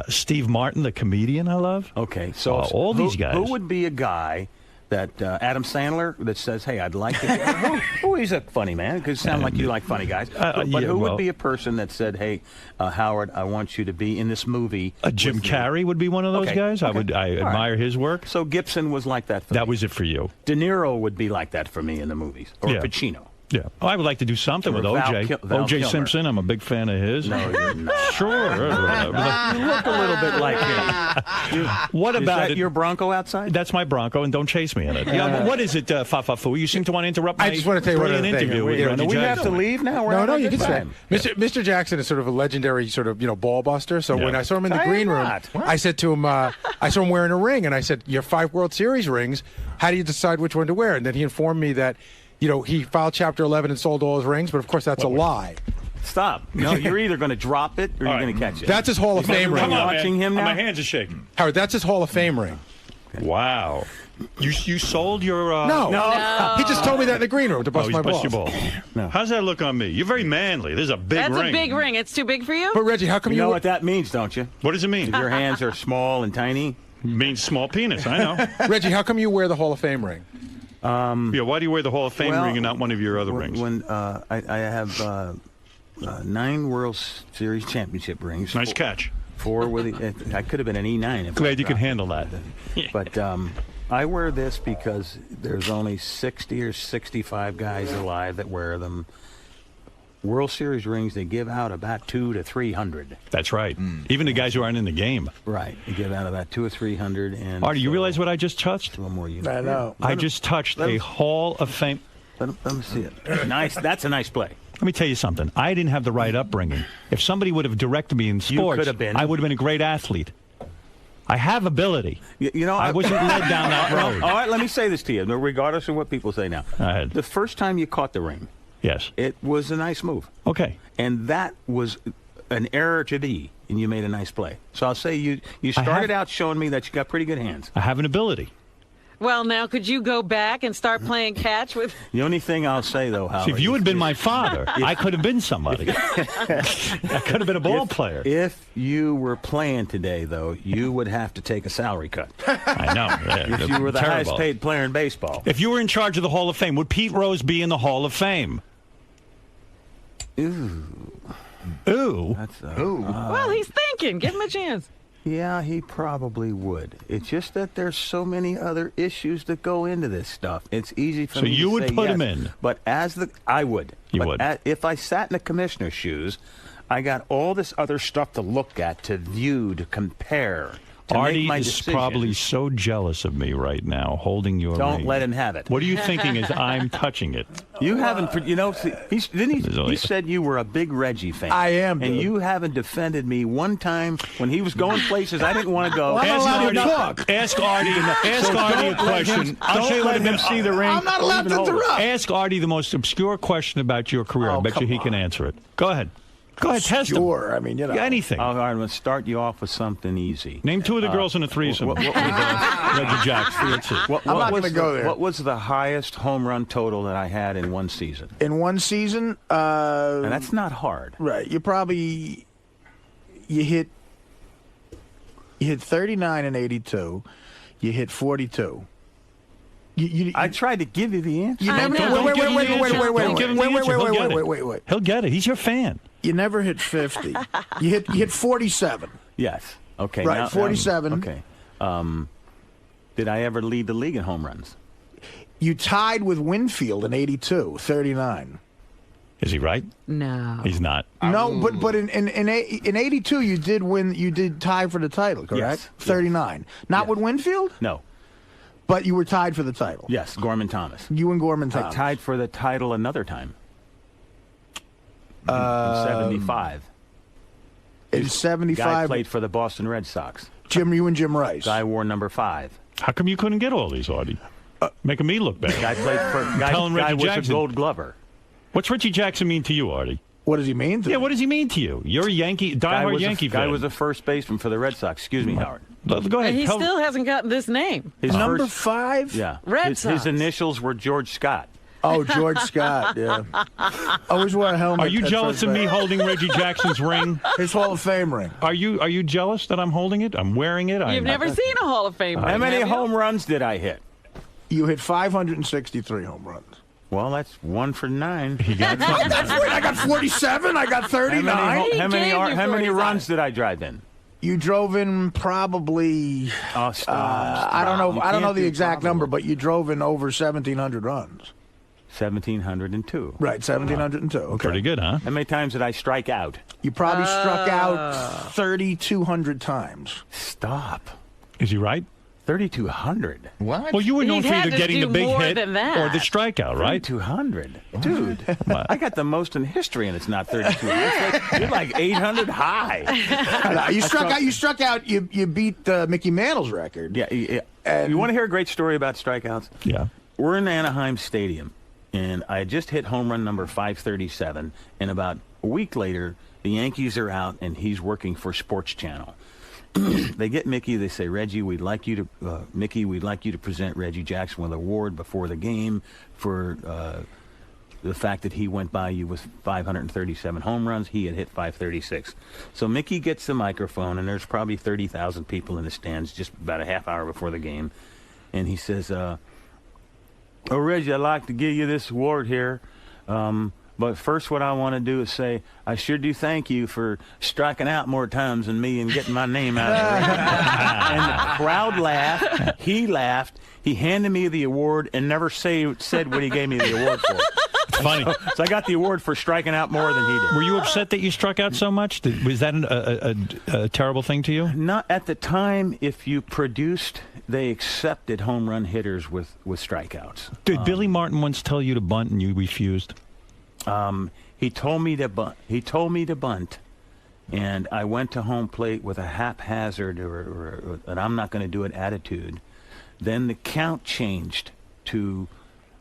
D: Steve Martin, the comedian, I love.
K: Okay, so
D: all these guys.
K: Who would be a guy that Adam Sandler that says, "Hey, I'd like to"? He's a funny man because it sounds like you like funny guys. But who would be a person that said, "Hey, Howard, I want you to be in this movie"?
D: Jim Carrey would be one of those guys. Okay. I admire his work.
K: So Gibson was like that.
D: That was it for you.
K: De Niro would be like that for me in the movies, or Pacino.
D: Yeah. Oh, I would like to do something with O.J. O.J. Simpson, I'm a big fan of his.
K: No, you're not.
D: Sure.
K: You look a little bit like him.
D: What about
K: Is that your Bronco outside?
D: That's my Bronco, and don't chase me in it. What is it, Fa-Fa-Foo? You seem to want to interrupt my
G: I just want to tell you one other
D: interview with
G: thing.
D: Reggie
K: we
D: Jackson.
K: have to leave now?
G: No, you can stay. Mr. Jackson is sort of a legendary ball buster. So when I saw him in the green room, I said to him, I saw him wearing a ring, and I said, "You have 5 World Series rings. How do you decide which one to wear?" And then he informed me that he filed Chapter 11 and sold all his rings, but of course that's a lie.
K: Stop. No, you're either going to drop it or you're going to catch it.
G: That's his Hall of Fame ring.
D: Come on,
K: watching him now?
D: My hands are shaking.
G: Howard, that's his Hall of Fame ring.
D: Okay. Wow. You sold your...
G: No. He just told me that in the green room to bust my balls.
D: Your balls.
K: No.
D: How's that look on me? You're very manly. This is a big ring.
E: That's a big ring. It's too big for you?
G: But Reggie, how come
K: you know what that means, don't you?
D: What does it mean?
K: If your hands are small and tiny?
D: It means small penis, I know.
G: Reggie, how come you wear the Hall of Fame ring?
D: Why do you wear the Hall of Fame ring and not one of your other rings?
K: When I have 9 World Series championship rings.
D: Nice catch.
K: 4 with I could have been an E9.
D: Glad you can handle that.
K: But I wear this because there's only 60 or 65 guys alive that wear them. World Series rings, they give out about 200 to 300.
D: That's right. Even the guys who aren't in the game.
K: Right. They give out about 200 or 300. And
D: Artie, you realize what I just touched?
K: One more unit.
B: I know.
D: I just touched a Hall of Fame.
K: Let me see it. Nice. That's a nice play.
D: Let me tell you something. I didn't have the right upbringing. If somebody would have directed me in sports, I would have been a great athlete. I have ability. I wasn't led down that road.
K: All right, let me say this to you, regardless of what people say now.
D: Go ahead.
K: The first time you caught the ring,
D: yes,
K: it was a nice move.
D: Okay.
K: And that was an error to D, and you made a nice play. So I'll say you started out showing me that you got pretty good hands.
D: I have an ability.
E: Well, now, could you go back and start playing catch with...
K: The only thing I'll say, though, Howard...
D: See, if you had been my father, I could have been somebody. I could have been a ball player.
K: If you were playing today, though, you would have to take a salary cut.
D: I know. Yeah,
K: if you were the highest paid player in baseball.
D: If you were in charge of the Hall of Fame, would Pete Rose be in the Hall of Fame?
K: Ooh.
D: Ooh.
E: Well, he's thinking. Give him a chance.
K: Yeah, he probably would. It's just that there's so many other issues that go into this stuff. It's easy for me to say
D: So you would put
K: yes,
D: him in?
K: But I would.
D: You would.
K: If I sat in the commissioner's shoes, I got all this other stuff to look at, to view, to compare, to
D: Artie
K: make my
D: is
K: decision.
D: probably so jealous of me right now, holding your
K: Don't
D: ring.
K: let him have it.
D: What are you thinking as I'm touching it?
K: You haven't, you know, he said you were a big Reggie fan.
B: I am,
K: and
B: dude.
K: you haven't defended me one time when he was going places I didn't want to go.
B: Well, I'm not allowed to talk.
D: Ask Artie a question.
K: Don't let him see the ring.
B: I'm not allowed to interrupt.
D: Ask Artie the most obscure question about your career. I bet you he can answer it. Go ahead. Go ahead, test him.
B: Sure, I mean, you know.
D: Anything.
K: All right, I'm going to start you off with something easy.
D: Name two of the girls in a threesome.
K: What
D: Reggie Jackson. That's it.
B: I'm not going to go there.
K: What was the highest home run total that I had in one season?
B: In one season?
K: And that's not hard.
B: Right. You hit 39 and 82. You hit 42.
K: I tried to give you the answer.
B: You never. Wait.
D: He'll get it. He's your fan.
B: You never hit 50. You hit 47.
K: Yes. Okay.
B: Right. 47.
K: Okay. Did I ever lead the league in home runs?
B: You tied with Winfield in 82, 39.
D: Is he right?
E: No.
D: He's not.
B: No, but in 82 you did win. You did tie for the title, correct?
K: Yes.
B: 39. Not with Winfield.
K: No.
B: But you were tied for the title.
K: Yes, Gorman Thomas.
B: You and Gorman Thomas.
K: I tied for the title another time. In 75.
B: In 75.
K: Guy played for the Boston Red Sox.
B: You and Jim Rice.
K: Guy wore number 5.
D: How come you couldn't get all these, Artie? Making me look bad.
K: Guy played for. Guy was a Gold Glover.
D: What's Reggie Jackson mean to you, Artie?
B: What does he mean to
D: Yeah, what does he mean to you? You're a Yankee, diehard Yankee fan.
K: Guy was a first baseman for the Red Sox. Excuse me, Howard.
D: Go ahead.
E: And he still hasn't gotten this name.
K: His
B: number
K: first,
B: 5?
K: Yeah.
E: Red Sox.
K: His initials were George Scott.
B: Oh, George Scott, yeah. Always wore a helmet.
D: Are you jealous of me holding Reggie Jackson's ring?
B: His Hall of Fame ring.
D: Are you jealous that I'm holding it? I'm wearing it?
E: You've never seen a Hall of Fame ring,
K: How many
E: have you?
K: home runs did I hit?
B: You hit 563 home runs.
K: Well, that's 1 for 9.
D: He got
B: That's weird. I got 47. I got 39.
K: How many runs did I drive in?
B: You drove in probably.
K: Oh, stop.
B: I don't know. I don't know the exact number, but you drove in over 1,700 runs.
K: 1,702.
B: Right, 1,702. Okay.
D: Pretty good, huh?
K: How many times did I strike out?
B: You probably struck out 3,200 times.
K: Stop.
D: Is he right?
K: 3,200.
M: What?
D: Well, you were known
E: He'd
D: for
E: had
D: either
E: to
D: getting
E: do
D: the big
E: more
D: hit
E: than that.
D: or the strikeout, right?
K: 3,200. Dude, I got the most in history, and it's not 3,200. You're like 800 high.
B: You struck out. You beat Mickey Mantle's record.
K: Yeah. And you want to hear a great story about strikeouts?
D: Yeah.
K: We're in Anaheim Stadium, and I just hit home run number 537, and about a week later, the Yankees are out, and he's working for Sports Channel. They get Mickey. They say, Reggie, we'd like you to present Reggie Jackson with an award before the game for the fact that he went by you with 537 home runs. He had hit 536. So Mickey gets the microphone, and there's probably 30,000 people in the stands just about a half hour before the game. And he says, oh, Reggie, I'd like to give you this award here. But first, what I want to do is say, I sure do thank you for striking out more times than me and getting my name out of the ring. And the crowd laughed. He laughed. He handed me the award and never said what he gave me the award for.
D: It's funny.
K: So I got the award for striking out more than he did.
D: Were you upset that you struck out so much? Was that a terrible thing to you?
K: Not at the time. If you produced, they accepted home run hitters with strikeouts.
D: Did Billy Martin once tell you to bunt and you refused?
K: He told me to bunt, and I went to home plate with a haphazard or an I'm not going to do it attitude. Then the count changed to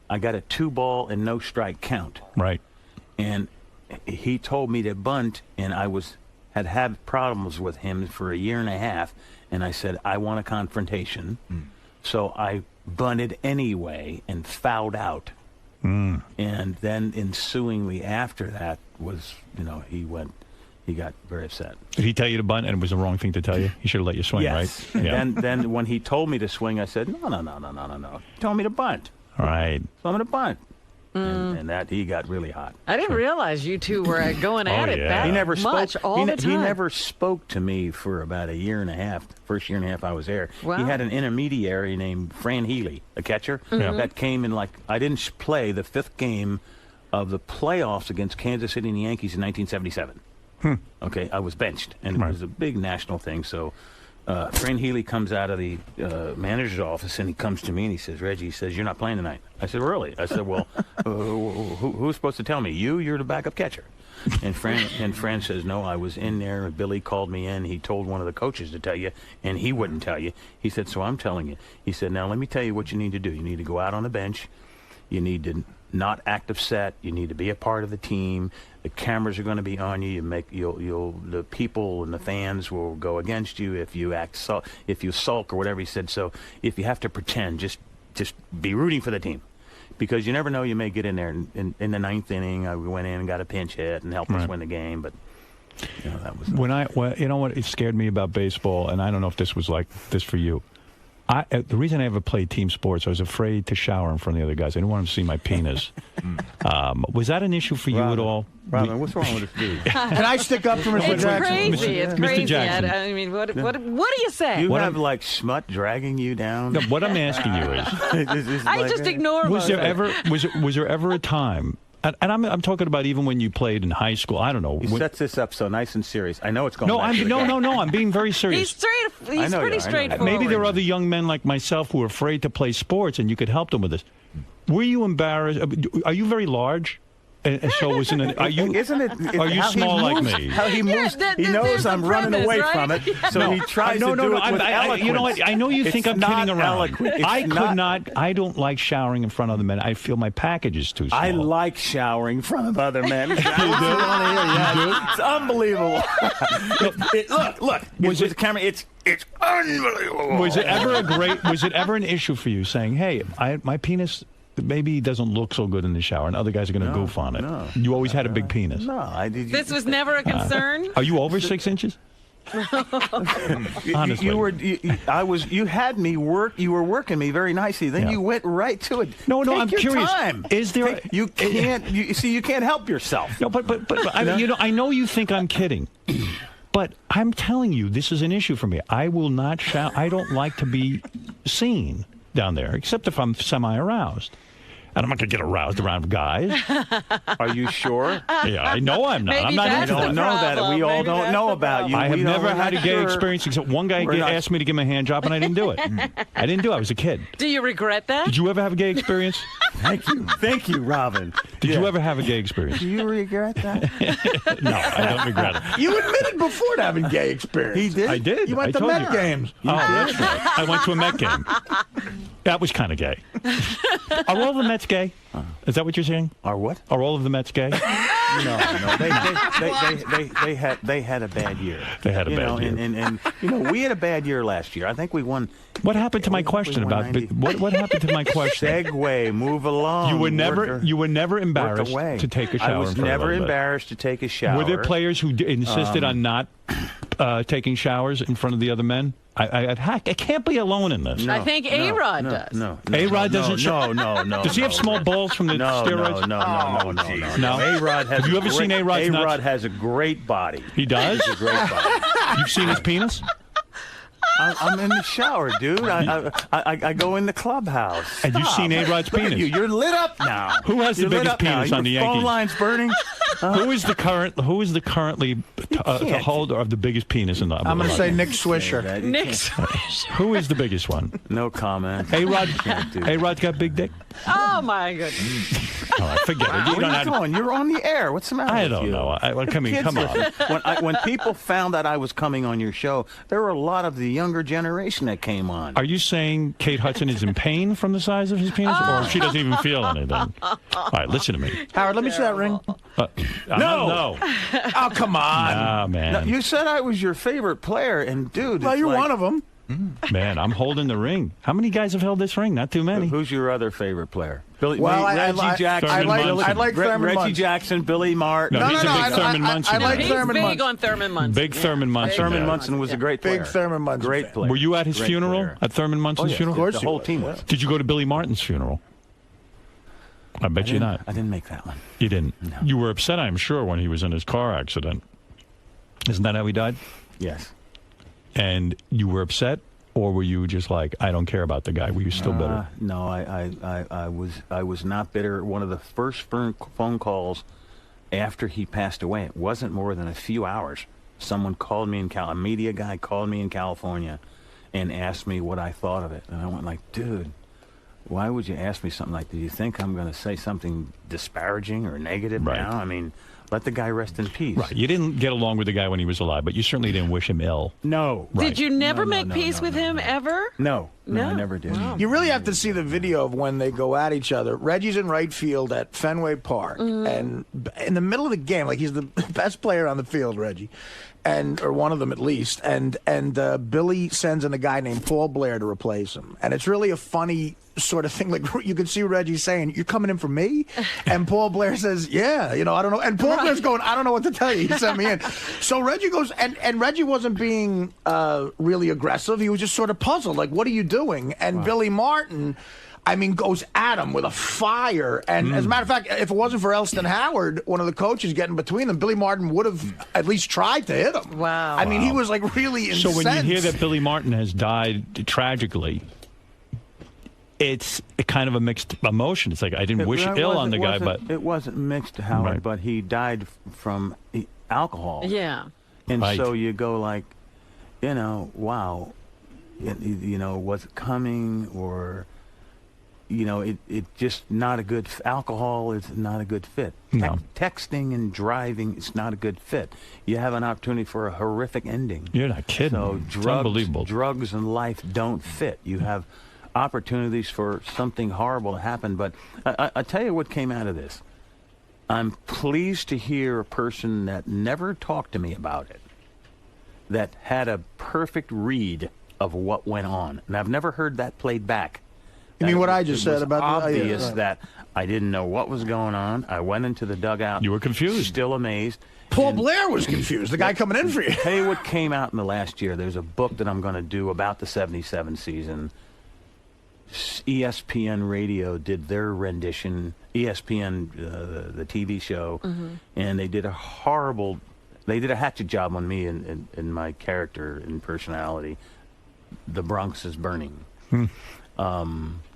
K: I got a 2-ball and no strike count.
D: Right.
K: And he told me to bunt, and I had problems with him for a year and a half. And I said, I want a confrontation. So I bunted anyway and fouled out.
D: Mm.
K: And then ensuingly after that was, he got very upset.
D: Did he tell you to bunt and it was the wrong thing to tell you? He should have let you swing,
K: Yes.
D: right?
K: And then when he told me to swing, I said, no. He told me to bunt.
D: All right.
K: So I'm going to bunt. And that he got really hot.
E: I didn't realize you two were going at it that
K: He never
E: much
K: spoke.
E: all the time.
K: He never spoke to me for about a year and a half. First year and a half I was there.
E: Wow.
K: He had an intermediary named Fran Healy, a catcher, that came in I didn't play the 5th game of the playoffs against Kansas City and the Yankees in 1977. Okay, I was benched, and it was a big national thing. So Fran Healy comes out of the manager's office, and he comes to me, and he says, Reggie, he says, you're not playing tonight. I said, really? I said, well, who's supposed to tell me? You're the backup catcher. And Fran says, no, I was in there. Billy called me in. He told one of the coaches to tell you, and he wouldn't tell you. He said, so I'm telling you. He said, now let me tell you what you need to do. You need to go out on the bench. You need to not act upset. You need to be a part of the team. The cameras are going to be on you. The people and the fans will go against you if you if you sulk or whatever. He said, so if you have to pretend, just be rooting for the team. Because you never know, you may get in there. In the 9th inning, I went in and got a pinch hit and helped us win the game. But that was
D: you know what? It scared me about baseball, and I don't know if this was like this for you. The reason I ever played team sports, I was afraid to shower in front of the other guys. I didn't want them to see my penis. Was that an issue for you at all?
K: Robin, what's wrong with this dude?
B: Can I stick up for Mr. Jackson?
E: It's crazy.
D: Jackson.
E: I mean, what do you say?
K: You have smut dragging you down?
D: No, what I'm asking you is,
E: I just ignore
D: was there ever a time? And I'm talking about even when you played in high school. I don't know.
K: He sets this up so nice and serious. I know it's going.
D: No, I'm being very serious.
E: He's pretty straightforward.
D: Maybe there are other young men like myself who are afraid to play sports, and you could help them with this. Were you embarrassed? Are you very large? And so was are you?
K: Isn't it?
D: Are you small like me?
K: How he moves. He knows I'm running away from it, so he tries to do it with eloquence.
D: You know what? I know you think I'm kidding around.
K: I
D: could not. I don't like showering in front of other men. I feel my package is too small.
K: I like showering in front of other men. You do? It's unbelievable. Look. Was it the camera? It's unbelievable.
D: Was it ever an issue for you saying, "Hey, my penis"? Maybe it doesn't look so good in the shower, and other guys are going to goof on it.
K: No,
D: you always had a big penis.
K: No, I did.
E: This was never a concern.
D: Are you over 6 inches? Honestly,
K: You had me work. You were working me very nicely. Then you went right to it.
D: No,
K: Take
D: I'm
K: your
D: curious.
K: Time.
D: Is there?
K: You can't. You can't help yourself.
D: No, but I know you think I'm kidding. But I'm telling you, this is an issue for me. I will not shower. I don't like to be seen down there, except if I'm semi-aroused. And I'm not going to get aroused around guys.
K: Are you sure?
D: Yeah, I know I'm not. I'm not
K: I don't know that. We all don't know about you.
D: I have never had a gay experience except one guy asked me to give him a hand job, and I didn't do it. I didn't do it. I was a kid.
E: Do you regret that?
D: Did you ever have a gay experience?
K: Thank you, Robin.
D: Did you ever have a gay experience?
K: Do you regret that?
D: No, I don't regret it.
B: You admitted before to having gay experience.
K: He did?
D: I did.
B: You went to Met games.
D: Oh, that's right. I went to a Met game. That was kind of gay. Are all the Mets gay? Is that what you're saying?
K: Are what?
D: Are all of the Mets gay?
K: No. They had a bad year.
D: They had a bad year.
K: And we had a bad year last year. I think we won.
D: What happened to my question about what happened to my question?
K: Segue, move along.
D: You were never embarrassed to take a shower.
K: I was never embarrassed to take a shower.
D: Were there players who insisted on not taking showers in front of the other men? I can't be alone in this.
E: I think A-Rod does.
K: No.
D: A-Rod doesn't.
K: No.
D: Does he have small balls from the steroids?
K: No. A-Rod has.
D: Have you ever seen A-Rod's nuts?
K: A-Rod has a great body.
D: He does?
K: He has a great body.
D: You've seen his penis?
K: I'm in the shower, dude. I go in the clubhouse.
D: And you've seen A-Rod's penis?
K: You're lit up now.
D: Who has the biggest penis on the Yankees?
K: Phone line's burning.
D: Who is currently the holder of the biggest penis in the?
B: I'm going to say Nick Swisher.
E: Nick Swisher.
D: Who is the biggest one?
K: No comment.
D: A-Rod's got big dick.
E: Oh my goodness.
D: All right, forget it.
K: Where are you going? You're on the air. What's the matter?
D: I don't know. Come on.
K: When people found that I was coming on your show, there were a lot of the younger generation that came on.
D: Are you saying Kate Hudson is in pain from the size of his penis, or she doesn't even feel anything? All right, listen to me.
B: Howard, let me see that ring.
K: No.
B: Oh, come on.
D: Nah, man.
K: No, you said I was your favorite player, and dude.
B: Well, you're one of them.
D: Man, I'm holding the ring. How many guys have held this ring? Not too many.
K: Who's your other favorite player?
B: Reggie
K: Jackson.
B: I like Thurman
K: Reggie
B: Munson.
K: Jackson, Billy Martin.
D: No, he's a big Thurman Munson.
B: I like Thurman
E: He's
B: Munson.
E: big on Thurman Munson.
D: Big Thurman Munson.
K: Thurman Munson was a great player.
B: Big Thurman Munson.
K: Great player.
D: Were you at his
K: Great
D: funeral?
K: player.
D: At Thurman Munson's
K: yes,
D: funeral?
K: of course the whole team was.
D: Did you go to Billy Martin's funeral? I bet you not.
K: I didn't make that one.
D: You didn't. No. You were upset, I'm sure, when he was in his car accident. Isn't that how he died?
K: Yes.
D: And you were upset, or were you just like, I don't care about the guy? Were you still bitter?
K: No, I was not bitter. One of the first phone calls after he passed away, it wasn't more than a few hours. Someone called me a media guy called me in California and asked me what I thought of it. And I went like, dude, why would you ask me something like that? Do you think I'm going to say something disparaging or negative now? I mean, let the guy rest in peace.
D: Right. You didn't get along with the guy when he was alive, but you certainly didn't wish him ill.
K: No.
D: Right.
E: Did you never make peace with him ever?
K: No, I never did.
E: Wow.
B: You really have to see the video of when they go at each other. Reggie's in right field at Fenway Park, and in the middle of the game, like he's the best player on the field, Reggie, or one of them at least. And Billy sends in a guy named Paul Blair to replace him, and it's really a funny sort of thing. Like you can see Reggie saying, "You're coming in for me," and Paul Blair says, "Yeah, I don't know." And Paul Blair's going, "I don't know what to tell you. He sent me in." So Reggie goes, and Reggie wasn't being really aggressive. He was just sort of puzzled, like, "What are you doing?" And Billy Martin, goes at him with a fire. And as a matter of fact, if it wasn't for Elston Howard, one of the coaches, getting between them, Billy Martin would have at least tried to hit him.
E: Wow.
B: He was like really incensed.
D: So when you hear that Billy Martin has died tragically, it's a kind of a mixed emotion. It's like, I didn't wish ill on the guy, but
K: it wasn't mixed, Howard. But he died from alcohol.
E: Yeah.
K: And so you go like, wow, was it coming, or it just not a good. Alcohol is not a good fit.
D: No.
K: Texting and driving is not a good fit. You have an opportunity for a horrific ending.
D: You're not kidding.
K: So
D: It's unbelievable.
K: Drugs and life don't fit. You have opportunities for something horrible to happen. But I tell you what came out of this. I'm pleased to hear a person that never talked to me about it, that had a perfect read of what went on. And I've never heard that played back.
B: You mean what I just said about
K: obvious that I didn't know what was going on. I went into the dugout.
D: You were confused.
K: Still amazed.
B: Paul Blair was confused. The guy coming in for you.
K: Tell you what came out in the last year. There's a book that I'm going to do about the 77 season. ESPN Radio did their rendition. ESPN, the TV show, and they did a hatchet job on me and my character and personality. The Bronx is burning.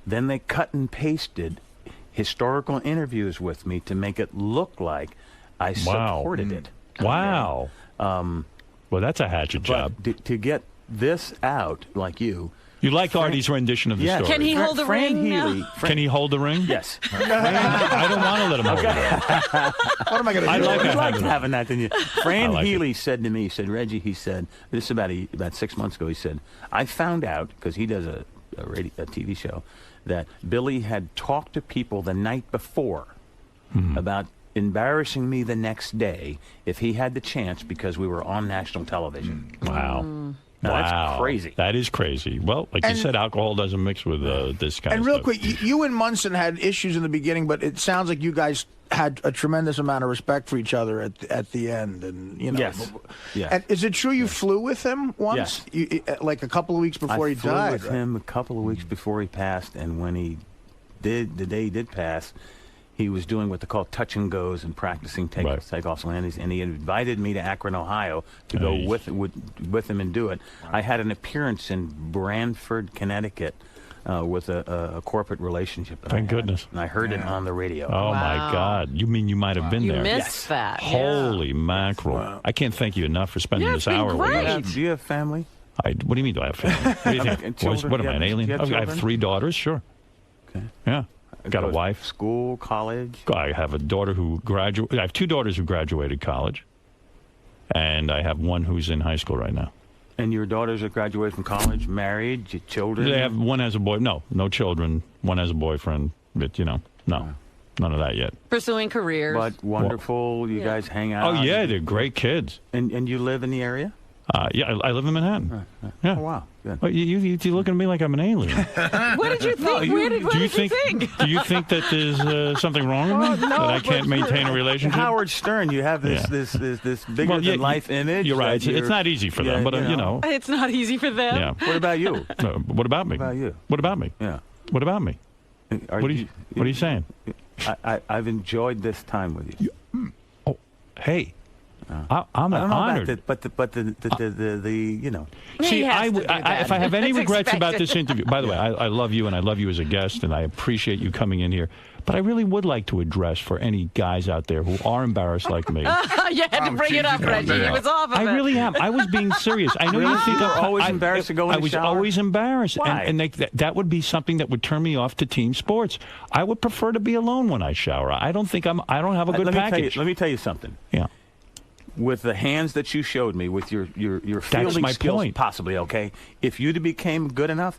K: Then they cut and pasted historical interviews with me to make it look like I supported it.
D: Wow. Well, that's a hatchet job.
K: To get this out, like you
D: like Artie's rendition of the story.
E: Can he hold the ring now?
D: Can he hold the ring?
K: Yes.
D: I don't want to let him hold it.
B: What am I going to do?
K: I like having that, didn't you? Fran Healy said to me, he said, Reggie, he said, this is about 6 months ago, he said, I found out, because he does a TV show, that Billy had talked to people the night before about embarrassing me the next day if he had the chance, because we were on national television.
D: Wow.
K: Now,
D: wow.
K: That's crazy.
D: That is crazy. Well, like you said, alcohol doesn't mix with this kind of stuff.
B: And real quick, you and Munson had issues in the beginning, but it sounds like you guys had a tremendous amount of respect for each other at the end. And
K: Yes.
B: And is it true you flew with him once?
K: Yes.
B: Like a couple of weeks before he died?
K: I flew with him a couple of weeks before he passed, and when the day he did pass, he was doing what they call touch and goes and practicing takeoffs and landings, and he invited me to Akron, Ohio, to go with him and do it. I had an appearance in Branford, Connecticut, with a corporate relationship.
D: Thank goodness.
K: And I heard it on the radio.
D: Oh, my God. You mean you might have been there?
E: You missed that.
D: Holy mackerel. Wow. I can't thank you enough for spending this hour with us.
K: Do you have family?
D: What do you mean, do I have family? What do you think? What am I, an alien? I have 3 daughters, sure.
K: Okay.
D: Yeah. Got a wife.
K: School, college?
D: I have a daughter who graduated. I have 2 daughters who graduated college. And I have one who's in high school right now.
K: And your daughters are graduated from college, married, your children?
D: One has a boy. No children. One has a boyfriend. But, no. None of that yet.
E: Pursuing careers.
K: But wonderful. You guys hang out.
D: Oh, yeah. They're great kids.
K: And you live in the area?
D: Yeah, I live in Manhattan.
K: Right.
D: Yeah.
K: Oh, wow. Good.
D: Well, you look at me like I'm an alien.
E: What did you think? What did you think?
D: Do you think that there's something wrong with me?
K: No,
D: that I can't maintain a relationship?
K: Howard Stern, you have this bigger than life image.
D: You're right. It's not easy for them, but you know.
E: It's not easy for them.
D: Yeah.
K: What about you?
D: What about me?
K: What about you?
D: What about me?
K: Yeah.
D: What about me? What are you saying?
K: I've enjoyed this time with you.
D: Oh, hey. I'm
K: I don't know
D: honored.
K: about the you know.
D: See, if I have any regrets about this interview, by the way, I love you and I love you as a guest and I appreciate you coming in here. But I really would like to address for any guys out there who are embarrassed like me.
E: You had to bring it up, Reggie. He was off of it.
D: I really am. I was being serious. I know you think I'm
K: always embarrassed to go in the shower.
D: I was always embarrassed.
K: Why?
D: And that would be something that would turn me off to team sports. I would prefer to be alone when I shower. I don't have a good package.
K: Let me tell you something.
D: Yeah.
K: With the hands that you showed me, with your fielding
D: my
K: skills,
D: point.
K: possibly, okay? If you became good enough,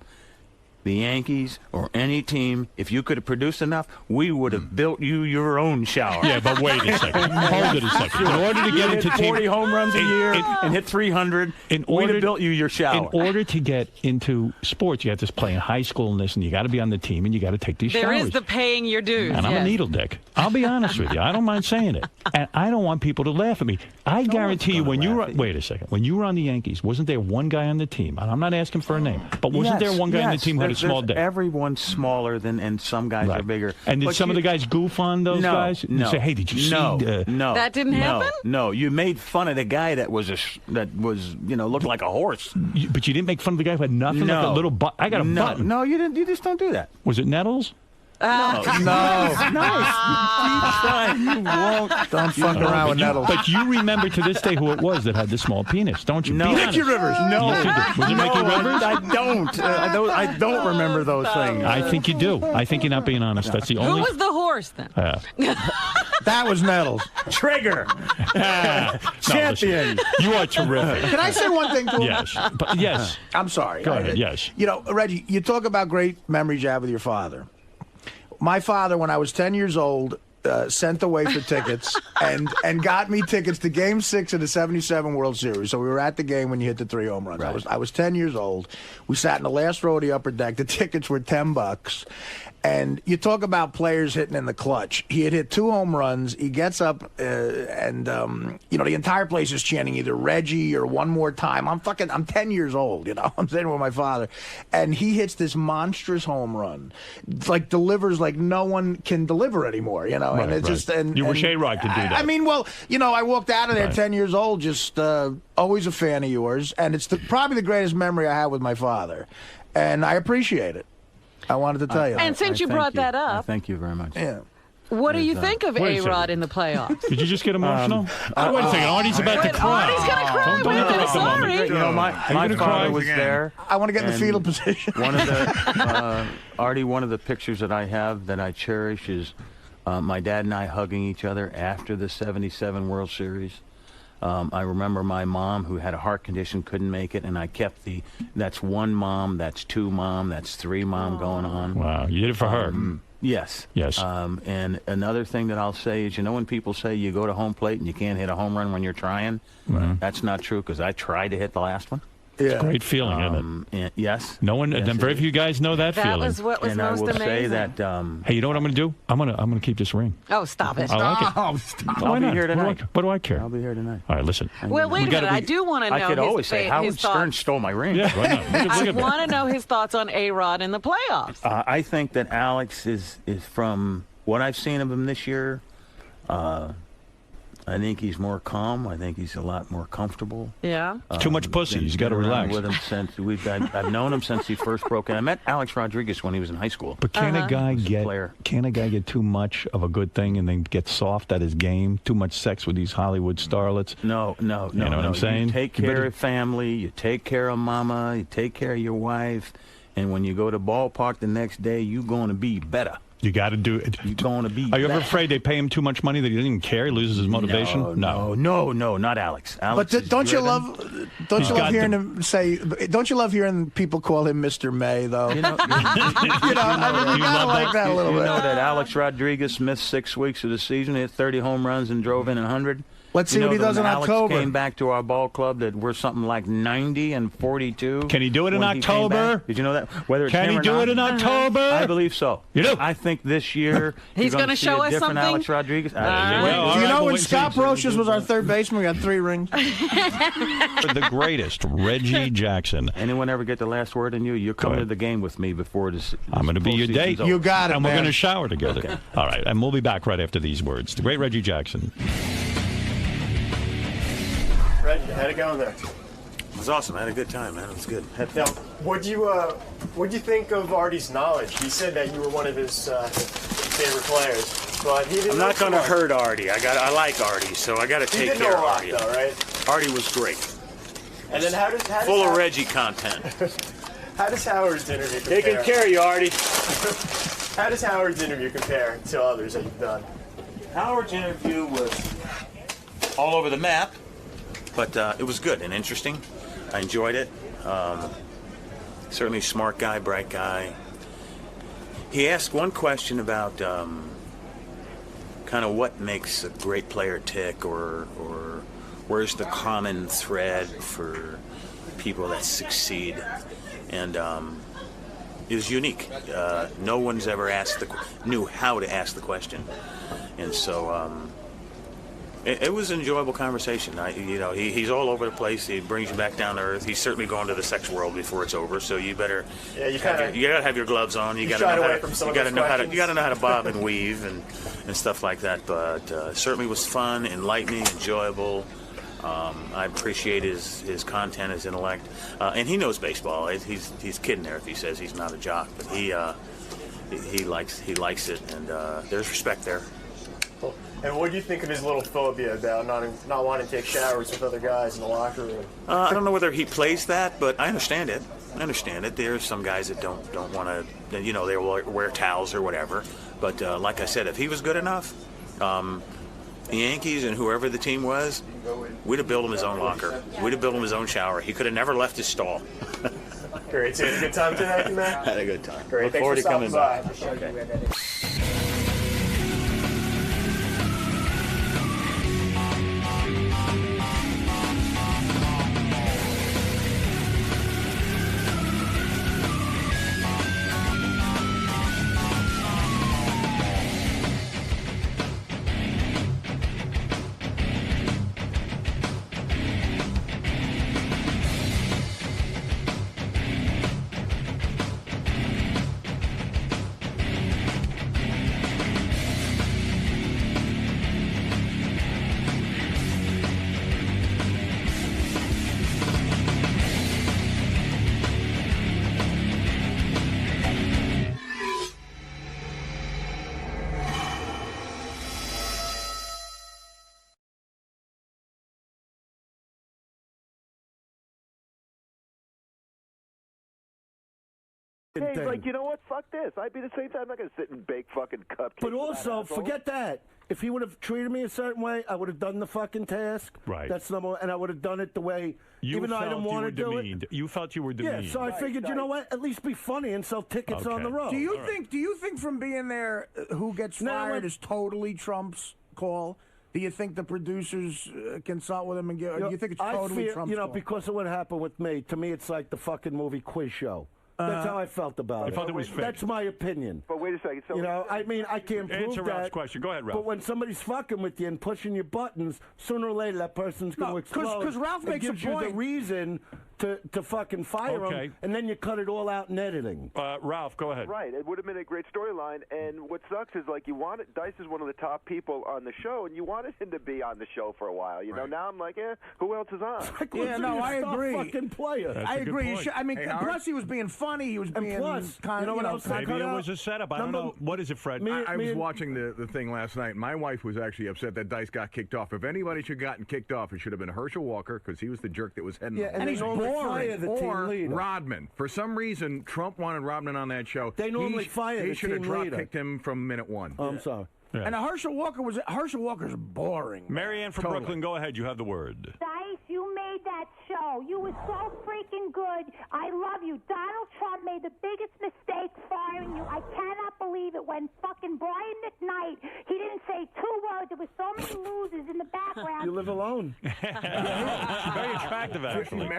K: the Yankees or any team, if you could have produced enough, we would have built you your own shower.
D: Yeah, but wait a second. Hold it a second. In order to get into
K: 40 home runs a year and hit 300, we'd have built you your shower.
D: In order to get into sports, you have to play in high school and this, and you got to be on the team, and you got to take these
E: There
D: showers.
E: is the paying your dues.
D: And I'm a needle dick. I'll be honest with you. I don't mind saying it. And I don't want people to laugh at me. I guarantee you, when you were wait a second, when you were on the Yankees, wasn't there one guy on the team? And I'm not asking for a name, but wasn't there one guy on the team who had a small dick?
K: Everyone's smaller than, and some guys are bigger.
D: And did some of the guys goof on those guys?
K: No.
D: You say, hey, did you see?
K: No.
E: That didn't happen?
K: No. You made fun of the guy that was looked like a horse.
D: But you didn't make fun of the guy who had nothing like a little butt. I got a button.
K: No, you didn't. You just don't do that.
D: Was it Nettles?
K: No. You won't.
B: Don't fuck around with Nettles.
D: But you remember to this day who it was that had the small penis, don't you?
K: No.
B: Mickey Rivers.
K: No.
D: Was it Mickey Rivers?
K: I don't. I don't remember those things.
D: I think you do. I think you're not being honest. That's the only.
E: Who was the horse then?
B: That was Nettles.
K: Trigger.
B: Champion.
D: You are terrific.
B: Can I say one thing to him?
D: Yes. But yes.
B: I'm sorry.
D: Go ahead. Yes.
B: You know, Reggie, you talk about great memories you have with your father. My father, when I was 10 years old, sent away for tickets and got me tickets to Game 6 of the '77 World Series. So we were at the game when you hit the 3 home runs.
K: Right.
B: I was 10 years old. We sat in the last row of the upper deck. The tickets were $10. And you talk about players hitting in the clutch. He had hit 2 home runs. He gets up and the entire place is chanting either Reggie or one more time. I'm 10 years old, I'm sitting with my father. And he hits this monstrous home run. Like delivers like no one can deliver anymore,
D: Right,
B: and it's just
D: you wish A-Rod could do that.
B: I mean, well, I walked out of there 10 years old, just always a fan of yours, and it's probably the greatest memory I have with my father, and I appreciate it. I wanted to tell you.
E: And since you brought that up,
K: thank you very much.
B: Yeah.
E: What do you think of
D: Wait a
E: A-Rod
D: second.
E: in the playoffs?
D: Did you just get emotional? Wait a second. Artie's about to cry.
E: Artie's going to cry.
D: Don't
E: Wait a minute.
D: interrupt the moment.
E: Sorry.
K: My father was there.
B: I want to get in the fetal position.
K: One of the Artie, one of the pictures that I have that I cherish is my dad and I hugging each other after the '77 World Series. I remember my mom, who had a heart condition, couldn't make it, and I kept that's 1 mom, that's 2 mom, that's 3 mom going on.
D: Wow, you did it for her.
K: Yes.
D: Yes.
K: And another thing that I'll say is, when people say you go to home plate and you can't hit a home run when you're trying, that's not true, because I tried to hit the last one.
B: Yeah.
D: It's a great feeling, isn't it?
K: Yes.
D: No one, very few guys know that feeling.
E: That was what was
K: and
E: most
K: I will
E: amazing.
K: say that.
D: Hey, you know what I'm going to do? I'm going to keep this ring.
E: Oh, stop it.
D: I like it.
K: Oh, stop.
D: Why
K: I'll be
D: not?
K: here tonight.
D: What do I care?
K: I'll be here tonight.
D: All right, listen.
E: Well, wait a minute. I do want to know
K: I could always say Howard Stern stole my ring.
D: Yeah, why not?
E: I want to know his thoughts on A-Rod in the playoffs.
K: I think that Alex is from what I've seen of him this year. I think he's more calm. I think he's a lot more comfortable.
E: Yeah.
D: Too much pussy. He's got to relax.
K: With him since I've known him since he first broke in. I met Alex Rodriguez when he was in high school.
D: But can a guy get too much of a good thing and then get soft at his game? Too much sex with these Hollywood starlets?
K: No.
D: You know what I'm saying?
K: You take care of family. You take care of mama. You take care of your wife. And when you go to ballpark the next day, you're going to be better.
D: You got to do it.
K: You're going to be.
D: Are you ever afraid they pay him too much money that he doesn't even care? He loses his motivation?
K: No, not Alex. Alex
B: But don't you love hearing him say? Don't you love hearing people call him Mr. May though?
K: You know,
B: you gotta like that a little bit.
K: You know that Alex Rodriguez missed 6 weeks of the season, hit 30 home runs, and drove in 100.
B: Let's see what he does in
K: Alex
B: October.
K: Came back to our ball club that we're something like 90 and 42.
D: Can he do it in
K: when he came
D: October?
K: back. Did you know that? Whether it's
D: Can
K: him
D: he
K: or
D: do
K: not,
D: it in October?
K: I believe so.
D: You do?
K: I think this year
E: He's
K: going
E: gonna
K: to
E: show
K: a
E: us
K: different
E: something?
K: Alex Rodriguez.
B: Do you know when Scott Brocious was our third baseman? We got 3 rings.
D: The greatest, Reggie Jackson.
K: Anyone ever get the last word in you? You're coming to the game with me before this.
D: I'm going to be your date.
B: You got it,
D: and we're
B: man.
D: going to shower together.
K: Okay.
D: All right, and we'll be back right after these words. The great Reggie Jackson.
A: Reggie, how'd it go there?
I: It was awesome. I had a good time, man. It was good.
A: Now, what'd you think of Artie's knowledge? He said that you were one of his favorite players, but he didn't.
I: I'm not going to hurt Artie. I like Artie, so I got to
A: He
I: take
A: did
I: care
A: know
I: of
A: a lot,
I: Artie.
A: though, right?
I: Artie was great.
A: And then how does
I: Full of Reggie content.
A: How does Howard's interview compare?
I: Taking care of you, Artie.
A: How does Howard's interview compare to others that you've done?
I: Howard's interview was all over the map, but it was good and interesting. I enjoyed it. Certainly smart guy, bright guy. He asked one question about kind of what makes a great player tick, or where's the common thread for people that succeed, and it was unique. No one's ever knew how to ask the question, and so it was an enjoyable conversation. He's all over the place. He brings you back down to earth. He's certainly going to the sex world before it's over. So you better, you gotta have your gloves on. You gotta know how to bob and weave and stuff like that. But certainly was fun, enlightening, enjoyable. I appreciate his content, his intellect, and he knows baseball. He's kidding there if he says he's not a jock, but he likes it, and there's respect there.
A: And what do you think of his little phobia about not wanting to take showers with other guys in the locker room?
I: I don't know whether he plays that, but I understand it. There's some guys that don't want to, they wear towels or whatever. But like I said, if he was good enough, the Yankees and whoever the team was, we'd have built him his own locker. We'd have built him his own shower. He could have never left his stall.
A: Great. So you had a good time tonight, man?
I: Had a good time.
A: Great.
I: Look
A: Thanks
I: forward
A: for
I: to coming
A: stopping
I: back.
A: by.
I: Okay.
H: Hey, he's like, you know what? Fuck this. I'd be the same time. I'm not going to sit and bake fucking cupcakes.
J: But also, forget that. If he would have treated me a certain way, I would have done the fucking task.
D: Right.
J: That's number one. And I would have done it the way, even though I didn't want to do it.
D: You felt you were demeaned.
J: Yeah, so I figured, you know what? At least be funny and sell tickets on the road.
B: Do you think from being there, who gets fired is totally Trump's call? Do you think the producers consult with him and get? Or do you think it's totally Trump's call?
J: Because of what happened with me, to me, it's like the fucking movie Quiz Show. That's how I felt about it.
D: You felt it was fake.
J: That's my opinion.
H: But wait a second. So
J: I mean, I can't prove
D: Answer
J: that.
D: Ralph's question. Go ahead, Ralph.
J: But when somebody's fucking with you and pushing your buttons, sooner or later that person's going to explode.
B: Because Ralph makes a
J: gives you
B: point.
J: the reason to fucking fire him, and then you cut it all out in editing.
D: Ralph, go ahead.
H: Right. It would have been a great storyline. And what sucks is, like, Dice is one of the top people on the show, and you wanted him to be on the show for a while. You know, now I'm like, who else is on?
B: I agree.
J: Fucking player.
B: I agree. I mean, plus he was being funny. He was being kind of.
D: Maybe it was a setup. I don't know. What is it, Fred?
L: I was watching the thing last night. My wife was actually upset that Dice got kicked off. If anybody should have gotten kicked off, it should have been Herschel Walker, because he was the jerk that was heading.
J: Yeah, and he's boring.
L: Or Rodman. For some reason, Trump wanted Rodman on that show.
J: They normally fire the
L: He should have
J: team leader.
L: drop-kicked him from minute one.
J: Oh, I'm sorry.
D: Yeah.
B: And Herschel Walker's boring.
D: Marianne from Brooklyn, go ahead. You have the word.
N: Dice, you made that show. You were so freaking good. I love you. Donald Trump made the biggest mistake firing you. I cannot believe believe it when fucking Brian McKnight, he didn't say 2 words. There was so many losers in the background.
J: You live alone.
D: She's very attractive, actually.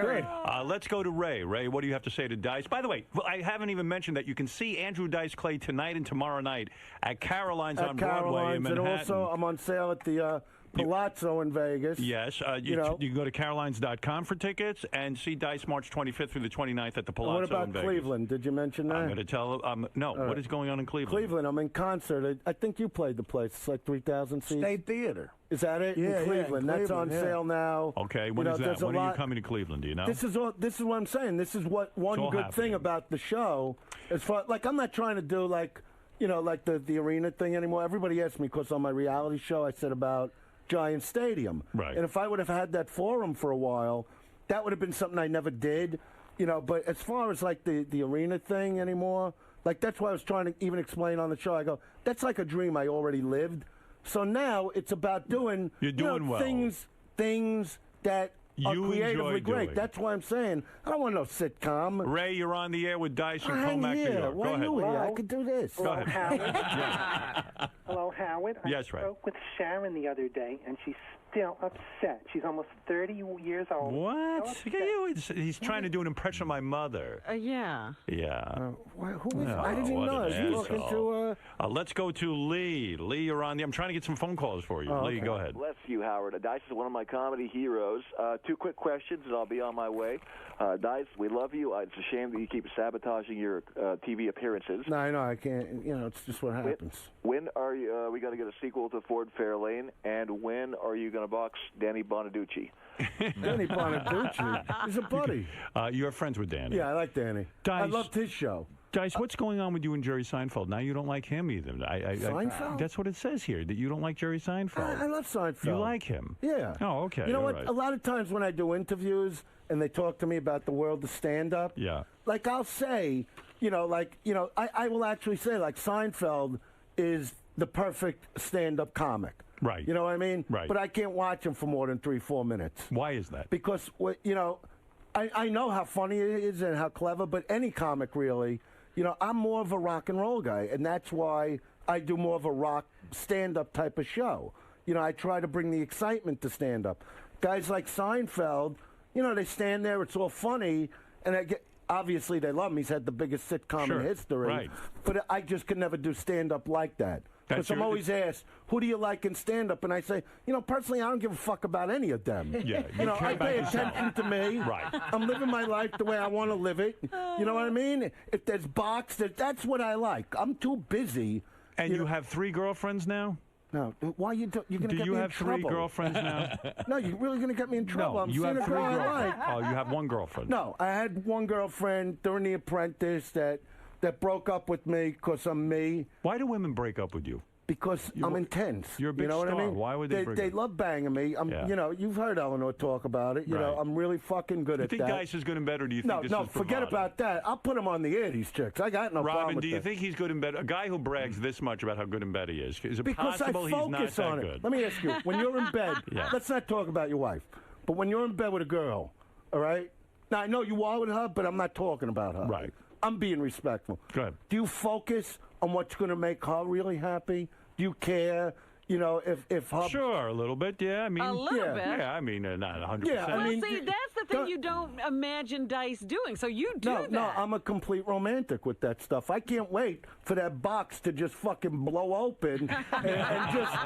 D: Let's go to Ray. Ray, what do you have to say to Dice? By the way, I haven't even mentioned that you can see Andrew Dice Clay tonight and tomorrow night at Caroline's on Broadway in Manhattan.
J: And also, I'm on sale at the Palazzo in Vegas.
D: Yes. You can go to carolines.com for tickets and see Dice March 25th through the 29th at the Palazzo
J: What about
D: in Vegas.
J: Cleveland? Did you mention that?
D: I'm going to tell no.
J: All right.
D: What is going on in Cleveland?
J: Cleveland, I'm in concert. I think you played the place. It's like 3,000 seats.
B: State Theater.
J: Is that it?
B: Yeah,
J: in Cleveland.
B: yeah,
J: That's on sale now.
D: Okay, when is that? When are you coming to Cleveland? Do you know?
J: This is what I'm saying. This is what one good thing about the show. As far like I'm not trying to do like the arena thing anymore. Everybody asks me because on my reality show I said about Giant Stadium.
D: Right.
J: And if I would have had that forum for a while, that would have been something I never did. But as far as like the arena thing anymore, like that's why I was trying to even explain on the show. I go, that's like a dream I already lived. So now it's about doing
D: well.
J: things that are
D: You
J: creatively
D: enjoy
J: great.
D: doing.
J: That's why I'm saying I don't want no sitcom.
D: Ray, you're on the air with Dice and
J: I'm
D: Comac, New
J: here.
D: York.
J: Why
D: Go
J: are
D: ahead.
J: you here? I could do this.
D: Go ahead.
O: Howard. Hello, Howard.
D: Yes,
O: I
D: Ray.
O: spoke with Sharon the other day, and she's still upset. She's almost 30 years old.
D: What?
O: So
D: He's trying to do an impression of my mother.
E: Yeah.
D: Yeah.
J: Who is?
D: No,
J: I didn't
D: what
J: know.
D: an
J: Is he talking
D: asshole.
J: to?
D: Let's go to Lee. Lee, you're on the. I'm trying to get some phone calls for you. Lee, go ahead.
S: Bless you, Howard. Dice is one of my comedy heroes. 2 quick questions, and I'll be on my way. Dice, we love you. It's a shame that you keep sabotaging your TV appearances.
J: No, I know. I can't. It's just what happens.
S: When are you? We got to get a sequel to Ford Fairlane, and when are you going to box Danny Bonaducci?
J: Danny Bonaducci. He's a buddy.
D: You're friends with Danny.
J: Yeah, I like Danny. I
D: Dice.
J: loved his show.
D: Dice, what's going on with you and Jerry Seinfeld? Now you don't like him either.
J: Seinfeld?
D: That's what it says here, that you don't like Jerry Seinfeld.
J: I love Seinfeld.
D: You like him?
J: Yeah.
D: Oh, okay.
J: You know
D: all
J: what?
D: right.
J: A lot of times when I do interviews and they talk to me about the world of stand-up,
D: Yeah.
J: like I'll say, I will actually say, like, Seinfeld is the perfect stand-up comic.
D: Right.
J: You know what I mean?
D: Right.
J: But I can't watch him for more than 3-4 minutes.
D: Why is that?
J: Because, I know how funny it is and how clever, but any comic really, I'm more of a rock and roll guy, and that's why I do more of a rock stand-up type of show. I try to bring the excitement to stand-up. Guys like Seinfeld, they stand there, it's all funny, and obviously they love him. He's had the biggest sitcom in history.
D: Right.
J: But I just could never do stand-up like that. Because I'm always asked, who do you like in stand-up? And I say, personally, I don't give a fuck about any of them.
D: Yeah,
J: I pay attention to me.
D: Right.
J: I'm living my life the way I want to live it. You know what I mean? If there's box, that's what I like. I'm too busy.
D: And you have 3 girlfriends now?
J: No. Why you're going to get me in trouble?
D: Do you have 3 girlfriends now?
J: No, you're really going to get me in trouble.
D: No,
J: I'm
D: you
J: seeing
D: have
J: a
D: 3
J: girl I
D: girlfriends.
J: like.
D: Oh, you have 1 girlfriend.
J: No, I had 1 girlfriend during The Apprentice that broke up with me because I'm me.
D: Why do women break up with you?
J: Because I'm intense.
D: You're a big
J: you know what
D: star.
J: I mean?
D: Why would they break up?
J: love banging me. You've heard Eleanor talk about it.
D: Right.
J: I'm really fucking good at that.
D: Do you think Dice is good in bed, or do you think this is
J: forget
D: bravado?
J: about that. I'll put him on the air, these chicks. I got no problem
D: Robin,
J: with
D: do you
J: that.
D: think he's good in bed? A guy who brags this much about how good in bed he is it
J: Because
D: possible
J: I
D: he's not
J: focus
D: that
J: on it.
D: good?
J: Let me ask you, when you're in bed,
D: Yeah.
J: let's not talk about your wife, but when you're in bed with a girl, all right? Now, I know you are with her, but I'm not talking about her.
D: Right.
J: I'm being respectful.
D: Good.
J: Do you focus on what's going to make her really happy? Do you care? If her...
D: Sure, a little bit, yeah. I mean,
E: A little bit.
D: Yeah, I mean, not 100%.
J: Yeah, I mean,
E: see, that's the thing you don't imagine Dice doing. So you do that.
J: No, I'm a complete romantic with that stuff. I can't wait for that box to just fucking blow open and just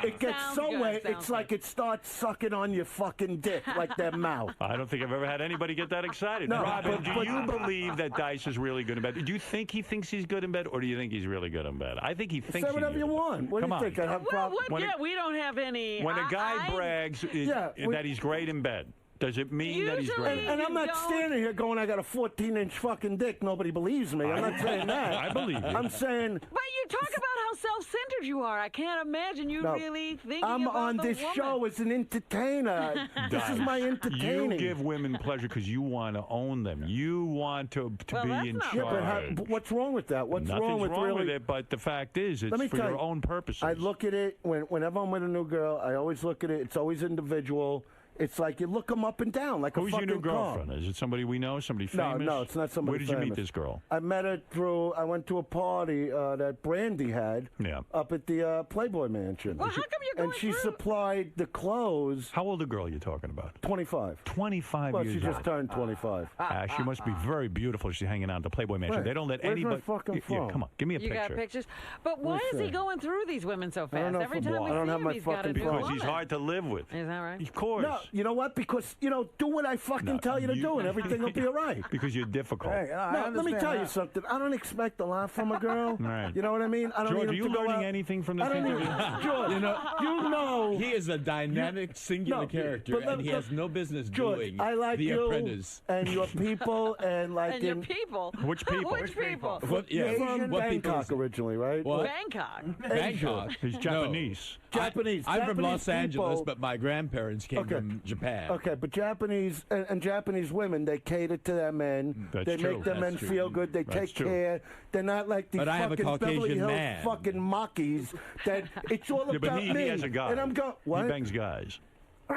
J: it gets
E: Sounds
J: so
E: good,
J: wet.
E: sounds
J: It's like it starts sucking on your fucking dick like that mouth.
D: I don't think I've ever had anybody get that excited.
J: No,
D: Robin,
J: but-
D: do you believe that Dice is really good in bed? Do you think he thinks he's good in bed, or do you think he's really good in bed? I think he thinks
J: Say whatever
D: he's
J: you
D: good.
J: want. What
D: Come
J: do you
D: on.
J: think? I have problems.
E: We don't have any.
D: When a guy brags that he's great in bed, does it mean that he's great?
J: And I'm not standing here going, I got a 14-inch fucking dick. Nobody believes me. I'm not saying that.
D: I believe you.
J: I'm saying...
E: But you talk about how self-centered you are. I can't imagine you
J: No,
E: really thinking
J: I'm
E: about
J: on
E: the
J: this
E: woman.
J: show as an entertainer. This is my entertaining.
D: You give women pleasure because you want to own them. You want to be in charge.
J: Yeah, but what's wrong with that? What's
D: Nothing's
J: wrong with really...
D: it, but the fact is, it's
J: Let me
D: for
J: tell
D: your
J: you,
D: own purposes.
J: I look at it, whenever I'm with a new girl, I always look at it, it's always individual. It's like you look them up and down like a
D: Who's
J: fucking
D: your new
J: car.
D: girlfriend? Is it somebody we know? Somebody
J: No,
D: famous?
J: no, it's not somebody
D: Where did you meet
J: famous.
D: this girl?
J: I met her through. I went to a party that Brandy had up at the Playboy Mansion.
E: Well, how come you're going
J: And she
E: through?
J: supplied the clothes.
D: How old a girl are you talking about?
J: 25.
D: 25
J: Well,
D: years
J: she just
D: old.
J: turned 25.
D: She must be very beautiful. She's hanging out at the Playboy Mansion.
J: Right.
D: They don't let
J: Where's my
D: anybody.
J: fucking
D: Yeah,
J: phone?
D: come on, give me a
E: You
D: picture.
E: got pictures? But why
J: Let's
E: is he
J: see.
E: going through these women so
J: I don't
E: fast?
J: know
E: Every
J: for
E: time
J: what.
E: we
J: I don't
E: see
J: have
E: him,
J: my
E: he's got a
J: fucking
E: new
J: phone.
D: Because he's
E: woman.
D: hard to live with.
E: Is that right?
D: Of course.
J: No, you know what? Because, do what I fucking tell you to do and everything will be all right.
D: Because you're difficult.
J: No, let me tell you something. I don't expect a lot from a girl.
D: Right.
J: You know what I mean? I don't
D: George,
J: need
D: are you
J: to go
D: learning
J: out.
D: anything from this
J: I don't
D: interview?
J: need, George, you know.
F: He is a dynamic, singular character,
J: but
F: and he has no business
J: George,
F: doing
J: I like
F: The
J: you
F: Apprentice.
J: and your people and like
E: And your people.
D: Which people?
E: Which people?
F: What,
J: You're
F: yeah,
J: from
F: what people
J: Bangkok
F: is it?
J: originally, right?
F: What?
E: Bangkok.
F: Bangkok.
D: He's Japanese.
J: Japanese.
F: I'm from
J: Japanese
F: Los Angeles,
J: people-
F: but my grandparents came from Japan.
J: Okay, but Japanese and Japanese women, they cater to their men.
F: That's
J: they
F: true.
J: make their men
F: That's true.
J: feel good. They
F: That's
J: take
F: true.
J: care. They're not like these
F: But I have a
J: fucking Beverly
F: Caucasian
J: Hills
F: man.
J: fucking mockies that it's all
D: Yeah,
J: about
D: but he
J: me.
D: has a guy.
J: And I'm going, what?
D: He bangs guys.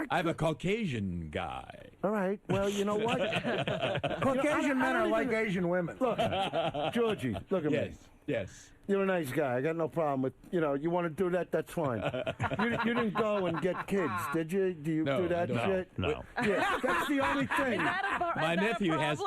F: I have a Caucasian guy.
J: All right. Well, you know what?
B: Caucasian men are like Asian women.
J: Look, Georgie, look at me.
F: Yes.
J: You're a nice guy. I got no problem with, you want to do that, that's fine. You didn't go and get kids, did you? Do you
F: No,
J: do that
F: I don't.
J: shit?
D: No.
J: Yeah, that's the only thing.
F: My nephew has.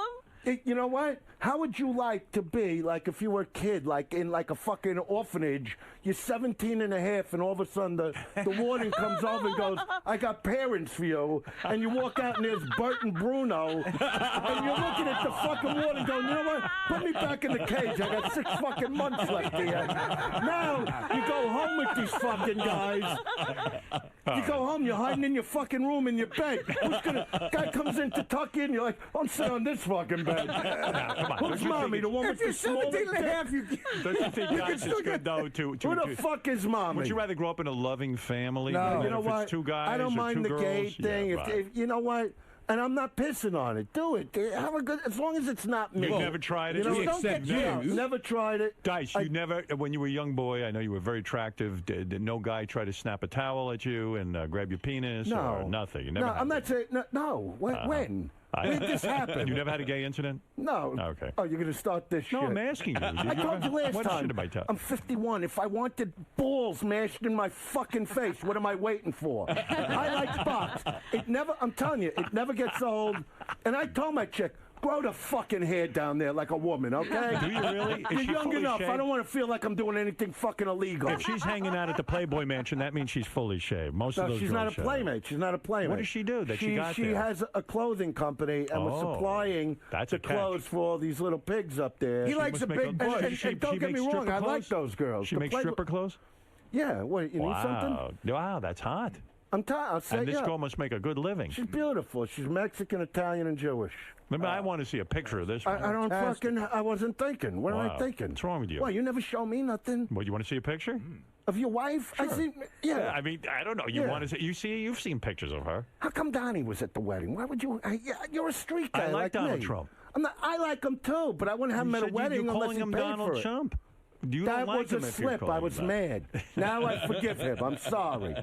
J: You know what? How would you like to be, like, if you were a kid, like, in, like, a fucking orphanage, you're 17 and a half, and all of a sudden the warden comes over and goes, I got parents for you, and you walk out and there's Bert and Bruno, and you're looking at the fucking warden going, you know what? Put me back in the cage. I got 6 fucking months left here. Now, you go home with these fucking guys. You go home, you're hiding in your fucking room in your bed. Guy comes in to tuck in, you're like, I'm sitting on this fucking bed. Who's mommy? The one with the small dick?
D: Don't you think, guys, it's good, though, to...
J: Who the fuck is mommy?
D: Would you rather grow up in a loving family?
J: No. You know
D: if
J: what?
D: It's 2 guys
J: I don't
D: or
J: mind
D: 2
J: the
D: girls?
J: gay thing.
D: Yeah, right.
J: If you know what? And I'm not pissing on it. Do it. Have a good. As long as it's not me.
D: You've never tried it?
J: You know,
D: We
J: don't
D: accept
J: get
D: you.
J: Never tried it.
D: Dice, you never, when you were a young boy, I know you were very attractive. Did no guy try to snap a towel at you and grab your penis
J: No.
D: or nothing? You never
J: No,
D: had
J: I'm not saying. No. When? When did this happen?
D: You never had a gay incident?
J: No.
D: Okay.
J: Oh, you're going to start this shit?
D: No, I'm asking you.
J: I told you last
D: what
J: time.
D: shit have I told?
J: I'm 51. If I wanted balls mashed in my fucking face, what am I waiting for? I like spots. I'm telling you, it never gets old. And I told my chick, grow the fucking hair down there like a woman, okay?
D: Do you really? Is
J: You're
D: she
J: young
D: fully
J: enough.
D: shaved?
J: I don't want to feel like I'm doing anything fucking illegal.
D: If she's hanging out at the Playboy Mansion, that means she's fully shaved. Most of
J: No,
D: those
J: she's
D: girls
J: not a
D: shave.
J: playmate. She's not a playmate.
D: What does she do that she got
J: She
D: there?
J: has a clothing company and was
D: Oh,
J: supplying
D: that's
J: the
D: a catch.
J: clothes for all these little pigs up there.
B: He likes a big bush.
J: And don't get me wrong, I like those girls.
D: She
J: The
D: makes
J: Playboy-
D: stripper clothes?
J: Yeah. What, you need something?
D: Wow, that's hot.
J: I'm tired. I'll say
D: And this
J: yeah.
D: girl must make a good living.
J: She's beautiful. She's Mexican, Italian, and Jewish.
D: Remember, I want to see a picture of this one.
J: I don't fucking. I wasn't thinking. What am
D: Wow.
J: I thinking?
D: What's wrong with you?
J: Well, you never show me nothing.
D: What, you want to see a picture?
J: Of your wife?
D: Sure.
J: I see. Yeah.
D: I mean, I don't know. You
J: Yeah.
D: want to see? You've seen pictures of her.
J: How come Donnie was at the wedding? Why would you? You're a street guy
D: I like Donald
J: me.
D: Trump.
J: I like him too, but I wouldn't have him at a wedding
D: you're
J: unless
D: calling
J: he
D: him
J: paid
D: Donald
J: for it.
D: Trump. You
J: That
D: don't like
J: was
D: him
J: a
D: if you're
J: slip.
D: calling
J: I was
D: him that.
J: mad. Now I forgive him. I'm sorry.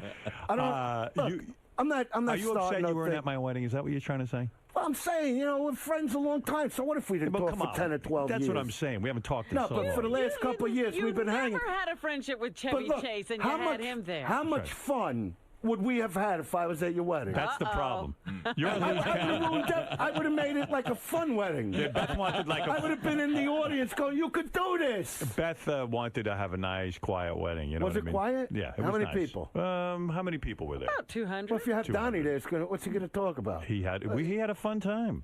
J: I don't. Look, I'm not.
D: Are you upset
J: starting
D: you
J: no
D: weren't
J: thing.
D: at my wedding? Is that what you're trying to say?
J: Well, I'm saying, we're friends a long time. So what if we didn't
D: But
J: talk
D: come
J: for
D: on.
J: 10 or 12
D: That's
J: years?
D: what I'm saying. We haven't talked in
J: No,
D: so
J: but
D: long.
J: for the last couple of years, we've been hanging.
E: You never had a friendship with
J: But
E: Chevy
J: look,
E: Chase, and you had him there.
J: How much fun would we have had if I was at your wedding?
D: That's the problem. You're a loose cannon.
J: I would have made it like a fun wedding.
D: Yeah, Beth wanted like
J: I would have been in the audience going, you could do this.
D: Beth wanted to have a nice, quiet wedding. You know
J: Was
D: what
J: it
D: I mean?
J: quiet?
D: Yeah. It
J: How
D: was
J: many
D: nice.
J: people?
D: How many people were there?
E: About 200.
J: Well, if you have
D: 200.
J: Donnie there, what's he going to talk about?
D: He had a fun time.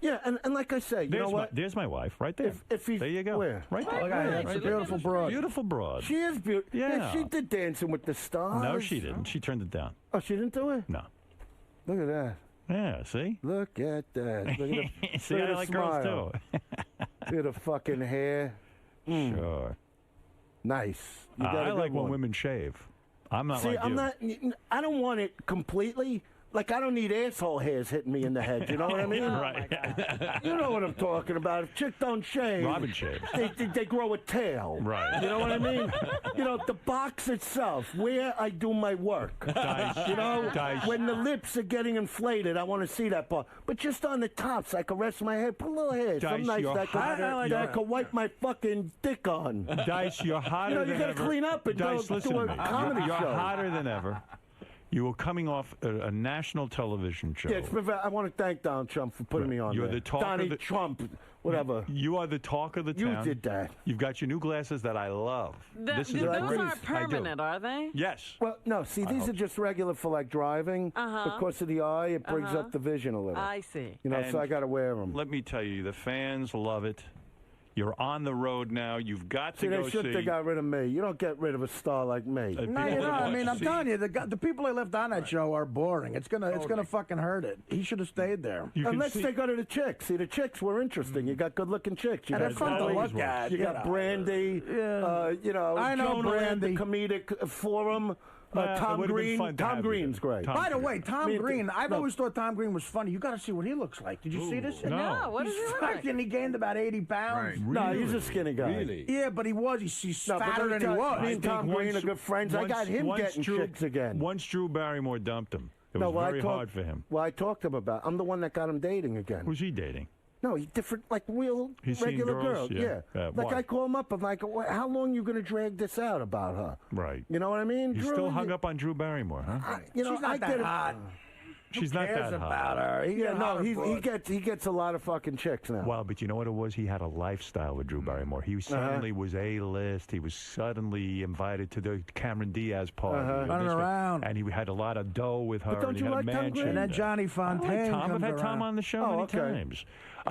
J: Yeah, and like I say, you know what?
D: There's my wife right there.
J: If he's,
D: there you go.
J: Where?
D: Right there.
J: Look at that. That's a beautiful broad.
D: Beautiful broad.
J: She is beautiful.
D: Yeah.
J: She did Dancing with the Stars.
D: No, she didn't. She turned it down.
J: Oh, she didn't do it?
D: No.
J: Look at that.
D: Yeah, see?
J: Look at that. Look at the,
D: See,
J: look
D: I
J: at the
D: like
J: smile.
D: girls too.
J: Look at the fucking hair.
D: Sure.
J: Nice. You got
D: I
J: a good
D: like when
J: one.
D: women shave. I'm not
J: See,
D: like you.
J: I don't want it completely, like I don't need asshole hairs hitting me in the head. You know what I mean?
D: Right.
J: You know what I'm talking about. If chick don't shave,
D: Robin shaves.
J: They grow a tail.
D: Right.
J: You know what I mean? You know, the box itself, where I do my work.
D: Dice.
J: You know,
D: Dice.
J: when the lips are getting inflated, I want to see that part. But just on the tops, I can rest my head, put a little hair,
D: Dice,
J: some nice
D: you're
J: that I can wipe my fucking dick on.
D: Dice, you're hotter
J: You
D: than
J: gotta
D: ever.
J: clean up and
D: Dice,
J: do
D: listen
J: a
D: to me.
J: comedy
D: You're
J: show.
D: hotter than ever. You were coming off a national television show.
J: Yeah, I want to thank Donald Trump for putting me on
D: You're
J: there.
D: the talk
J: Donnie
D: of the
J: Trump, whatever.
D: You are the talk of the
J: You
D: town.
J: did that.
D: You've got your new glasses that I love.
E: Those
D: a great-
E: aren't permanent, are they?
D: Yes.
J: Well, no, see, these are just regular for like driving. Because of the eye, it brings up the vision a little.
E: I see.
J: You know, so
D: And
J: I got to wear them.
D: Let me tell you, the fans love it. You're on the road now. You've got
J: See,
D: to
J: they
D: go
J: should
D: see.
J: have got rid of me. You don't get rid of a star like me.
B: No, you know, I mean, I'm telling you, the people they left on that show are boring. It's gonna fucking hurt it. He should have stayed there.
J: Unless they go to the chicks. See, the chicks were interesting. You got good-looking chicks. You
B: And
J: got
B: they're fun to
J: Dolly,
B: look at.
J: You got Brandy. You know,
B: I know
J: Jonah Land,
B: Brandy.
J: the comedic forum.
D: Well, it
J: Tom
D: would've been
J: Green.
D: fun to
J: Tom
D: have you
J: Green's
D: there.
J: great.
D: Tom
B: By the way, Tom
J: Me and-
B: Green, I've
J: no.
B: always thought Tom Green was funny. You got to see what he looks like. Did you see this?
E: No, what does he look like?
B: And he gained about 80 pounds.
J: No, he's a skinny guy.
F: Really?
B: Yeah, but he was. He's
J: No, but
B: fatter
J: let
B: than
J: me
B: he
J: tell you,
B: was.
J: me and Tom Green are good friends. I got him getting chicks again.
D: Once Drew Barrymore dumped him, it
J: No,
D: was
J: well,
D: very hard for him.
J: Well, I talked to him about. I'm the one that got him dating again.
D: Who's he dating?
J: No, he's different, like real
D: He's seen
J: regular
D: girls?
J: girl.
D: Yeah.
J: Like
D: why?
J: I call him up. I'm like, how long you gonna drag this out about her?
D: Right.
J: You know what I mean?
D: He's
J: Drew,
D: still hung up on Drew Barrymore, huh?
J: You know,
B: She's not
J: I
B: that
J: get it.
B: hot.
D: She's
B: Who
D: not
B: cares
D: that hot.
B: about her? He
J: Yeah,
B: got
J: no,
B: hotter
J: he
B: broads.
J: gets a lot of fucking chicks now.
D: Well, but you know what it was? He had a lifestyle with Drew Barrymore. He suddenly was A-list. He was suddenly invited to the Cameron Diaz party.
B: Running around.
D: And he had a lot of dough with her.
J: don't
D: and he
J: you
D: had
J: like
D: a
J: Tom
D: mansion.
J: Green?
B: And then Johnny
D: I
B: Fontaine
D: like Tom. I've
B: comes
D: had Tom
B: around.
D: on the show
J: Oh,
D: many
J: okay.
D: times.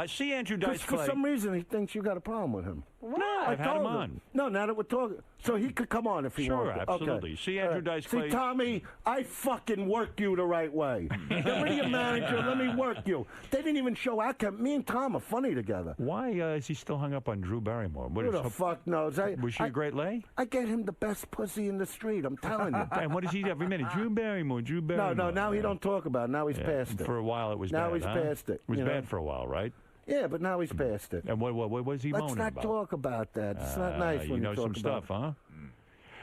D: See Andrew Dice
J: For
D: Clay.
J: some reason, he thinks you got a problem with him.
D: No, I've had him on.
J: No, now that we're talking, so he could come on if he
D: Sure,
J: wanted.
D: absolutely.
J: Okay.
D: See Andrew Dice Clay.
J: See, Tommy, I fucking work you the right way. Get rid of your manager. Let me work you. They didn't even show our Me and Tom are funny together.
D: Why is he still hung up on Drew Barrymore? What
J: Who
D: is
J: the
D: her-
J: fuck knows?
D: was she a great lay?
J: I get him the best pussy in the street. I'm telling you.
D: And what does he do every minute? Drew Barrymore, Drew Barrymore.
J: No, now he don't talk about it. Now he's past it.
D: For a while it was
J: Now
D: bad.
J: he's
D: huh?
J: past it,
D: It was
J: you know?
D: bad for a while, right?
J: Yeah, but now he's past it.
D: And what was he
J: Let's
D: moaning
J: not
D: about?
J: talk about that. It's not nice
D: You
J: when
D: know
J: you talk
D: some
J: about
D: stuff, huh?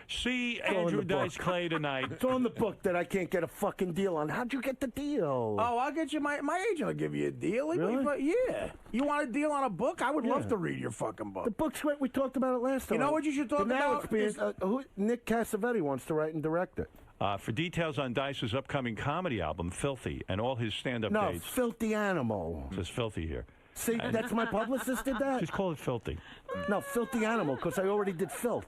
D: See
J: all in
D: Andrew
J: the book.
D: Dice Clay tonight.
J: It's on the book that I can't get a fucking deal on. How'd you get the deal?
B: Oh, I'll get you. My agent will give you a deal.
J: Really?
B: Yeah. You want a deal on a book? I would love to read your fucking book.
J: The book's great. We talked about it last time.
B: You know what you should talk
J: But now
B: about?
J: It's being, Nick Cassavetti wants to write and direct it.
D: For details on Dice's upcoming comedy album, Filthy, and all his stand-up
J: No,
D: dates.
J: Filthy Animal.
D: It says Filthy here.
J: See, that's my publicist did that?
D: Just call it Filthy.
J: No, Filthy Animal, because I already did Filth.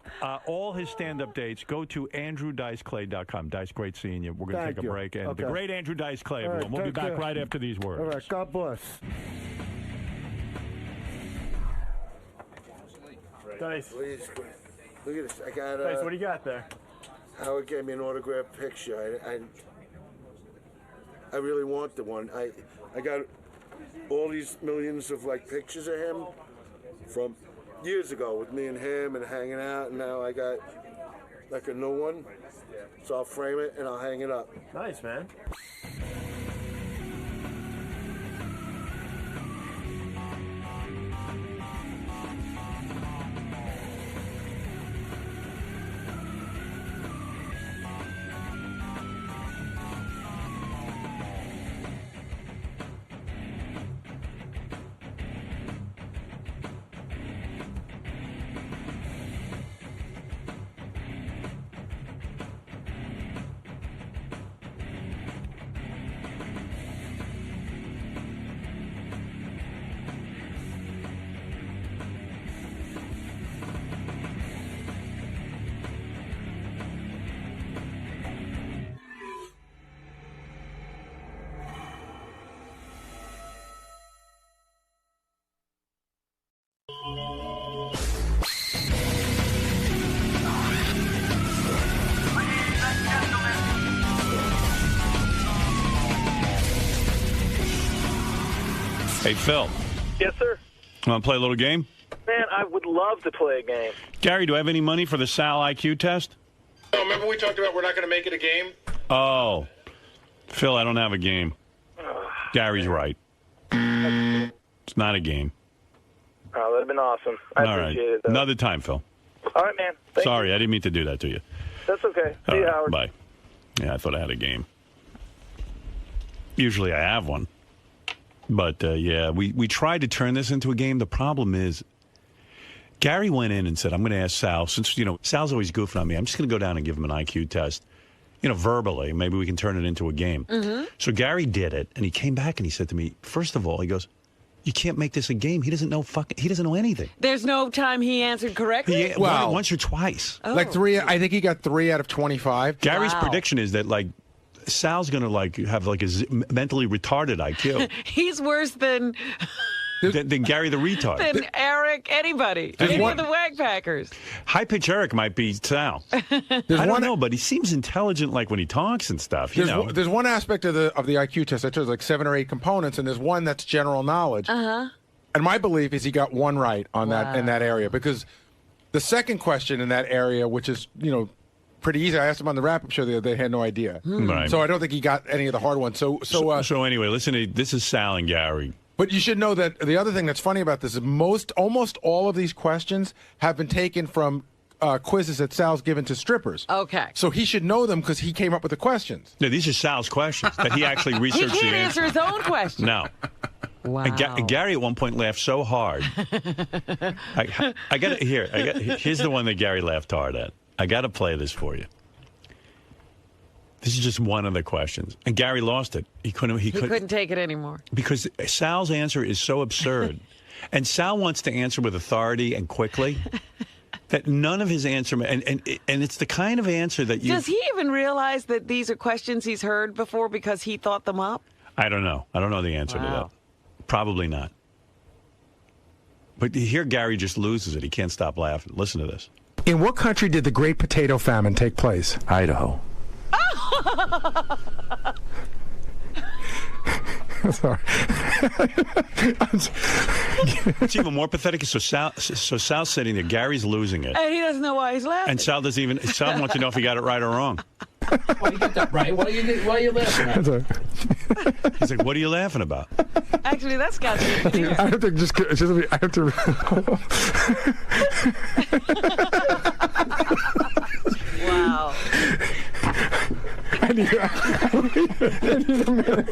D: All his stand-up dates, go to andrewdiceclay.com. Dice, great seeing you. We're going to
J: Thank
D: take a
J: you.
D: break. And
J: Okay.
D: the great Andrew Dice Clay,
J: All right,
D: everyone. We'll be
J: take
D: back
J: care.
D: right after these words.
J: All right, God bless.
A: Dice.
J: Please, look at this. I got.
A: Dice, what do you got there?
J: Howard gave me an autographed picture. I really want the one. I got all these millions of like pictures of him from years ago with me and him and hanging out, and now I got like a new one. So I'll frame it and I'll hang it up.
A: Nice, man.
D: Hey, Phil.
R: Yes, sir.
D: Want to play a little game?
R: Man, I would love to play a game.
D: Gary, do I have any money for the Sal IQ test?
G: Oh, remember we talked about we're not going to make it a game?
D: Oh. Phil, I don't have a game. Gary's right. It's not a game.
R: Oh, that'd have been awesome. I
D: All right.
R: appreciate it, though.
D: Another time, Phil.
R: All right, man. Thank
D: Sorry,
R: you.
D: I didn't mean to do that to you.
R: That's okay.
D: All
R: See you,
D: right,
R: Howard.
D: Bye. Yeah, I thought I had a game. Usually I have one. But, yeah, we tried to turn this into a game. The problem is, Gary went in and said, I'm going to ask Sal, since, Sal's always goofing on me, I'm just going to go down and give him an IQ test, verbally. Maybe we can turn it into a game.
E: Mm-hmm.
D: So Gary did it, and he came back and he said to me, first of all, he goes, you can't make this a game. He doesn't know anything.
E: There's no time he answered correctly?
D: Once or twice.
E: Oh.
G: Like 3, I think he got 3 out of 25.
D: Gary's prediction is that, Sal's going to, have, a mentally retarded IQ.
E: He's worse than
D: Gary the retard.
E: than Eric, anybody.
D: There's
E: Any
D: one-
E: of the Wagpackers.
D: High-pitch Eric might be Sal. I don't know, but he seems intelligent, when he talks and stuff.
G: There's one aspect of the IQ test that shows 7 or 8 components, and there's one that's general knowledge.
E: Uh-huh.
G: And my belief is he got 1 right on that in that area, because the second question in that area, which is pretty easy, I asked him on the wrap-up show the other day, they had no idea.
D: Right.
G: So I don't think he got any of the hard ones.
D: So anyway, listen, this is Sal and Gary.
G: But you should know that the other thing that's funny about this is almost all of these questions have been taken from quizzes that Sal's given to strippers.
E: Okay.
G: So he should know them because he came up with the questions.
D: No, these are Sal's questions that he actually researched.
E: He can't answer his own question.
D: No.
E: Wow.
D: And Gary at one point laughed so hard. I got it here. Here's the one that Gary laughed hard at. I got to play this for you. This is just one of the questions, and Gary lost it. He couldn't
E: take it anymore
D: because Sal's answer is so absurd, and Sal wants to answer with authority and quickly. That none of his answer, and it's the kind of answer that you.
E: Does he even realize that these are questions he's heard before because he thought them up?
D: I don't know. I don't know the answer to that. Probably not. But here, Gary just loses it. He can't stop laughing. Listen to this.
G: In what country did the Great Potato Famine take place?
K: Idaho.
G: Sorry.
D: It's even more pathetic. So Sal's sitting there. Gary's losing it.
E: And he doesn't know why he's laughing.
D: And Sal wants to know if he got it right or wrong.
F: Well, you got that right. Why are you laughing at?
D: He's like, what are you laughing about?
E: Actually, that's got to be
G: I have to I have to.
E: Wow.
G: I need a minute.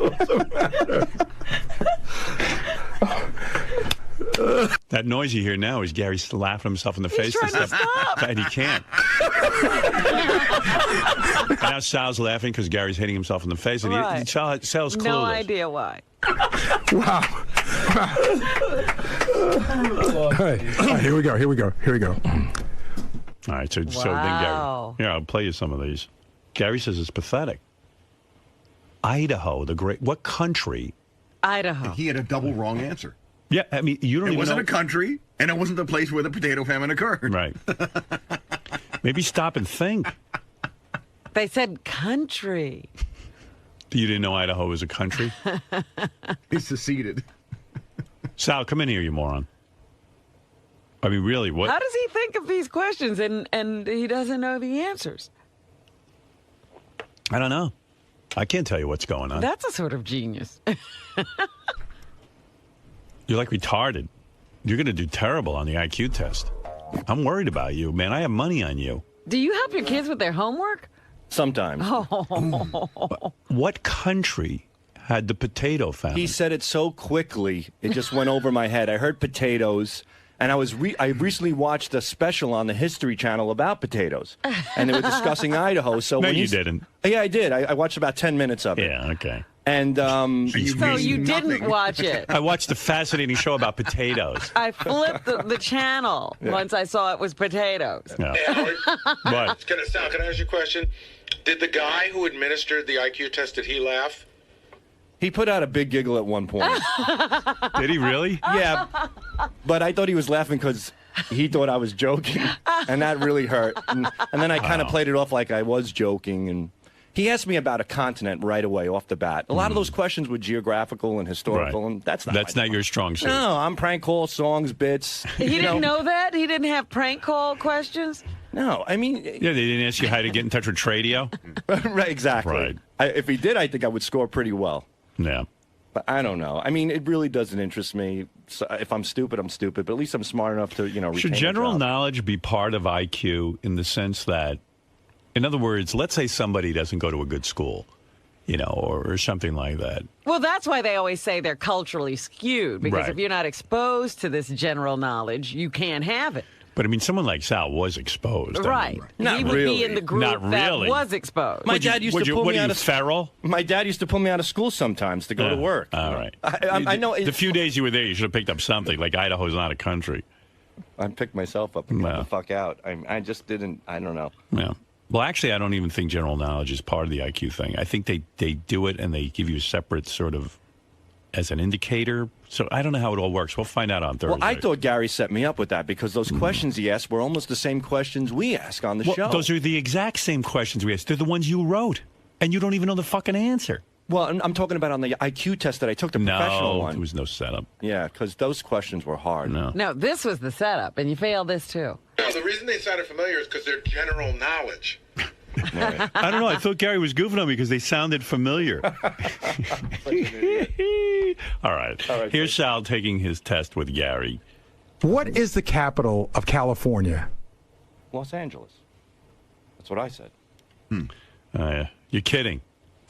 D: That noise you hear now is Gary laughing himself in the face.
E: He's trying to stop.
D: And he can't. And now Sal's laughing because Gary's hitting himself in the face. And
E: Right.
D: Sal's clueless.
E: No idea why.
G: Wow. All right, here we go.
D: All right, so then
E: Wow.
D: Gary. Yeah, I'll play you some of these. Gary says it's pathetic. Idaho, what country?
E: Idaho.
L: He had a double wrong answer.
D: Yeah, I mean, you don't
L: It
D: even
L: wasn't
D: know.
L: a country, and it wasn't the place where the potato famine occurred.
D: Right. Maybe stop and think.
E: They said country.
D: You didn't know Idaho was a country?
L: He seceded.
D: Sal, come in here, you moron. I mean, really, what?
E: How does he think of these questions and he doesn't know the answers?
D: I don't know. I can't tell you what's going on.
E: That's a sort of genius.
D: You're like retarded. You're going to do terrible on the IQ test. I'm worried about you, man. I have money on you.
E: Do you help your kids with their homework?
Q: Sometimes.
E: Oh.
D: What country had the potato famine?
Q: He said it so quickly, it just went over my head. I heard potatoes, and I recently watched a special on the History Channel about potatoes, and they were discussing Idaho. So
D: No,
Q: when
D: you didn't.
Q: Yeah, I did. I watched about 10 minutes of it.
D: Yeah, okay.
Q: And
E: So you didn't watch it.
D: I watched a fascinating show about potatoes.
E: I flipped the channel once I saw it was potatoes.
D: Yeah.
U: Hey, Howard.
D: What?
U: Can I ask you a question? Did the guy who administered the IQ test, did he laugh?
Q: he put out a big giggle at one point.
D: Did he really?
Q: Yeah, but I thought he was laughing because he thought I was joking, and that really hurt. And then I kind of played it off like I was joking, and he asked me about a continent right away off the bat. A lot of those questions were geographical and historical, and that's not
D: your strong suit.
Q: No, I'm prank call, songs, bits.
E: He didn't know that? He didn't have prank call questions?
Q: No, I mean...
D: Yeah, they didn't ask you how to get in touch with Tradio?
Q: Right, exactly.
D: Right.
Q: If he did, I think I would score pretty well.
D: Yeah.
Q: But I don't know. I mean, it really doesn't interest me. So if I'm stupid, I'm stupid. But at least I'm smart enough to, retain
D: Should general knowledge be part of IQ in the sense that, in other words, let's say somebody doesn't go to a good school, or something like that.
E: Well, that's why they always say they're culturally skewed, because
D: Right.
E: if you're not exposed to this general knowledge, you can't have it.
D: But I mean, someone like Sal was exposed.
E: Right. He would be in the group that was exposed.
Q: My dad used to pull me out of
D: feral.
Q: My dad used to pull me out of school sometimes to go to work.
D: All right.
Q: I know.
D: The few days you were there, you should have picked up something. Like Idaho's not a country.
Q: I picked myself up and got the fuck out. I just didn't. I don't know.
D: Yeah. Well, actually, I don't even think general knowledge is part of the IQ thing. I think they do it and they give you a separate sort of as an indicator. So I don't know how it all works. We'll find out on Thursday.
Q: Well, I thought Gary set me up with that because those questions he asked were almost the same questions we ask on the show.
D: Those are the exact same questions we asked. They're the ones you wrote, and you don't even know the fucking answer.
Q: Well, I'm talking about on the IQ test that I took, the professional one.
D: There was no setup.
Q: Yeah, because those questions were hard.
E: No, this was the setup, and you failed this too.
U: No, the reason they sounded familiar is because they're general knowledge.
D: I don't know. I thought Gary was goofing on me because they sounded familiar. All right. Here's Sal taking his test with Gary.
P: What is the capital of California?
Q: Los Angeles. That's what I said.
D: You're kidding.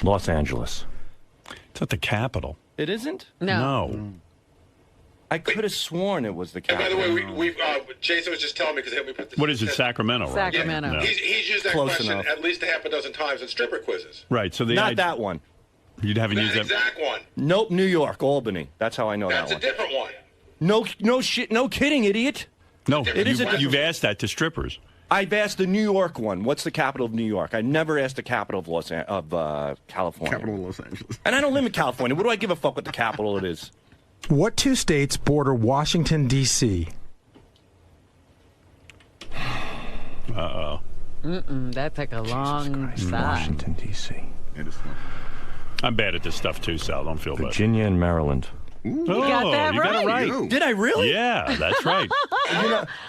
Q: Los Angeles.
D: It's not the capital.
Q: It isn't?
D: No.
Q: I could have sworn it was the
U: And
Q: capital.
U: by the way, we've Jason was just telling me because he helped me put this.
D: What is it, Sacramento, right?
E: Sacramento.
D: Yeah.
U: He's used that
Q: Close
U: question
Q: enough.
U: at least a half a dozen times in stripper quizzes.
D: Right. So
Q: Not that one.
D: You haven't
U: That
D: used that.
U: exact one.
Q: Nope, New York, Albany. That's how I know
U: That's
Q: that
U: a different one.
Q: one. No shit, no kidding, idiot.
D: No,
Q: It is a
D: you've asked that to strippers.
Q: I've asked the New York one. What's the capital of New York? I never asked the capital of California.
L: Capital of Los Angeles.
Q: And I don't live in California. What do I give a fuck what the capital it is?
P: What two states border Washington, D.C.?
D: Uh-oh.
E: That took a long sigh.
P: Washington, D.C.
D: I'm bad at this stuff, too, Sal. Don't feel bad.
Q: Virginia and Maryland.
E: You got that
D: you got it
E: right.
D: right.
Q: Did I really?
D: Yeah, that's right.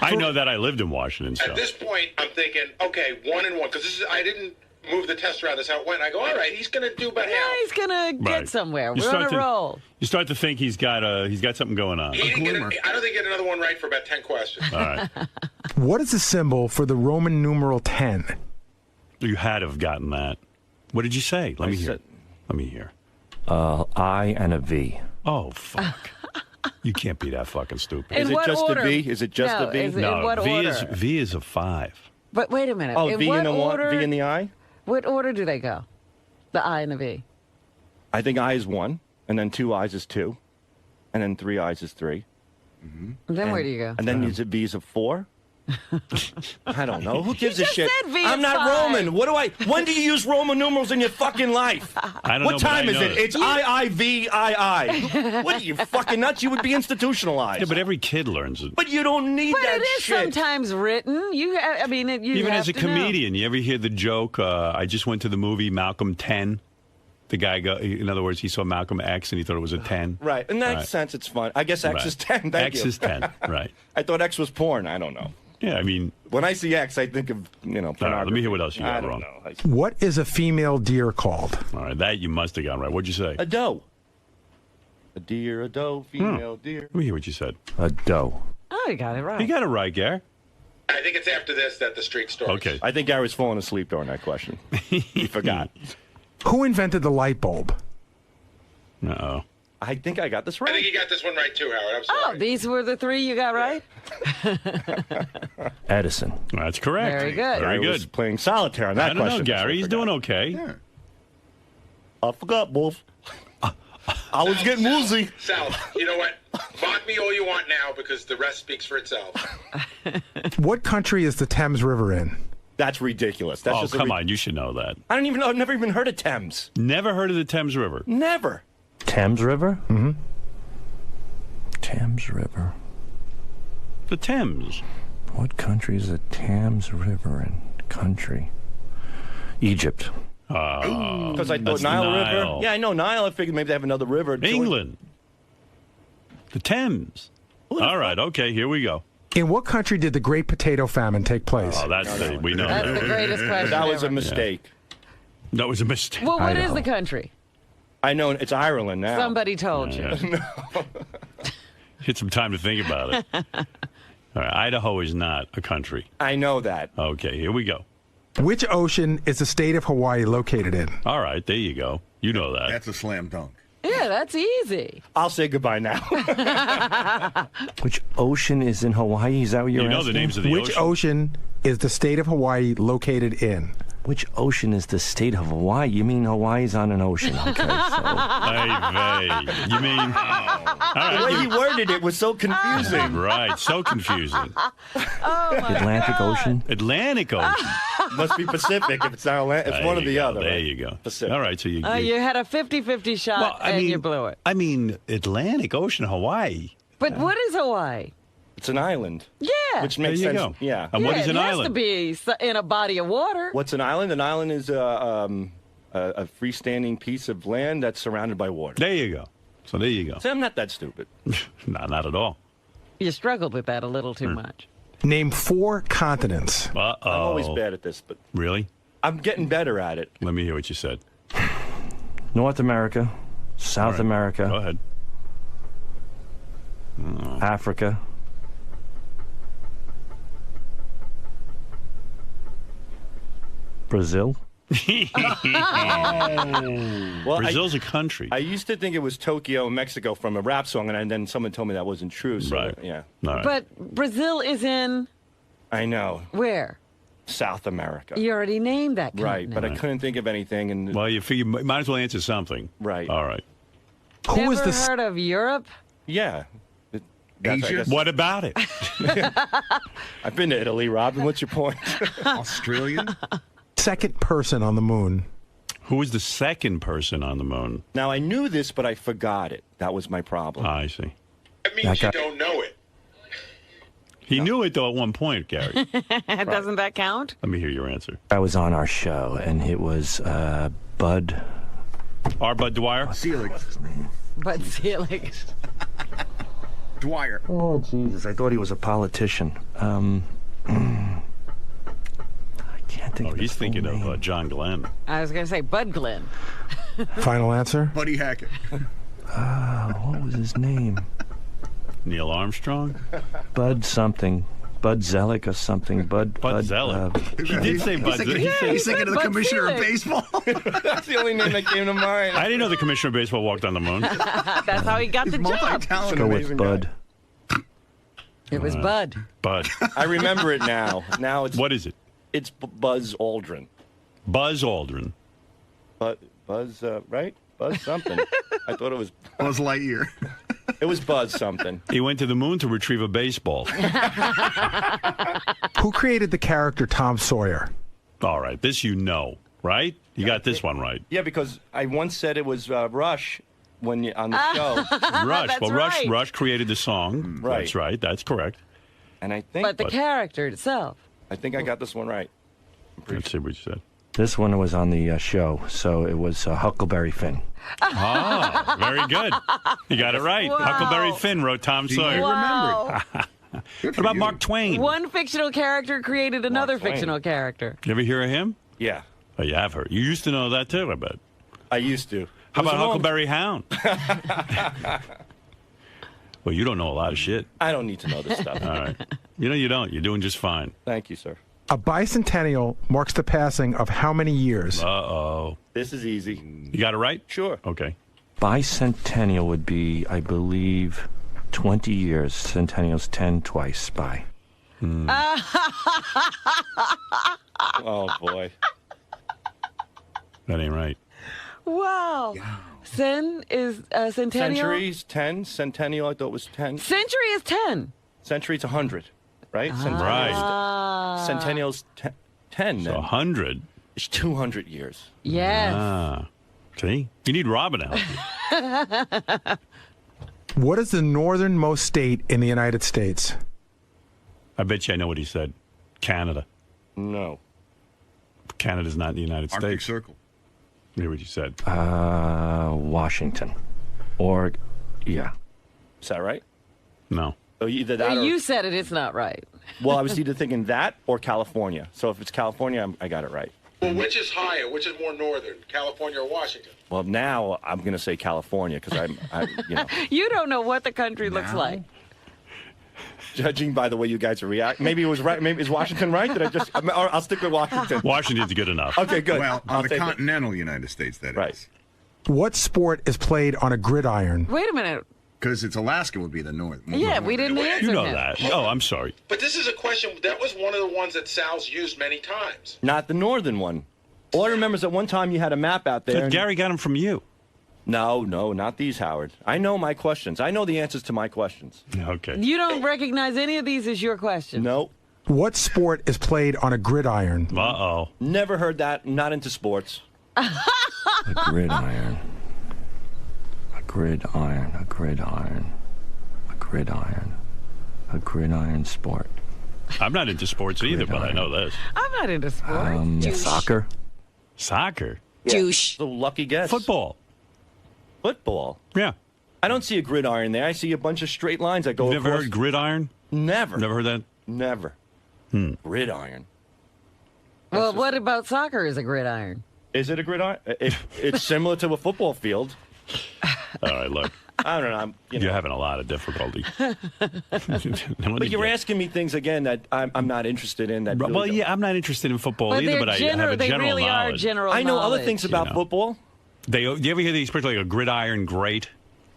D: I know that I lived in Washington, so.
U: At this point, I'm thinking, okay, 1 and 1, because I didn't move the test around. That's how it went. I go, all right, he's going to do about half.
E: He's gonna get
D: Right.
E: somewhere.
D: You
E: We're on a
D: start to-
E: roll.
D: You start to think he's got something going on.
U: He didn't get I don't think he get another one right for about 10 questions.
D: All right.
P: What is the symbol for the Roman numeral 10?
D: You had to have gotten that. What did you say? Let me hear.
Q: said-
D: Let me hear.
Q: I and a V.
D: Oh, fuck. You can't be that fucking stupid.
E: In
Q: Is it
E: what
Q: just
E: order?
Q: a V? Is it just
E: No,
Q: a V?
E: is it-
D: No,
E: in what
D: V
E: order?
D: is a 5.
E: But wait a minute.
Q: Oh,
E: in
Q: V
E: what
Q: in the
E: order,
Q: one, V in the I?
E: What order do they go? The I and the V.
Q: I think I is 1, and then 2 I's is 2, and then 3 I's is 3.
E: And then where do you go?
Q: And then is it V's of 4? I don't know. Who gives a
E: just
Q: shit?
E: said V
Q: I'm
E: of
Q: not
E: 5.
Q: Roman. When do you use Roman numerals in your fucking life?
D: I don't
Q: What
D: know, but
Q: time
D: I
Q: is
D: know
Q: it?
D: that.
Q: It's I. What are you fucking nuts? You would be institutionalized.
D: Yeah, but every kid learns it.
Q: But you don't need
E: But
Q: that
E: it is
Q: shit.
E: sometimes written. You
D: Even
E: have
D: as a
E: to know.
D: comedian, you ever hear the joke, I just went to the movie Malcolm 10? The guy, in other words, he saw Malcolm X and he thought it was a 10.
Q: Right. In that
D: Right.
Q: sense, it's fun. I guess X
D: Right.
Q: is 10. Thank
D: X
Q: you.
D: is 10, right.
Q: I thought X was porn. I don't know.
D: Yeah, I mean,
Q: When I see X, I think of, pornography.
D: all right, let me hear what else you
Q: I
D: got
Q: don't
D: wrong.
Q: know.
P: What is a female deer called?
D: All right, that you must have gotten right. What'd you say?
Q: A doe. A deer, a doe, female deer.
D: Let me hear what you said.
Q: A doe.
E: Oh, you got it right.
D: You got it right, Gary.
U: I think it's after this that the streak starts.
D: Okay.
Q: I think Gary was falling asleep during that question. He forgot.
P: Who invented the light bulb?
D: Uh-oh.
Q: I think I got this
U: I
Q: right.
U: think you got this one right too, Howard. I'm
E: Oh,
U: sorry.
E: these were the 3 you got right?
Q: Edison.
D: That's correct.
E: Very good.
D: Very
Q: Gary was
D: good.
Q: playing solitaire on that
D: I don't
Q: question.
D: know, Gary. He's
Q: That's what I
D: doing
Q: forgot.
D: okay.
Q: I forgot, both. I was getting woozy.
U: Sal, you know what? Mock me all you want now because the rest speaks for itself.
P: What country is the Thames River in?
Q: That's ridiculous. That's
D: Oh,
Q: just
D: come on. You should know that.
Q: I don't even know. I've never even heard of Thames.
D: Never heard of the Thames River.
Q: Never.
T: Thames River?
P: Mm-hmm.
T: Thames River.
D: The Thames.
T: What country is the Thames River in? Country. Egypt.
Q: Because I thought
D: That's
Q: Nile
D: Nile.
Q: River. Yeah, I know Nile. I figured maybe they have another river.
D: England. The Thames. All right. Okay, here we go.
P: In what country did the Great Potato Famine take place?
D: Oh, we know
E: That's
D: that.
E: the greatest question
Q: That was a
E: ever.
Q: mistake.
D: That was a mistake.
E: Well, what is the country?
Q: I know it's Ireland now.
E: Somebody told you.
D: Get some time to think about it. All right, Idaho is not a country.
Q: I know that.
D: Okay, here we go.
P: Which ocean is the state of Hawaii located in?
D: All right, there you go. You know that.
L: That's a slam dunk.
E: Yeah, that's easy.
Q: I'll say goodbye now.
T: Which ocean is in Hawaii? Is that what you're asking?
D: You know the names of the
P: Which ocean is the state of Hawaii located in?
T: Which ocean is the state of Hawaii? You mean Hawaii's on an ocean? Okay, so.
D: You mean...
Q: The way he worded it was so confusing.
D: Right, so confusing.
T: Atlantic Ocean?
D: Atlantic Ocean.
Q: Must be Pacific if it's not Atlantic. It's one or the other.
D: There
Q: right?
D: you go.
Q: Pacific.
D: All right, so you
E: had a 50-50 shot and you blew it.
D: I mean, Atlantic Ocean, Hawaii.
E: But what is Hawaii?
Q: It's an island.
E: Yeah.
Q: Which makes
D: There you
Q: sense.
D: go.
Q: Yeah.
D: And what is an
E: it
D: island?
E: has to be in a body of water.
Q: What's an island? An island is a freestanding piece of land that's surrounded by water.
D: There you go. So there you go.
Q: So I'm not that stupid.
D: No, not at all.
E: You struggled with that a little too much.
P: Name 4 continents.
D: Uh-oh.
Q: I'm always bad at this, but
D: Really?
Q: I'm getting better at it.
D: Let me hear what you said.
T: North America, South America.
D: Go ahead.
T: Africa. Brazil.
Q: Well,
D: Brazil's a country.
Q: I used to think it was Tokyo, Mexico from a rap song, and then someone told me that wasn't true. So,
D: Right.
Q: yeah.
D: All right.
E: But Brazil is in
Q: I know.
E: where?
Q: South America.
E: You already named that
Q: Right,
E: continent.
Q: but I couldn't think of anything. And
D: Well, you figure you might as well answer something.
Q: Right.
D: All right.
E: Never heard of Europe?
Q: Yeah.
L: Asia?
D: What about it?
Q: I've been to Italy, Robin. What's your point?
L: Australia?
P: Second person on the moon.
D: Who was the second person on the moon?
Q: Now, I knew this, but I forgot it. That was my problem.
D: I see.
U: That means you don't know it.
D: He knew it, though, at one point, Gary.
E: Doesn't that count?
D: Let me hear your answer.
T: I was on our show, and it was Bud.
D: R. Bud Dwyer?
L: Selig.
E: Bud Selig.
L: Dwyer.
T: Oh, Jesus. I thought he was a politician. I can't think of
D: he's
T: his full
D: thinking
T: name.
D: of John Glenn.
E: I was going to say Bud Glenn.
P: Final answer?
L: Buddy Hackett.
T: What was his name?
D: Neil Armstrong?
T: Bud something. Bud Zellick or something. Bud
D: Zellick. He did say Bud Zellick.
B: He's thinking of the commissioner of baseball.
Q: That's the only name that came to mind.
D: I didn't know the commissioner of baseball walked on the moon.
E: That's how he got the job.
T: Let's go with Bud.
E: It was Bud.
D: Bud.
Q: I remember it now. Now it's
D: What is it?
Q: It's Buzz Aldrin.
D: Buzz Aldrin.
Q: Buzz, right? Buzz something. I thought it was
L: Buzz Lightyear.
Q: It was Buzz something.
D: He went to the moon to retrieve a baseball.
P: Who created the character Tom Sawyer?
D: All right, this you know, right? You got this one right.
Q: Yeah, because I once said it was Rush when you on the show.
D: Rush.
E: That's
D: Well,
E: right.
D: Rush created the song.
Q: Right.
D: That's right. That's correct.
Q: And I think
E: But the character itself.
Q: I think I got this one right.
D: Let's see what you said.
T: This one was on the show, so it was Huckleberry Finn.
D: Oh, very good. You got it right.
E: Wow.
D: Huckleberry Finn wrote Tom Sawyer.
E: Wow.
D: What about Mark Twain?
E: One fictional character created another
Q: Twain.
E: fictional character.
D: You ever hear of him?
Q: Yeah,
D: Oh, you have heard. You used to know that too, I bet.
Q: I used to.
D: How
Q: It was
D: about
Q: a long-
D: Huckleberry Hound? Well, you don't know a lot of shit.
Q: I don't need to know this stuff.
D: All right. You know you don't. You're doing just fine.
Q: Thank you, sir.
P: A bicentennial marks the passing of how many years?
D: Uh-oh.
Q: This is easy.
D: You got it right?
Q: Sure.
D: Okay.
T: Bicentennial would be, I believe, 20 years. Centennial's 10 twice by.
Q: Oh boy.
D: That ain't right.
E: Wow. Cen is centennial.
Q: Centuries 10. Centennial I thought was 10.
E: Century is 10.
Q: Century's 100, right?
D: Right.
Q: Centennial's 10.
D: So
Q: Then
D: 100.
Q: it's 200 years.
E: Yes.
D: Ah. See? You need Robin out.
P: What is the northernmost state in the United States?
D: I bet you I know what he said. Canada.
Q: No.
D: Canada's not in the United
L: Arctic
D: States.
L: Circle.
D: Hear what you said.
T: Washington. Or, yeah.
Q: Is that right?
D: No.
Q: So either that or,
E: You said it. It's not right.
Q: well, I was either thinking that or California. So if it's California, I got it right.
U: Well, which is higher? Which is more northern, California or Washington?
Q: Well, now I'm going to say California because
E: You don't know what the country looks like.
Q: Judging by the way you guys are reacting, maybe it was right. Maybe is Washington right? Did I just? I'll stick with Washington.
D: Washington's good enough.
Q: Okay, good.
L: Well,
Q: I'll
L: on the
Q: take it.
L: continental United States, that is.
Q: Right.
P: What sport is played on a gridiron?
E: Wait a minute.
L: Because it's Alaska would be the north.
E: Yeah, we didn't answer
D: You know
E: that.
D: Oh, I'm sorry.
U: But this is a question, that was one of the ones that Sal's used many times.
Q: Not the northern one. All I remember is that one time you had a map out there. and-
D: Gary got them from you.
Q: No, not these, Howard. I know my questions. I know the answers to my questions.
D: Okay.
E: You don't recognize any of these as your question.
Q: No.
P: What sport is played on a gridiron?
D: Uh-oh.
Q: Never heard that. Not into sports.
T: A gridiron. A gridiron. A gridiron. A gridiron. A gridiron sport.
D: I'm not into sports either, but I know this.
E: I'm not into sports.
T: Soccer.
D: Soccer?
Q: Douche. A lucky guess.
D: Football.
Q: Football?
D: Yeah.
Q: I don't see a gridiron there. I see a bunch of straight lines that go
D: You've never
Q: across.
D: heard gridiron?
Q: Never.
D: Never heard that?
Q: Never. Gridiron.
E: Well, what about soccer is a gridiron?
Q: Is it a gridiron? It's similar to a football field.
D: All right, look.
Q: I don't know.
D: You're having a lot of difficulty.
Q: But you're asking me things again that I'm not interested in. That
D: Well,
Q: really
D: yeah, I'm not interested in football
E: But
D: either,
E: they're
D: but I have a
E: they
D: general
E: really are
D: knowledge.
E: general
Q: I know other
E: knowledge.
Q: things about football.
D: Do you ever hear the expression like a gridiron great?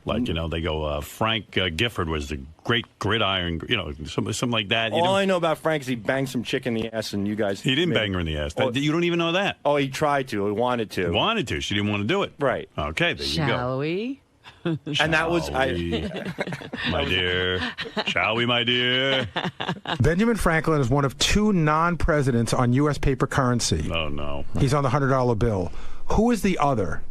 D: Like, they go, Frank Gifford was the great gridiron, something like that.
Q: All I know about Frank is he banged some chick in the ass, and you guys...
D: He didn't bang her in the ass.
Q: Oh,
D: You don't even know that.
Q: Oh, he tried to. He wanted to.
D: He wanted to. She didn't want to do it.
Q: Right.
D: Okay, there you go.
E: Shall we?
Q: And that was...
D: My dear. Shall we, my dear?
P: Benjamin Franklin is one of 2 non-presidents on U.S. paper currency.
D: Oh, no.
P: He's on the $100 bill. Who is the other?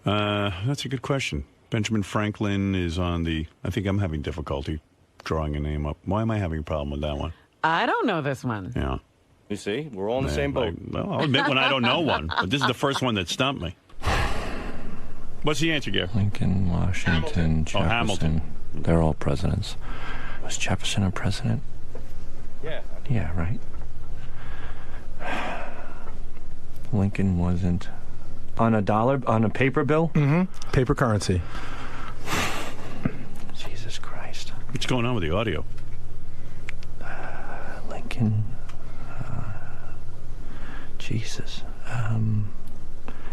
D: That's a good question. Benjamin Franklin is on the... I think I'm having difficulty drawing a name up. Why am I having a problem with that one?
E: I don't know this one.
D: Yeah.
Q: You see? We're all in the same boat.
D: Well, I'll admit when I don't know one. But this is the first one that stumped me. What's the answer, Gary?
T: Lincoln, Washington, Jefferson.
D: Hamilton.
T: They're all presidents. Was Jefferson a president?
Q: Yeah.
T: Yeah, right. Lincoln wasn't. On a paper bill?
P: Mm-hmm. Paper currency.
T: Jesus Christ.
D: What's going on with the audio?
T: Lincoln. Jesus.
D: I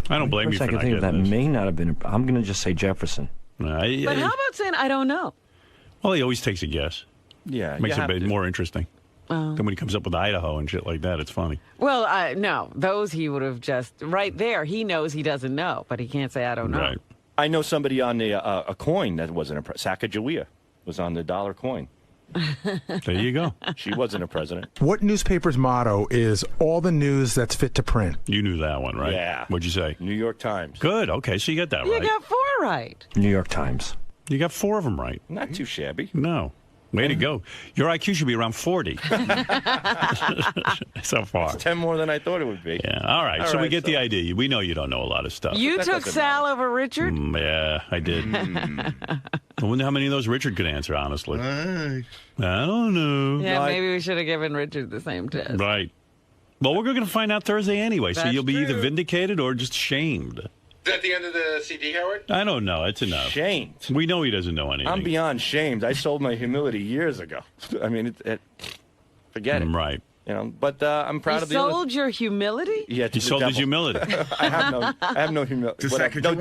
D: don't blame you for not getting
T: that.
D: this.
T: May not have been. I'm going to just say Jefferson.
E: But how about saying I don't know?
D: Well, he always takes a guess.
Q: Yeah.
D: Makes it a bit more interesting. Then when he comes up with Idaho and shit like that, it's funny.
E: Well, no. Those he would have just... Right there, he knows he doesn't know, but he can't say I don't know.
D: Right.
Q: I know somebody on the a coin that wasn't a Sacagawea was on the dollar coin.
D: There you go.
Q: She wasn't a president.
P: What newspaper's motto is all the news that's fit to print?
D: You knew that one, right?
Q: Yeah.
D: What'd you say?
Q: New York Times.
D: Good. Okay, so you got that
E: You
D: right.
E: got 4 right.
T: New York Times.
D: You got 4 of them right.
Q: Not too shabby.
D: No. Way to go. Your IQ should be around 40. So far.
Q: It's 10 more than I thought it would be.
D: Yeah. All right. So we get the idea. We know you don't know a lot of stuff.
E: You took Sal over Richard?
D: Yeah, I did. I wonder how many of those Richard could answer, honestly. I don't know.
E: Yeah, maybe we should have given Richard the same test.
D: Right. Well, we're going to find out Thursday anyway, so
E: That's
D: you'll be either
E: true.
D: vindicated or just shamed.
U: Is that the end of the CD, Howard?
D: I don't know. It's enough.
Q: Shamed.
D: We know he doesn't know anything.
Q: I'm beyond shamed. I sold my humility years ago. I mean, forget it.
D: Right.
Q: You know, but I'm proud
E: You
Q: of the other.
E: sold your humility?
Q: Yeah,
D: He sold his humility.
Q: I have no humility.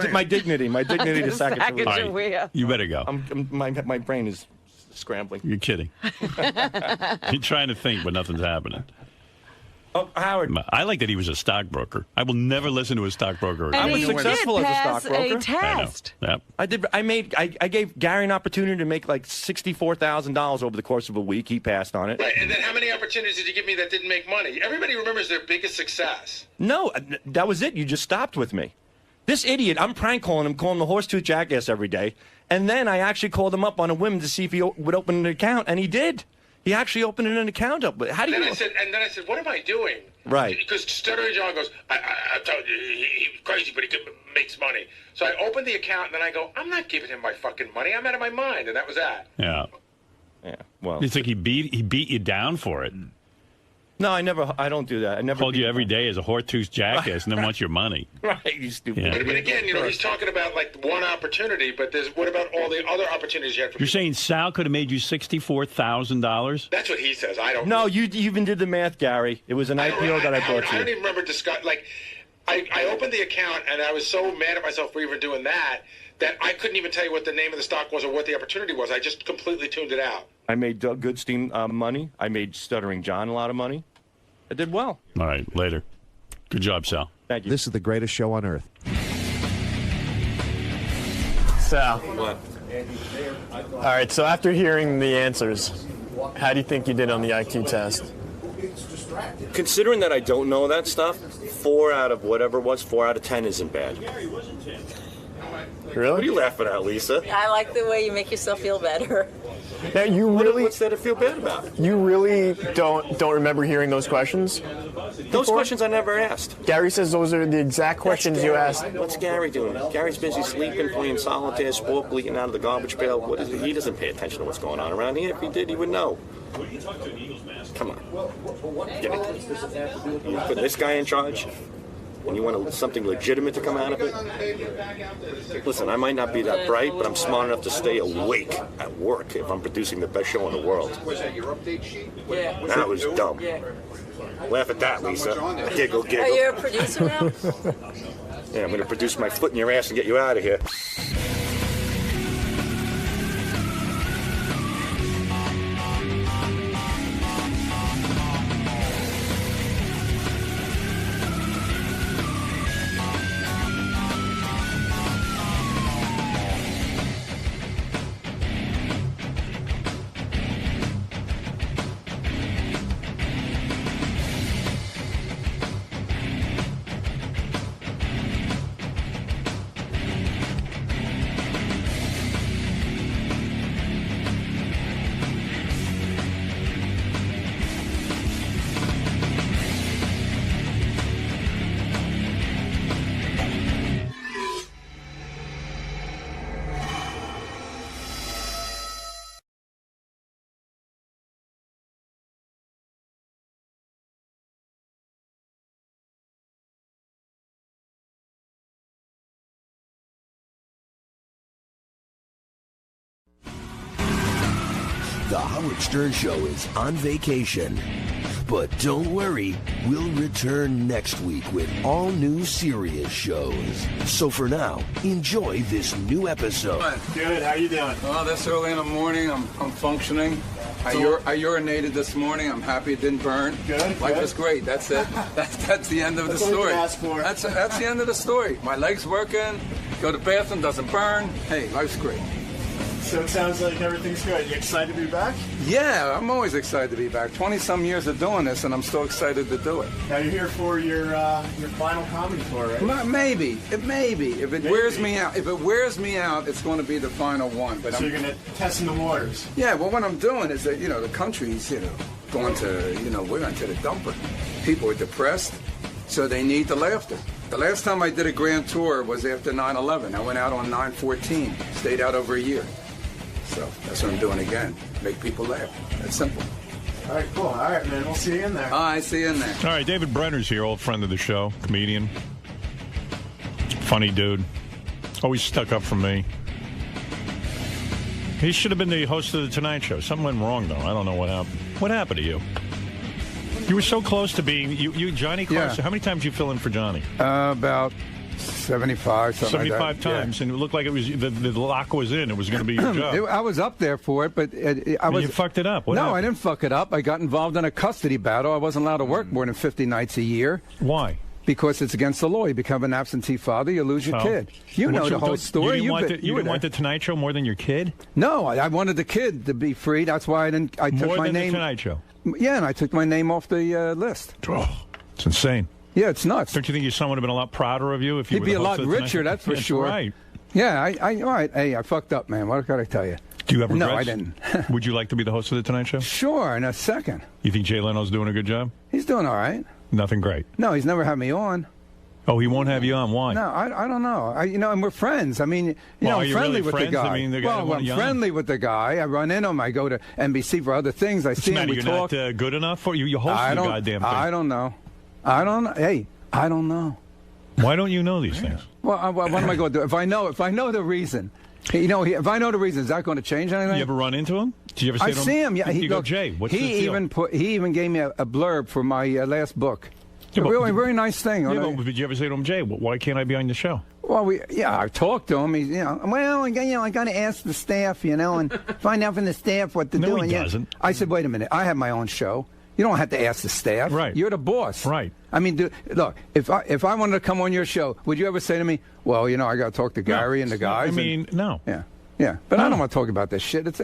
Q: My dignity to Sacagawea.
D: All right. You better go.
Q: My brain is scrambling.
D: You're kidding. You're trying to think, but nothing's happening.
Q: Oh, Howard.
D: I like that he was a stockbroker. I will never listen to a stockbroker.
E: And
Q: I was
E: he
Q: successful
E: did
Q: as a
E: pass
Q: stockbroker.
E: a test.
D: Yep.
Q: I gave Gary an opportunity to make like $64,000 over the course of a week. He passed on it.
U: Right, and then how many opportunities did you give me that didn't make money? Everybody remembers their biggest success.
Q: No, that was it. You just stopped with me. This idiot, I'm prank calling him, calling the horse-tooth jackass every day. And then I actually called him up on a whim to see if he would open an account, and he did. He actually opened an account up. But how do you?
U: And then I said, what am I doing?
Q: Right.
U: Because Stuttering John goes, I told you, he's crazy, but he makes money. So I opened the account, and then I go, I'm not giving him my fucking money. I'm out of my mind, and that was that.
D: Yeah.
Q: Yeah. Well,
D: You think he beat you down for it?
Q: No, I don't do that. I never
D: called you every day as a whore-toothed jackass and then wants your money.
Q: Right, you stupid.
D: Yeah.
U: But again, he's talking about like one opportunity, but what about all the other opportunities you have?
D: You're saying Sal could have made you $64,000?
U: That's what he says. I don't.
Q: No, you even did the math, Gary. It was an IPO that I brought
U: I
Q: you.
U: don't even remember I opened the account and I was so mad at myself for even doing that I couldn't even tell you what the name of the stock was or what the opportunity was. I just completely tuned it out.
Q: I made Doug Goodstein money. I made Stuttering John a lot of money. I did well.
D: All right, later. Good job, Sal.
Q: Thank you.
C: This is the greatest show on earth.
A: Sal.
I: What?
A: All right, so after hearing the answers, how do you think you did on the IQ test?
Q: Considering that I don't know that stuff, 4 out of whatever it was, 4 out of 10 isn't bad.
A: Really?
Q: What are you laughing at, Lisa?
V: I like the way you make yourself feel better.
A: Now, you really...
Q: What's there to feel bad about?
A: You really don't remember hearing those questions?
Q: Those questions I never asked.
A: Gary says those are the exact questions you asked.
Q: What's Gary doing? Gary's busy sleeping, playing solitaire, sport, bleating out of the garbage pail. What is it? He doesn't pay attention to what's going on around here. If he did, he would know. Come on. Get it. You put this guy in charge? And you want something legitimate to come out of it? Listen, I might not be that bright, but I'm smart enough to stay awake at work if I'm producing the best show in the world.
M: Was that your update sheet? Yeah.
Q: That was dumb. Laugh at that, Lisa. Giggle, giggle.
V: Are you a producer now?
Q: Yeah, I'm going to produce my foot in your ass and get you out of here.
W: The Howard Stern Show is on vacation. But don't worry, we'll return next week with all new Sirius shows. So for now, enjoy this new episode.
A: Good, how you doing?
X: Well, this early in the morning, I'm functioning. I urinated this morning. I'm happy it didn't burn.
A: Good.
X: Life is great. That's it. That's the end of the story.
A: Ask for.
X: That's the end of the story. My leg's working. Go to the bathroom, doesn't burn. Hey, life's great.
A: So it sounds like everything's good. You excited to be back?
X: Yeah, I'm always excited to be back. 20-some years of doing this, and I'm still excited to do it.
A: Now you're here for your final comedy tour, right?
X: Maybe. If it wears me out, it's going to be the final one. But
A: so you're going to test in the waters.
X: Yeah. Well, what I'm doing is that the country's going to we're going to the dumper. People are depressed, so they need the laughter. The last time I did a grand tour was after 9/11. I went out on 9/14, stayed out over a year. So that's what I'm doing again. Make people laugh. That's simple.
A: All right, cool. All right, man. We'll see you in there.
X: All right, see you in there.
D: All right, David Brenner's here, old friend of the show, comedian. Funny dude. Always stuck up for me. He should have been the host of The Tonight Show. Something went wrong, though. I don't know what happened. What happened to you? You were so close to being... You Johnny Carson. Yeah. How many times did you fill in for Johnny?
X: About 75, something
D: 75
X: like that.
D: Times, and it looked like it was the lock was in. It was going to be your job.
X: I was up there for it, but
D: you fucked it up. What happened?
X: I didn't fuck it up. I got involved in a custody battle. I wasn't allowed to work more than 50 nights a year.
D: Why?
X: Because it's against the law. You become an absentee father, you lose your kid. You know the whole story.
D: You didn't want the Tonight Show more than your kid?
X: No, I wanted the kid to be free. That's why I took my name.
D: More than the Tonight Show?
X: Yeah, and I took my name off the list.
D: Oh, it's insane.
X: Yeah, it's nuts.
D: Don't you think your son would have been a lot prouder of you if you
X: He'd be a lot richer, that's for sure.
D: Right.
X: Yeah, all right. Hey, I fucked up, man. What got to tell you?
D: Do you have regrets?
X: No, I didn't.
D: Would you like to be the host of The Tonight Show?
X: Sure, in a second.
D: You think Jay Leno's doing a good job?
X: He's doing all right.
D: Nothing great.
X: No, he's never had me on.
D: Oh, he won't have you on. Why?
C: No, I don't know. And we're friends. I mean,
D: Well, are
C: I'm
D: you
C: friendly
D: really
C: with
D: friends?
C: the guy.
D: I mean, the guy
C: well,
D: won't
C: I'm
D: you on.
C: friendly with the guy. I run into him. I go to NBC for other things. I
D: What's
C: see
D: the
C: him.
D: matter?
C: We
D: You're
C: talk.
D: not good enough for you. You host the goddamn thing.
C: I don't know. Hey, I don't know.
D: Why don't you know these things?
C: Well, what am I going to do? If I know the reason, if I know the reason, is that going to change anything?
D: You ever run into him? Did you ever say
C: I
D: to him?
C: see him. Yeah,
D: You go, Jay. What's the
C: he
D: deal?
C: even gave me a blurb for my last book.
D: Yeah,
C: a
D: but-
C: really, very nice thing.
D: Yeah, but did you ever say to him, Jay, why can't I be on the show?
C: Well, I talked to him. He's, I got to ask the staff, and find out from the staff what to do.
D: No, he
C: And,
D: doesn't.
C: I said, wait a minute. I have my own show. You don't have to ask the staff.
D: Right.
C: You're the boss.
D: Right.
C: I mean, look, if I wanted to come on your show, would you ever say to me, well, I got to talk to Gary and the guys?
D: No.
C: Yeah. But I don't want to talk about this shit. This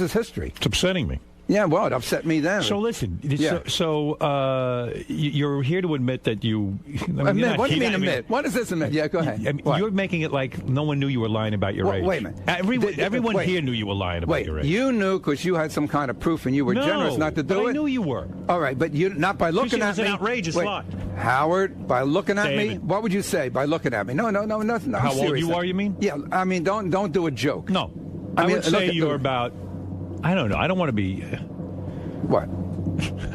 C: is history.
D: It's upsetting me.
C: Yeah, well, it upset me then.
D: So listen,
C: Yeah.
D: you're here to admit that you...
C: Admit? What do you mean admit? What does this admit? Yeah, go ahead.
D: You're making it like no one knew you were lying about your age.
C: Wait a minute.
D: Everyone
C: Wait.
D: here knew you were lying about
C: Wait,
D: your age.
C: you knew because you had some kind of proof and you were
D: No,
C: generous not to do
D: but
C: it?
D: I knew you were.
C: All right, but you not by looking
D: it
C: at
D: was
C: me.
D: an outrageous
C: Wait,
D: lie.
C: Howard, by looking at me,
D: David.
C: what would you say by looking at me? No, nothing.
D: How old you are, you mean?
C: Yeah, I mean, don't do a joke.
D: No.
C: I mean,
D: would say you're about... I don't know. I don't want to be...
C: What?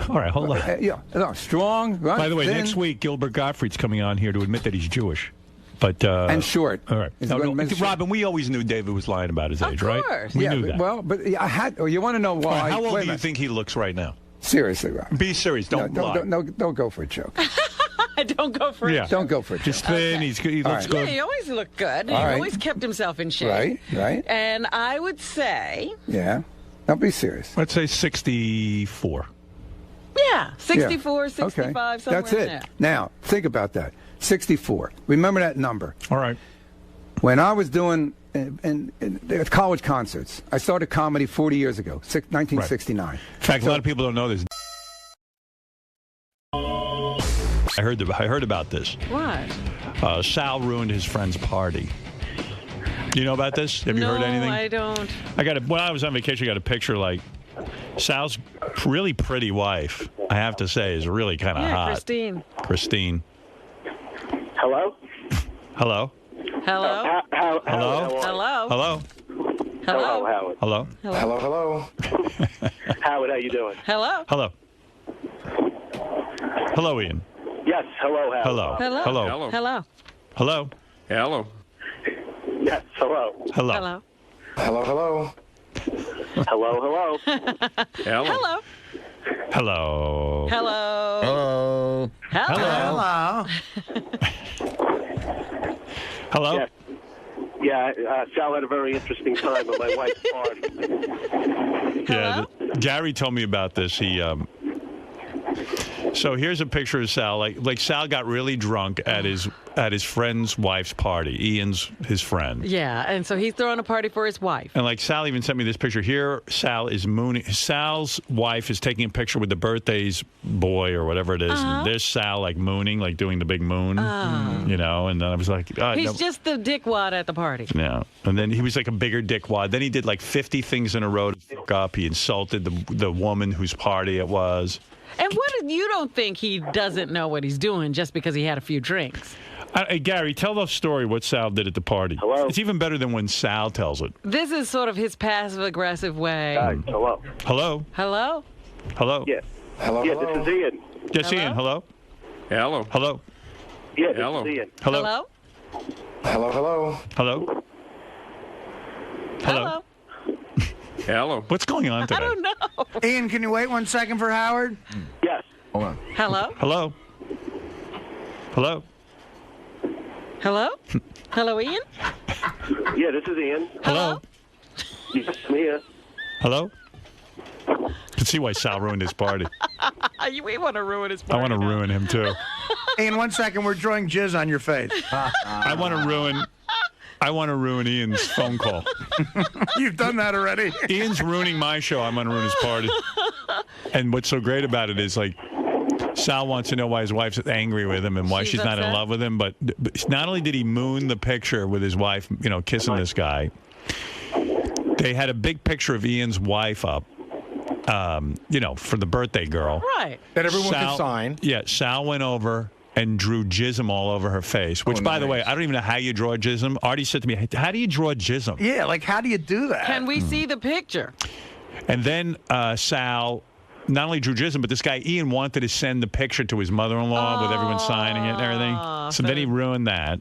D: All right, hold on.
C: No, strong, right?
D: By the way,
C: thin.
D: next week, Gilbert Gottfried's coming on here to admit that he's Jewish. But
C: and short.
D: All right.
C: He's
D: No,
C: gonna mention-
D: Robin, we always knew David was lying about his age, right?
C: course.
D: We
C: Yeah,
D: knew
C: but-
D: that.
C: well, but I had. You want to know
D: All
C: why?
D: right, how old
C: Wait a
D: do you
C: minute.
D: think he looks right now?
C: Seriously, Rob.
D: Be serious. Don't lie.
C: Don't go for a joke.
E: Don't go for it.
C: Don't go for a joke.
D: He's thin. He
C: All
D: looks
C: right.
D: good.
E: Yeah, he always looked good. He
C: All right.
E: always kept himself in shape.
C: Right.
E: And I would say,
C: Yeah. Don't be serious.
D: Let's say 64.
E: yeah, 64,
C: Yeah.
E: 65,
C: Okay.
E: somewhere
C: That's
E: in
C: it.
E: there.
C: Now, think about that. 64. Remember that number.
D: All right.
C: When I was doing in college concerts, I started comedy 40 years ago, 1969.
D: In fact, a lot of people don't know this. I heard about this.
E: What?
D: Sal ruined his friend's party. Do you know about this? Have you heard anything?
E: No, I don't.
D: When I was on vacation, I got a picture like Sal's really pretty wife, I have to say, is really kind of hot.
E: Christine.
D: Christine.
R: Hello?
D: Hello?
E: Hello?
D: Hello?
E: Hello?
D: Hello?
R: Hello, Howard.
D: Hello?
R: Hello. Howard, how you doing?
E: Hello?
D: Hello? Hello, Ian.
R: Yes, hello, Howard.
D: Hello?
E: Hello?
D: Hello?
E: Hello?
D: Hello?
L: Hello?
R: Yes, hello.
D: Hello?
E: Hello?
R: Hello, hello. Hello, hello.
E: Hello?
D: Hello?
E: Hello?
D: Hello? Hello?
R: Yes. Yeah, Sal had a very interesting time at my wife's party.
D: Yeah, Gary told me about this. So here's a picture of Sal. Like Sal got really drunk at his friend's wife's party. Ian's his friend.
E: Yeah, and so he's throwing a party for his wife.
D: And like Sal even sent me this picture. Here, Sal is mooning. Sal's wife is taking a picture with the birthday's boy or whatever it is. And there's Sal like mooning, like doing the big moon. And then I was like,
E: He's just the dickwad at the party.
D: yeah. And then he was like a bigger dickwad. Then he did like 50 things in a row to fuck up. He insulted the woman whose party it was.
E: And what if you don't think he doesn't know what he's doing just because he had a few drinks?
D: Hey, Gary, tell the story what Sal did at the party.
R: Hello?
D: It's even better than when Sal tells it.
E: This is sort of his passive-aggressive way.
R: Hello.
D: Hello?
E: Hello?
D: Hello?
R: Yes.
G: Hello,
R: Yeah,
G: hello.
R: this is Ian.
D: Yes, Ian, hello?
L: Hello?
D: Hello?
R: Yeah, this
L: Hello.
R: is Ian.
D: Hello?
E: Hello?
G: Hello, hello.
D: Hello? Hello?
L: Hello?
D: What's going on today?
E: I don't know.
B: Ian, can you wait 1 second for Howard?
R: Yes.
G: Hold on.
E: Hello?
D: Hello? Hello?
E: Hello? Hello, Ian?
R: Yeah, this is Ian.
D: Hello?
R: Yes, I'm here.
D: Hello? You can see why Sal ruined his party.
E: We want to ruin his
D: I
E: party.
D: want to ruin him, too.
B: Ian, 1 second, we're drawing jizz on your face.
D: I want to ruin Ian's phone call.
B: You've done that already.
D: Ian's ruining my show. I'm going to ruin his party. And what's so great about it is, like, Sal wants to know why his wife's angry with him and why she's not in
E: upset?
D: love with him. But not only did he moon the picture with his wife, kissing this guy, they had a big picture of Ian's wife up, for the birthday girl.
E: Right.
G: That everyone could sign.
D: Yeah, Sal went over and drew jism all over her face. Which, by the way, I don't even know how you draw jism. Artie said to me, "How do you draw jism?"
B: Yeah, like how do you do that?
E: Can we see the picture?
D: And then Sal not only drew jism, but this guy Ian wanted to send the picture to his mother-in-law with everyone signing it and everything. So then he ruined that.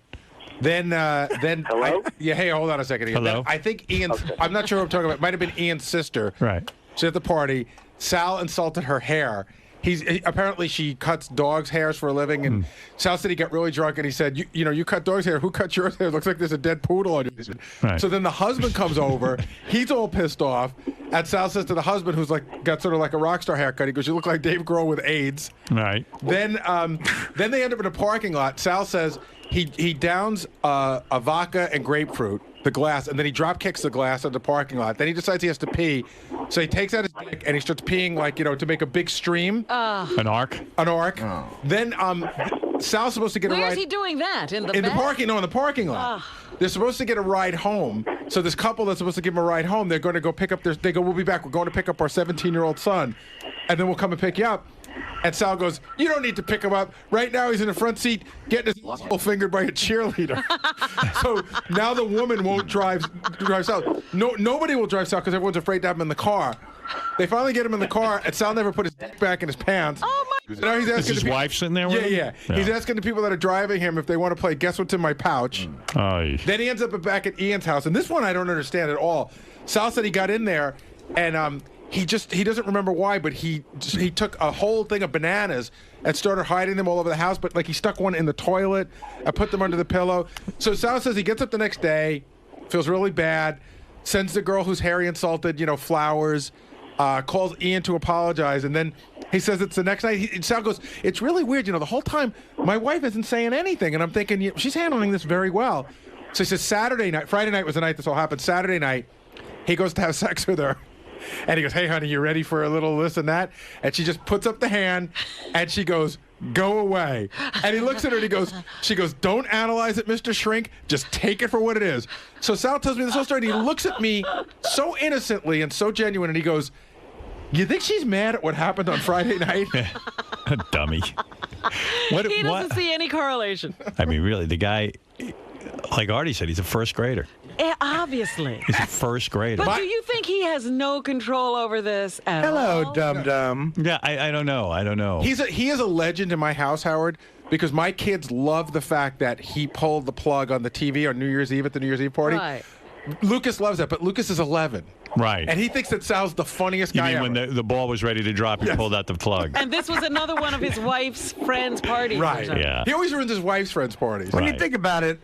H: Then hello? Hey, hold on a second.
D: Hello?
H: Then I think Ian's, I'm not sure what I'm talking about. It might have been Ian's sister.
D: Right.
H: She's at the party. Sal insulted her hair. Apparently she cuts dogs' hairs for a living, and Sal said he got really drunk and he said, you cut dogs' hair. Who cut yours hair? It looks like there's a dead poodle on you.
D: Right.
H: So then the husband comes over. He's all pissed off. And Sal says to the husband, who's got sort of like a rock star haircut, he goes, "You look like Dave Grohl with AIDS."
D: Right.
H: Then they end up in a parking lot. Sal says he downs a vodka and grapefruit, the glass, and then he drop kicks the glass in the parking lot. Then he decides he has to pee, so he takes out his dick and he starts peeing to make a big stream.
D: An arc.
H: An arc. Oh. Then Sal's supposed to get a ride.
E: Where's he doing that? In the
H: parking lot. They're supposed to get a ride home. So this couple that's supposed to give him a ride home, they're going to go pick up they go, "We'll be back. We're going to pick up our 17-year-old son, and then we'll come and pick you up." And Sal goes, "You don't need to pick him up. Right now he's in the front seat getting his asshole fingered by a cheerleader." So now the woman won't drive Sal. Nobody will drive Sal because everyone's afraid to have him in the car. They finally get him in the car, and Sal never put his dick back in his pants.
E: Oh, my
H: God. Now he's asking
D: Is his wife sitting there with him?
H: Yeah. He's asking the people that are driving him if they want to play Guess What's in My Pouch. Then he ends up back at Ian's house, and this one I don't understand at all. Sal said he got in there, and he doesn't remember why, but he took a whole thing of bananas and started hiding them all over the house, but he stuck one in the toilet and put them under the pillow. So Sal says he gets up the next day, feels really bad, sends the girl whose hair he insulted, flowers, calls Ian to apologize, and then he says it's the next night. Sal goes, "It's really weird, the whole time my wife isn't saying anything," and I'm thinking, she's handling this very well. So he says Friday night was the night this all happened. Saturday night, he goes to have sex with her. And he goes, "Hey, honey, you ready for a little this and that?" And she just puts up the hand, and she goes, "Go away." And he looks at her, and she goes, "Don't analyze it, Mr. Shrink. Just take it for what it is." So Sal tells me this whole story, and he looks at me so innocently and so genuine, and he goes, "You think she's mad at what happened on Friday night?"
D: A dummy.
E: He doesn't see any correlation.
D: I mean, really, the guy, like Artie said, he's a first grader.
E: Obviously.
D: He's a first grader.
E: But do you think he has no control over this at all?
H: Hello, dum-dum.
D: Yeah, I don't know. I don't know.
H: He is a legend in my house, Howard, because my kids love the fact that he pulled the plug on the TV on New Year's Eve at the New Year's Eve party.
E: Right.
H: Lucas loves that, but Lucas is 11.
D: Right.
H: And he thinks that Sal's the funniest guy
D: ever. You mean when the ball was ready to drop, he pulled out the plug.
E: And this was another one of his wife's friends' parties.
H: Right.
D: Yeah.
H: He always ruins his wife's friends' parties.
B: When you think about it,